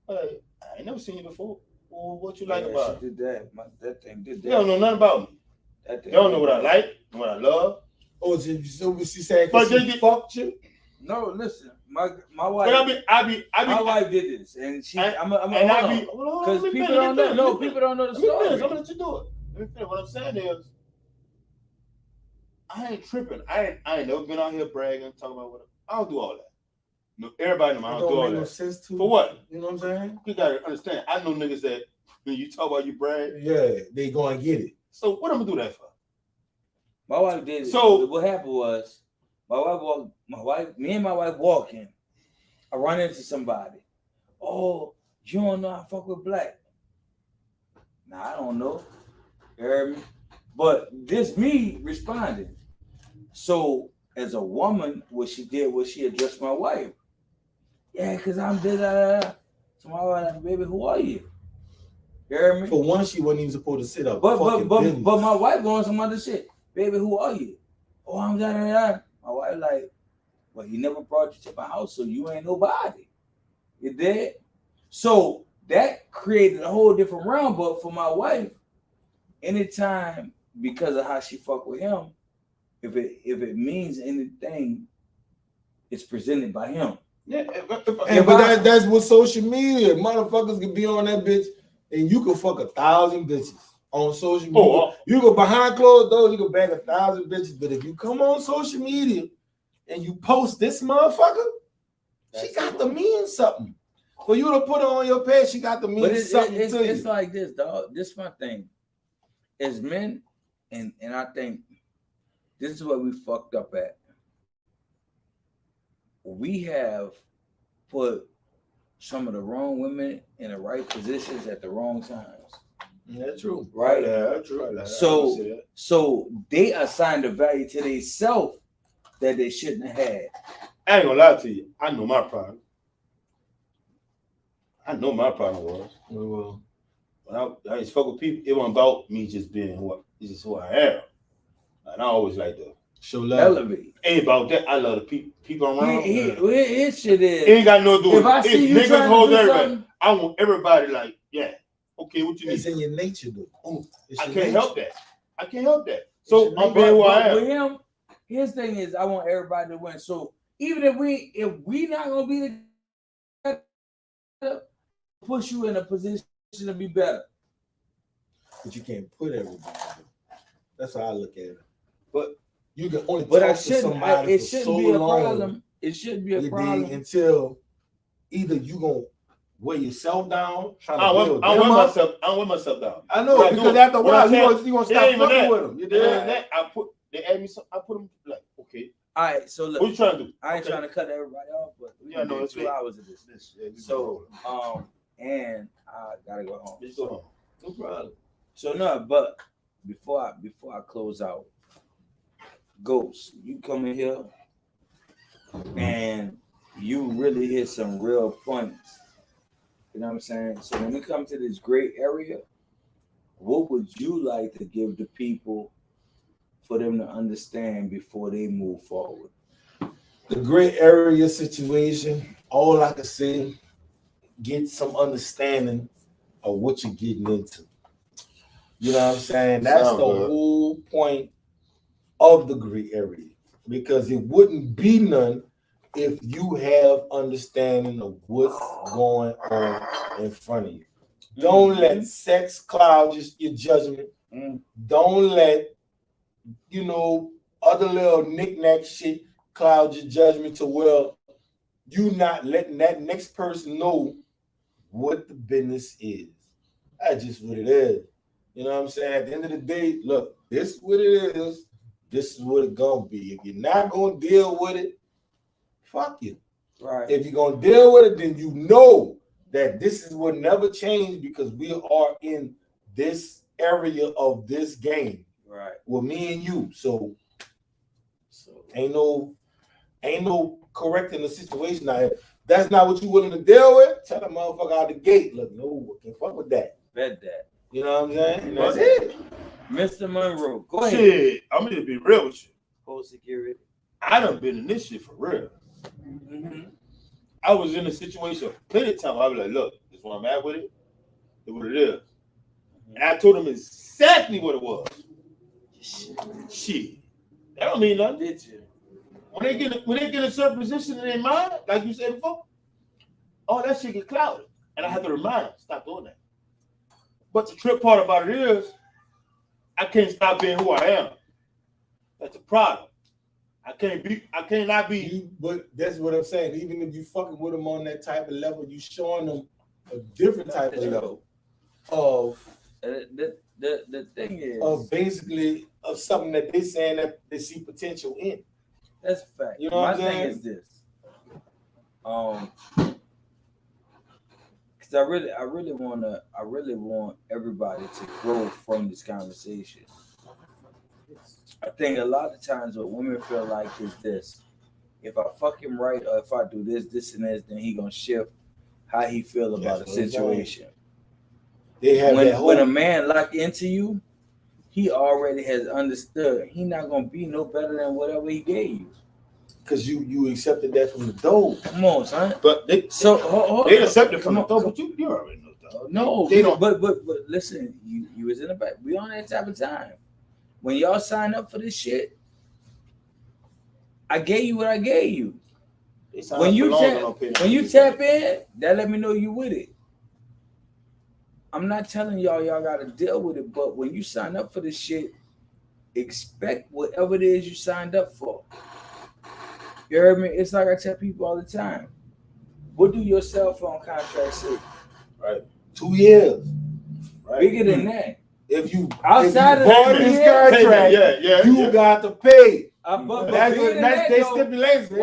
Like, I ain't never seen you before. Well, what you like about it? Did that? That thing did that. You don't know nothing about me. You don't know what I like, what I love. Oh, so she saying But she fucked you? No, listen, my wife. But my wife did this, and she. Because people people don't know. No, people don't know the story. I'm gonna let you do it. Let me finish. What I'm saying is, I ain't tripping. I ain't never been out here bragging, talking about what I don't do all that. No, everybody knows I don't do all that. No sense to for what? You know what I'm saying? You gotta understand. I know niggas that when you talk about you brag, yeah, they go and get it. So what I'm gonna do that for? My wife did it. So what happened was, me and my wife walking. I run into somebody. Oh, you don't know I fuck with black. Nah, I don't know. You heard me? But this me responding. So as a woman, what she did was she addressed my wife. Yeah, because I'm this. So my wife like, baby, who are you? You heard me? For one, she wasn't even supposed to sit up. But my wife going some other shit. Baby, who are you? Oh, I'm da. My wife like, well, he never brought you to my house, so you ain't nobody. You did? So that created a whole different realm. But for my wife, anytime because of how she fuck with him, if it means anything, it's presented by him. Yeah, but that's what social media. Motherfuckers can be on that bitch, and you can fuck 1,000 bitches on social media. You go behind closed doors, you can bang 1,000 bitches. But if you come on social media and you post this motherfucker, she got to mean something. For you to put her on your page, she got to mean something to you. It's like this, dog. This is my thing. As men, and I think this is what we fucked up at. We have put some of the wrong women in the right positions at the wrong times. That's true. Right? That's true. So they assigned a value to themselves that they shouldn't have had. I ain't gonna lie to you. I know my problem. Was. Well, When I used to fuck with people, it wasn't about me just being it's just who I am. And I always like to show love. Elevate. Ain't about that. I love the people around. It shit is. It ain't got no do with if I see you niggas trying hold to do everybody. something, I want everybody like, yeah, okay, what you need? It's in your nature, though. I can't help that. I can't help that. So I'm being who I am. With him, his thing is I want everybody to win. So even if we not gonna be together, push you in a position to be better. But you can't put everybody. That's how I look at it. But you can only but talk to somebody it for shouldn't so be a long. problem. It shouldn't be a problem until either you gonna weigh yourself down. I don't weigh myself down. I know because after a while you gonna stop fucking with them. You did. They add me some. I put them like okay. All right, so look. What you trying to do? I ain't trying to cut everybody off, but we know it's 2 hours of this. So and I gotta go home. Just go home. No problem. So no, but before I close out, Ghost, you come in here and you really hit some real points. You know what I'm saying? So when we come to this gray area, what would you like to give the people for them to understand before they move forward? The gray area situation, all I can say, get some understanding of what you're getting into. You know what I'm saying? That's the whole point of the gray area. Because it wouldn't be none if you have understanding of what's going on in front of you. Don't let sex cloud your judgment. Don't let, other little knick-knack shit cloud your judgment to where you not letting that next person know what the business is. That's just what it is. You know what I'm saying? At the end of the day, look, this is what it is. This is what it's gonna be. If you're not gonna deal with it, fuck you. Right. If you're gonna deal with it, then you know that this is what never change because we are in this area of this game. Right. With me and you. So ain't no correcting the situation. Now, if that's not what you're willing to deal with, tell that motherfucker out the gate. Look, no, I can't fuck with that. Bet that. You know what I'm saying? And that's it. Mr. Monroe, go ahead. Shit, I'm gonna be real with you. Whole security. I done been in this shit for real. Mm-hmm. I was in a situation plenty of time. I was like, look, this is where I'm at with it. This is what it is. And I told them exactly what it was. Shit. That don't mean nothing. Did you? When they get a certain position in their mind, like you said before, all that shit get clouded. And I have to remind them, stop doing that. But the trip part about it is, I can't stop being who I am. That's a problem. I cannot be. But that's what I'm saying. Even if you fucking with them on that type of level, you showing them a different type of level of the thing is of basically of something that they saying that they see potential in. That's a fact. You know what I'm saying? My thing is this. Because I really want everybody to grow from this conversation. I think a lot of times what women feel like is this: if I fuck him right, or if I do this, and this, then he gonna shift how he feel about the situation. They have when a man lock into you, he already has understood he not gonna be no better than whatever he gave you. Because you accepted that from the door. Come on, son. But they accepted from the door, but you already know that. No, they don't. But listen, you was in the back. We on that type of time. When y'all sign up for this shit, I gave you what I gave you. When you tap in, that let me know you with it. I'm not telling y'all gotta deal with it, but when you sign up for this shit, expect whatever it is you signed up for. You heard me? It's like I tell people all the time. What do your cell phone contract say? Right. 2 years. Right. Bigger than that. If you outside of this contract, you got to pay. That's their stipulation.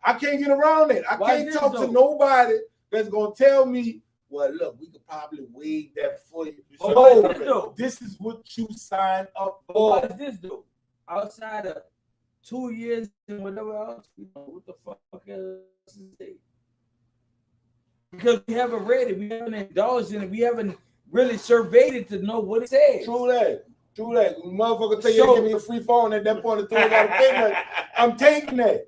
I can't get around it. I can't talk to nobody that's gonna tell me well, look, we could probably waive that for you. Oh, This is what you signed up but for. what is this though? Outside of 2 years and whatever else, what the fuck else is it? Because we haven't read it, we haven't indulged in it, we haven't really surveyed it to know what it says. True that. Motherfucker tell you to give me a free phone at that point of time, I gotta pay that. I'm taking that.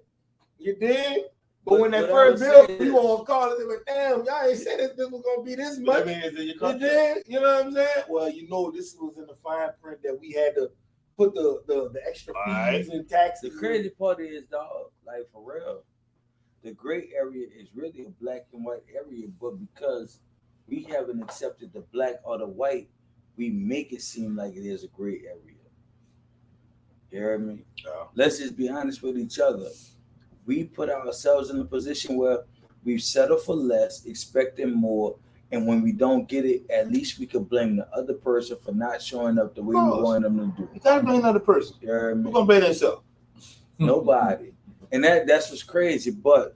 You did? But when that first bill, you won't call it, but damn, y'all ain't said this was gonna be this much. I mean, is it your You contract? did? You know what I'm saying? Well, this was in the fine print that we had to put the extra fees and taxes. The crazy part is, dog, like for real, the gray area is really a black and white area, but because we haven't accepted the black or the white, we make it seem like it is a gray area. You hear me? Yeah. Let's just be honest with each other. We put ourselves in a position where we settle for less, expecting more, and when we don't get it, at least we can blame the other person for not showing up the way we want them to do. You gotta blame another person. You hear me? Who's gonna blame themselves? Nobody. And that's what's crazy, but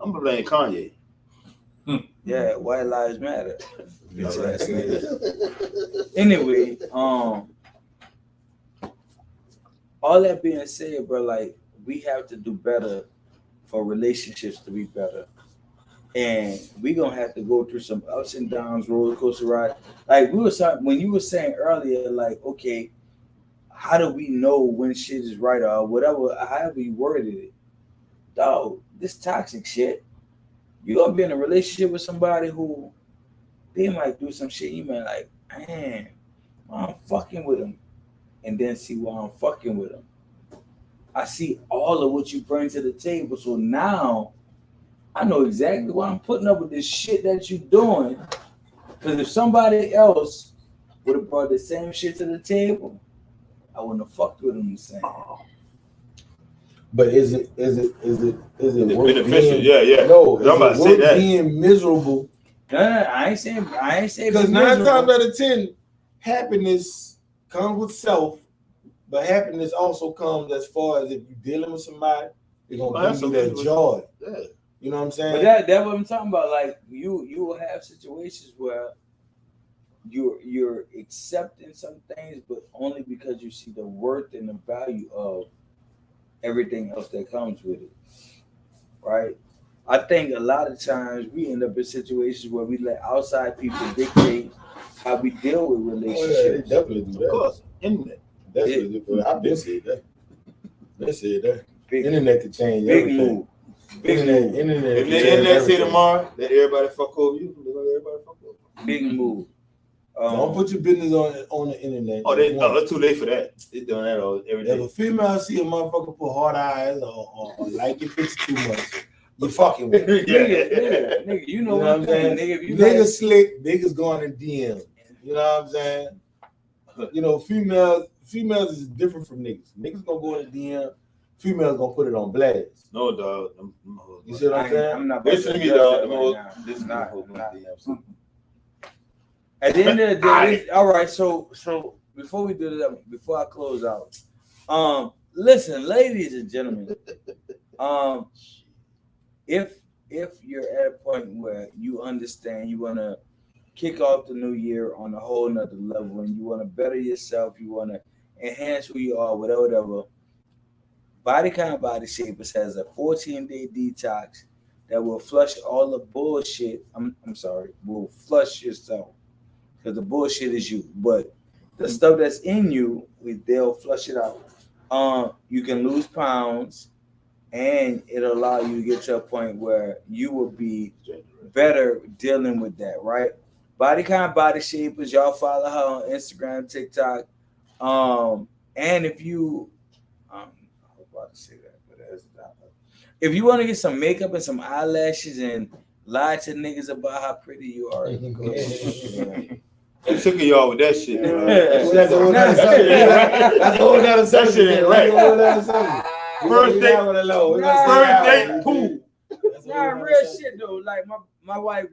I'm gonna blame Kanye. yeah, white lives matter. Anyway, all that being said, bro, like we have to do better for relationships to be better. And we gonna have to go through some ups and downs, roller coaster ride. Like when you were saying earlier, like, okay, how do we know when shit is right or whatever, however you worded it? Dog, this toxic shit. You gonna be in a relationship with somebody who they might do some shit. You might like, man, I'm fucking with him, and then see why I'm fucking with him. I see all of what you bring to the table, so now I know exactly why I'm putting up with this shit that you're doing. Because if somebody else would have brought the same shit to the table, I wouldn't have fucked with them the same. But is it worth beneficial? Being, yeah. No, I'm about to say that. Being miserable. No, I ain't saying Because 9 times out of 10, happiness comes with self, but happiness also comes as far as if you're dealing with somebody, it's gonna give you that joy. Yeah. You know what I'm saying? But that's what I'm talking about. Like you will have situations where you're accepting some things, but only because you see the worth and the value of everything else that comes with it. Right? I think a lot of times we end up in situations where we let outside people dictate how we deal with relationships. Oh, yeah, they definitely do that. Of course. Internet. I've been said that. Big, Internet can change big everything. move. Big move. Internet If can the change internet say everything. tomorrow that everybody fuck over you, they're gonna let everybody fuck over you. Big move. Don't put your business on the internet. It's too late for that. They doing that every If day. a female see a motherfucker put hard eyes or like your picture too much, you fucking with it. Nigga, you know what I'm saying? Nigga, if you Niggas slick, niggas going in DM. You know what I'm saying? You know, females is different from niggas. Niggas gonna go in the DM. Females gonna put it on blast. No, dog. You see what I'm saying? I'm not Listen to me, dog. This is not. At the end of the day, all right. So before we do that, before I close out, listen, ladies and gentlemen, if you're at a point where you understand you want to kick off the new year on a whole nother level and you want to better yourself, you want to enhance who you are, whatever. Body Body Shapers has a 14-day detox that will flush all the bullshit. I'm sorry, will flush yourself. Because the bullshit is you, but the stuff that's in you, they'll flush it out. You can lose pounds, and it'll allow you to get to a point where you will be better dealing with that, right? Body Shapers, y'all follow her on Instagram, TikTok, and if you, I was about to say that, but that's not. If you want to get some makeup and some eyelashes and lie to niggas about how pretty you are, go ahead. I'm sick of y'all with that shit, bro. That's a whole nother subject. That's a whole nother subject. That shit ain't right. First date, cool. Nah, real shit though. Like my wife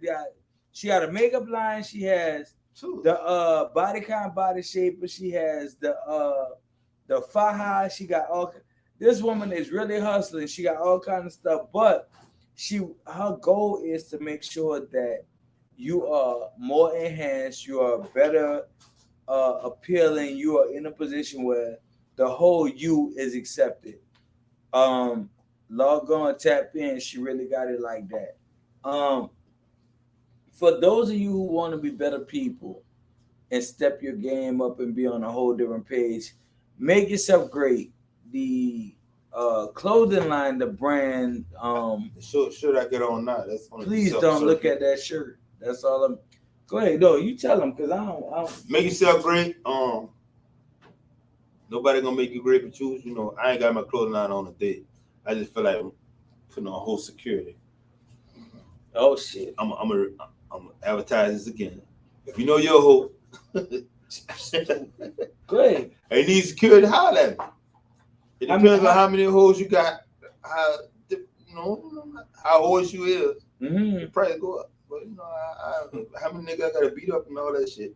she got a makeup line. She has the Body Shaper. She has the faja. She got all. This woman is really hustling. She got all kind of stuff, but her goal is to make sure that you are more enhanced, you are better appealing, you are in a position where the whole you is accepted. Log on, tap in, she really got it like that. Um, for those of you who want to be better people and step your game up and be on a whole different page, make yourself great. The clothing line, the brand, Should I get on now? That's only please don't look at that shirt. That's all I'm. Go ahead, no, you tell them because I don't. Make yourself great. Nobody gonna make you great but you. You know, I ain't got my clothing line on today. I just feel like putting on whole security. Oh shit! I'm gonna advertise this again. If you know your hoe, Go ahead. and need security, holler at me. It depends on how many hoes you got, how how horse you is. Mm-hmm. The price go up. But you know, how many niggas I gotta beat up and all that shit.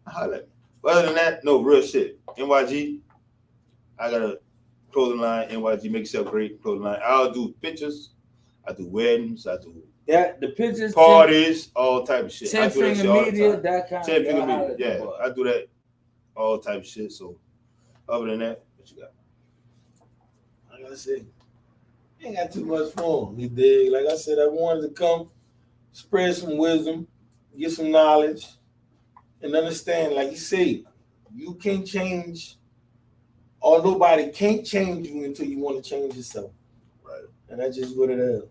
Holler at me. But other than that, no real shit. NYG, I got a clothing line. NYG, make yourself great clothing line. I'll do pictures. I do weddings. I do the pictures, parties, all type of shit. 10 finger media, that kind 10 finger media, yeah. Boy. I do that all type of shit. So other than that, what you got? Like I said, I ain't got too much fun. You dig? Like I said, I wanted to come, spread some wisdom, get some knowledge, and understand. Like you say, you can't change, or nobody can't change you until you want to change yourself. Right. And that's just what it is.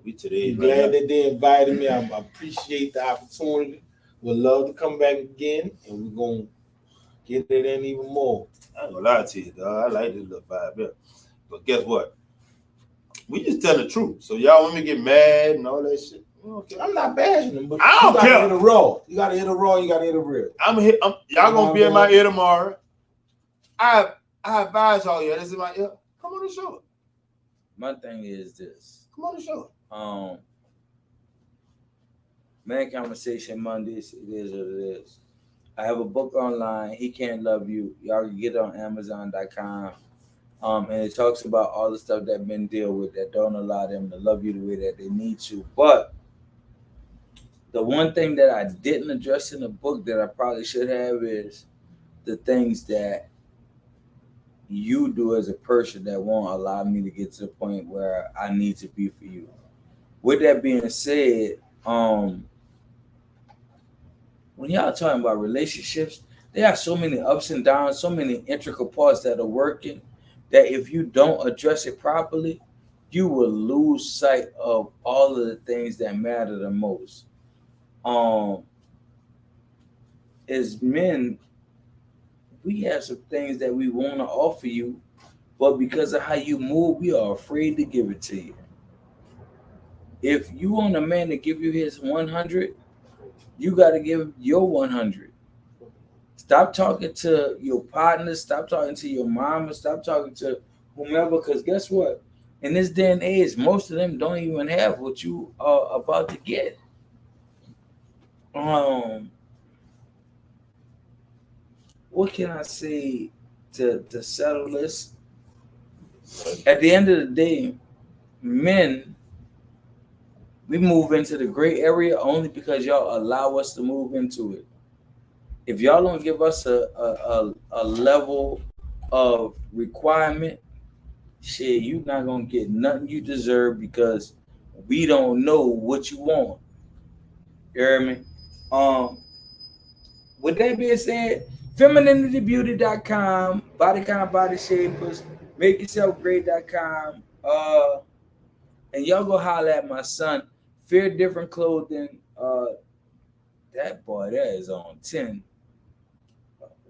We today. I'm glad that they invited me. I appreciate the opportunity. Would love to come back again, and we're gonna get it in even more. I ain't gonna lie to you, dog. I like this little vibe here. But guess what? We just tell the truth. So y'all want me to get mad and all that shit? Okay. I'm not bashing them, but I don't you care. gotta hit a raw. You gotta hit a raw. You gotta hit a real. Y'all gonna be in my ear tomorrow. I advise all y'all. This is my ear. Come on the show. My thing is this. Come on the show. Man Conversation Mondays, it is what it is. I have a book online, He Can't Love You. Y'all can get it on Amazon.com. And it talks about all the stuff that men deal with that don't allow them to love you the way that they need to. But the one thing that I didn't address in the book that I probably should have is the things that you do as a person that won't allow me to get to the point where I need to be for you. With that being said, when y'all talking about relationships, there are so many ups and downs, so many intricate parts that are working that if you don't address it properly, you will lose sight of all of the things that matter the most. As men, we have some things that we want to offer you, but because of how you move, we are afraid to give it to you. If you want a man to give you his 100, you got to give your 100. Stop talking to your partner. Stop talking to your mama. Stop talking to whomever. Because guess what? In this day and age, most of them don't even have what you are about to get. What can I say to settle this? At the end of the day, men, we move into the gray area only because y'all allow us to move into it. If y'all don't give us a level of requirement, shit, you're not gonna get nothing you deserve because we don't know what you want. You hear me? With that being said, femininitybeauty.com, body kind body shapers, makeyourselfgreat.com, and y'all go holler at my son, Fear Different Clothing. That boy there is on 10.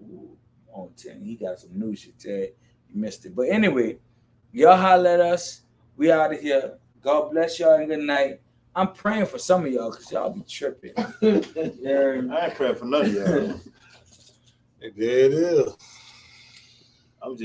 Ooh, on 10. He got some new shit, Ted. You missed it. But anyway, y'all holler at us. We out of here. God bless y'all and good night. I'm praying for some of y'all because y'all be tripping. Yeah. I ain't praying for none of y'all. There it is. I'm just